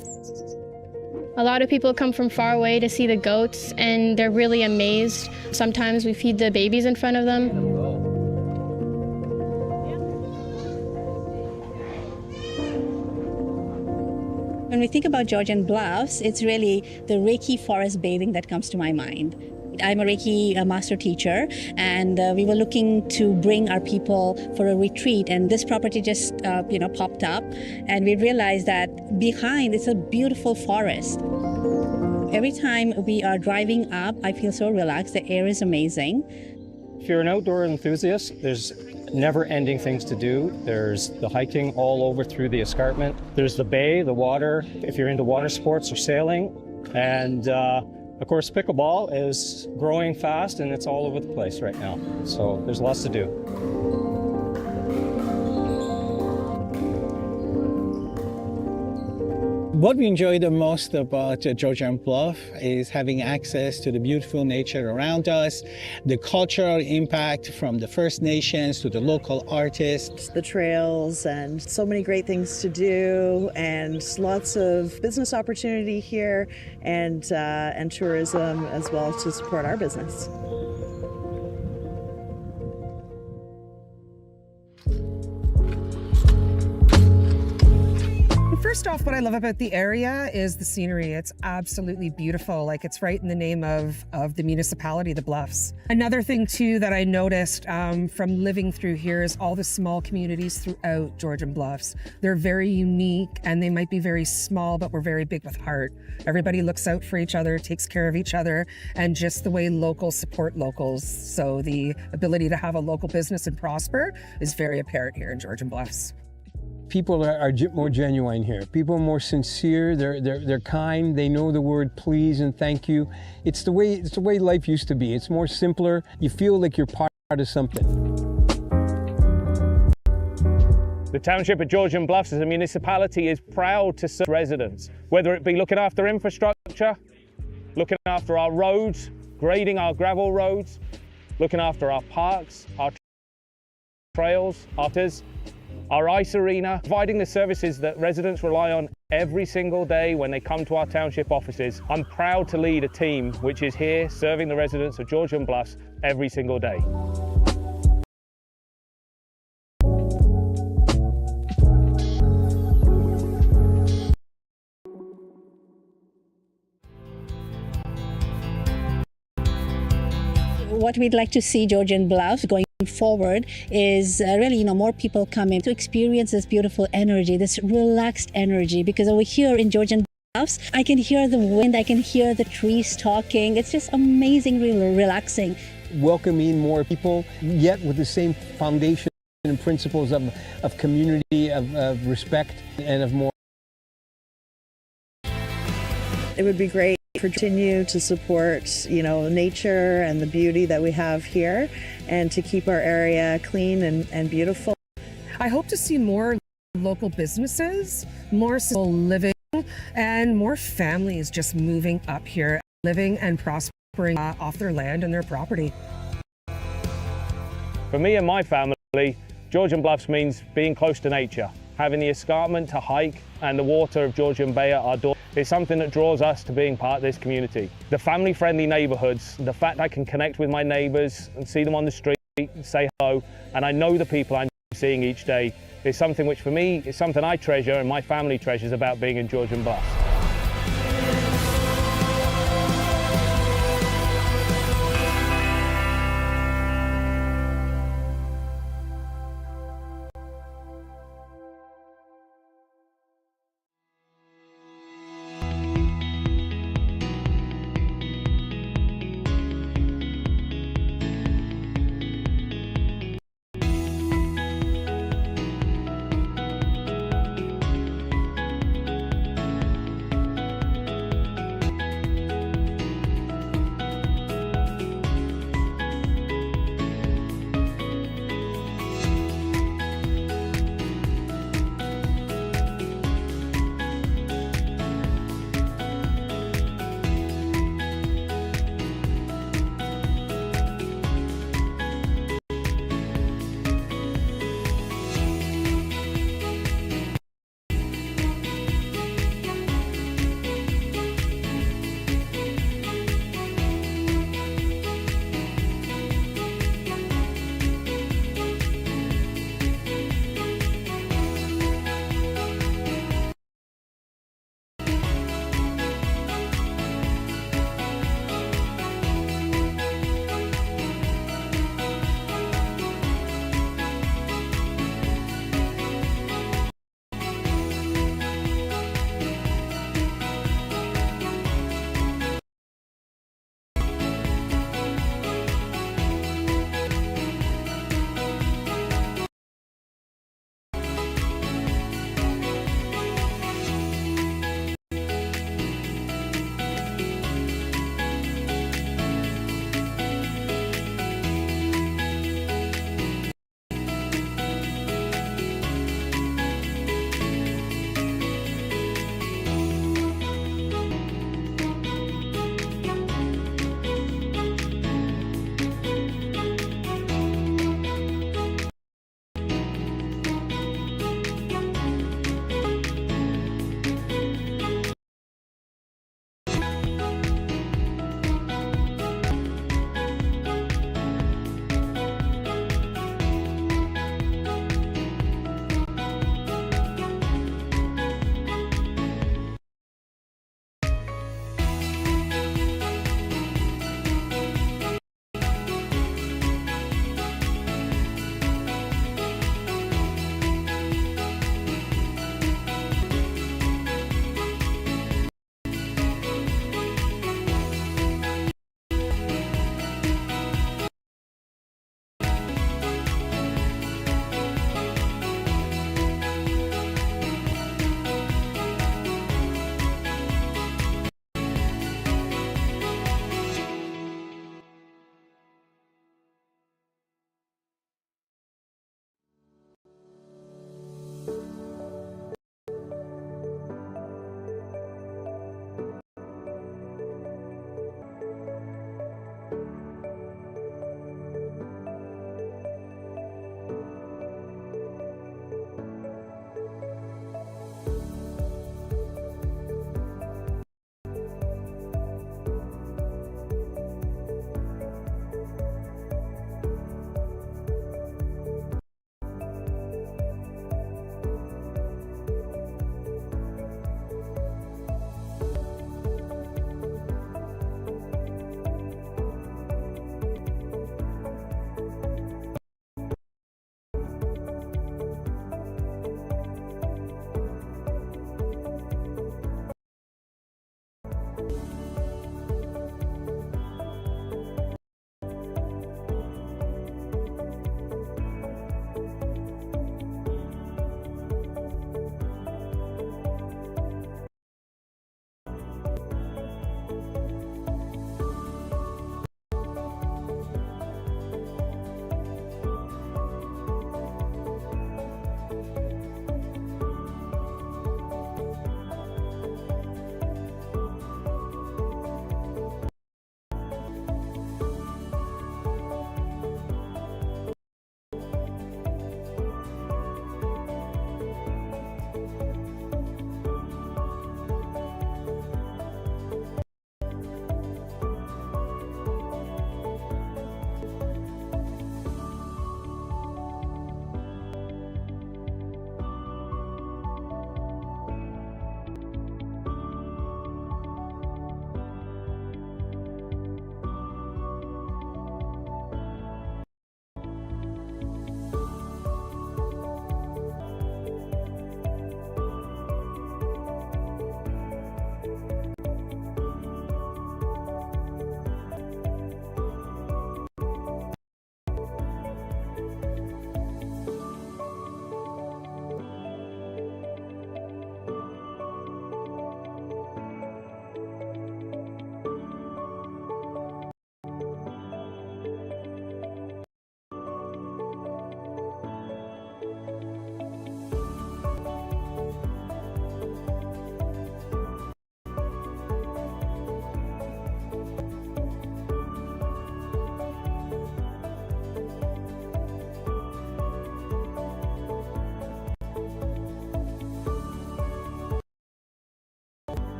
A lot of people come from far away to see the goats, and they're really amazed. Sometimes we feed the babies in front of them. When we think about Georgian Bluffs, it's really the Reiki forest bathing that comes to my mind. I'm a Reiki master teacher, and we were looking to bring our people for a retreat, and this property just popped up, and we realized that behind it's a beautiful forest. Every time we are driving up, I feel so relaxed. The air is amazing. If you're an outdoor enthusiast, there's never-ending things to do. There's the hiking all over through the escarpment. There's the bay, the water, if you're into water sports or sailing. And of course, pickleball is growing fast, and it's all over the place right now. So there's lots to do. What we enjoy the most about Georgian Bluff is having access to the beautiful nature around us, the cultural impact from the First Nations to the local artists. The trails and so many great things to do, and lots of business opportunity here, and tourism as well to support our business. First off, what I love about the area is the scenery. It's absolutely beautiful. Like, it's right in the name of the municipality, the Bluffs. Another thing too that I noticed from living through here is all the small communities throughout Georgian Bluffs. They're very unique, and they might be very small, but we're very big with heart. Everybody looks out for each other, takes care of each other, and just the way locals support locals. So the ability to have a local business and prosper is very apparent here in Georgian Bluffs. People are more genuine here. People are more sincere. They're kind. They know the word please and thank you. It's the way life used to be. It's more simpler. You feel like you're part of something. The township of Georgian Bluffs as a municipality is proud to serve residents, whether it be looking after infrastructure, looking after our roads, grading our gravel roads, looking after our parks, our trails, our ice arena, providing the services that residents rely on every single day when they come to our township offices. I'm proud to lead a team which is here serving the residents of Georgian Bluffs every single day. What we'd like to see Georgian Bluffs going forward is really, more people coming to experience this beautiful energy, this relaxed energy, because over here in Georgian Bluffs, I can hear the wind, I can hear the trees talking. It's just amazing, really relaxing. Welcoming more people, yet with the same foundation and principles of community, of respect, and of more. It would be great to continue to support, nature and the beauty that we have here, and to keep our area clean and beautiful. I hope to see more local businesses, more sustainable living, and more families just moving up here, living and prospering off their land and their property. For me and my family, Georgian Bluffs means being close to nature. Having the escarpment to hike and the water of Georgian Bay at our door is something that draws us to being part of this community. The family-friendly neighborhoods, the fact I can connect with my neighbors and see them on the street, say hello, and I know the people I'm seeing each day, is something which for me is something I treasure and my family treasures about being in Georgian Bluffs.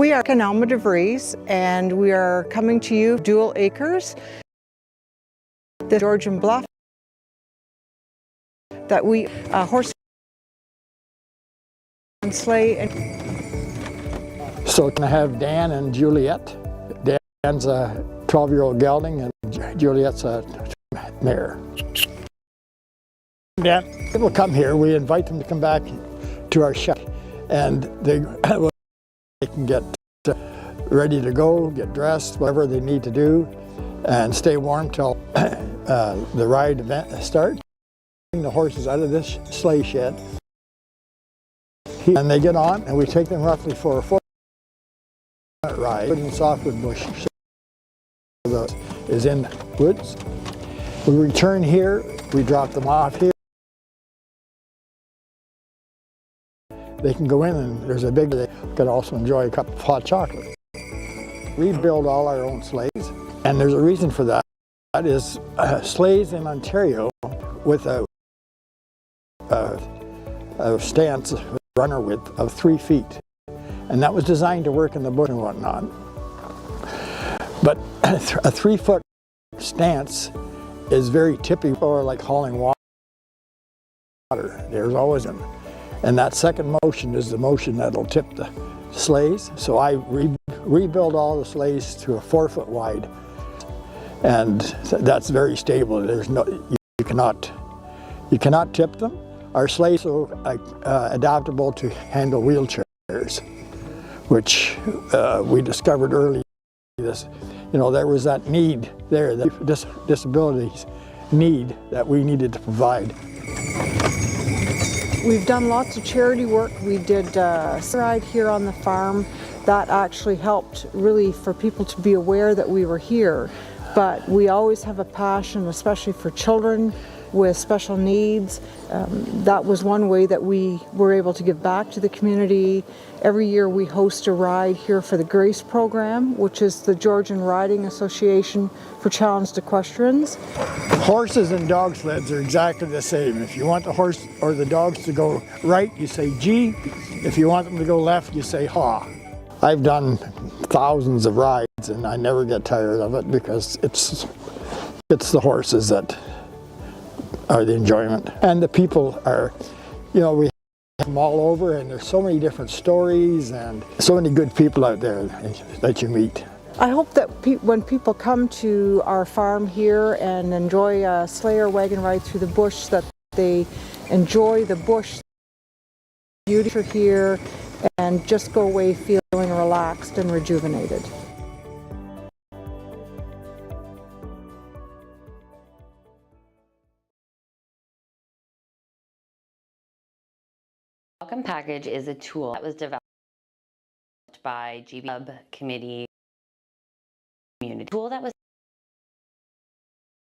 We are Canalma de Vries, and we are coming to you dual acres, the Georgian Bluff, that we horse and sleigh. So I have Dan and Juliet. Dan's a 12-year-old gelding and Juliet's a mare. Dan, people come here, we invite them to come back to our shop and they can get ready to go, get dressed, whatever they need to do, and stay warm till the ride event starts. The horses out of this sleigh shed and they get on and we take them roughly for a 4-minute ride in softwood bush. Is in the woods. We return here, we drop them off here. They can go in and there's a big, they can also enjoy a cup of hot chocolate. We build all our own sleighs and there's a reason for that. That is sleighs in Ontario with a stance runner width of 3 feet. And that was designed to work in the bush and whatnot. But a 3-foot stance is very typical for like hauling water. There's always one. And that second motion is the motion that'll tip the sleighs. So I rebuild all the sleighs to a 4-foot wide. And that's very stable. There's no, you cannot tip them. Our sleighs are adaptable to handle wheelchairs, which we discovered early. There was that need there, the disabilities need that we needed to provide. We've done lots of charity work. We did a ride here on the farm. That actually helped really for people to be aware that we were here. But we always have a passion, especially for children with special needs. That was one way that we were able to give back to the community. Every year we host a ride here for the GRACE program, which is the Georgian Riding Association for Challenged Equestrians. Horses and dog sleds are exactly the same. If you want the horse or the dogs to go right, you say gee. If you want them to go left, you say ha. I've done thousands of rides and I never get tired of it because it's the horses that are the enjoyment. And the people are, we have them all over and there's so many different stories and so many good people out there that you meet. I hope that when people come to our farm here and enjoy a sleigh or wagon ride through the bush, that they enjoy the bush, beauty here, and just go away feeling relaxed and rejuvenated. Welcome Package is a tool that was developed by GB Committee Community. A tool that was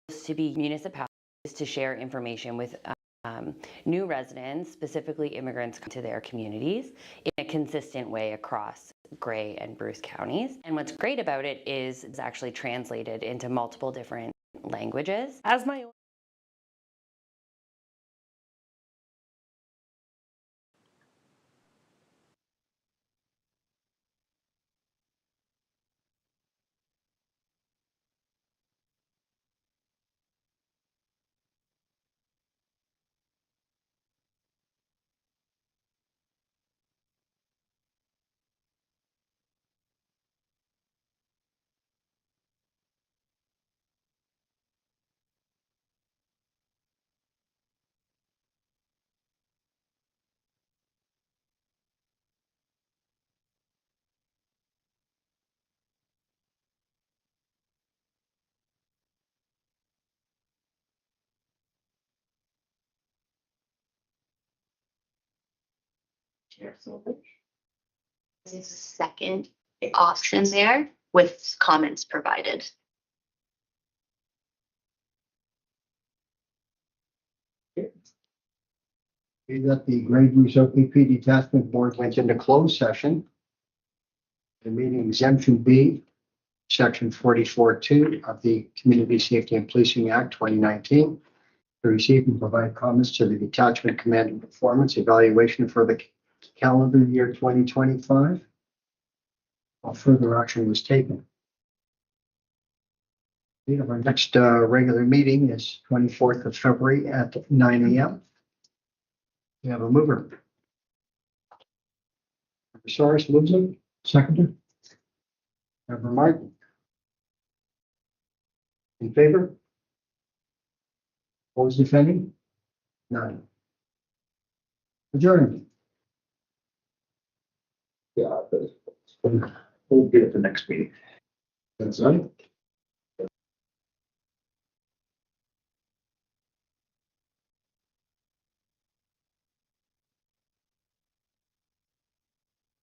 supposed to be municipalities to share information with new residents, specifically immigrants, to their communities in a consistent way across Grey and Bruce counties. And what's great about it is it's actually translated into multiple different languages. As my own There's a second option there with comments provided. That the Grey Goose OPP Detachment Board went into closed session. The meeting exemption B, section 44(2) of the Community Safety and Policing Act 2019, to receive and provide comments to the detachment command and performance evaluation for the calendar year 2025. No further action was taken. Our next regular meeting is 24th of February at 9 a.m. We have a mover. Member Soros moves it. Seconder. Member Martin. In favor? Opposed, if any? None. Adjourned. Yeah, but we'll get at the next meeting. That's right.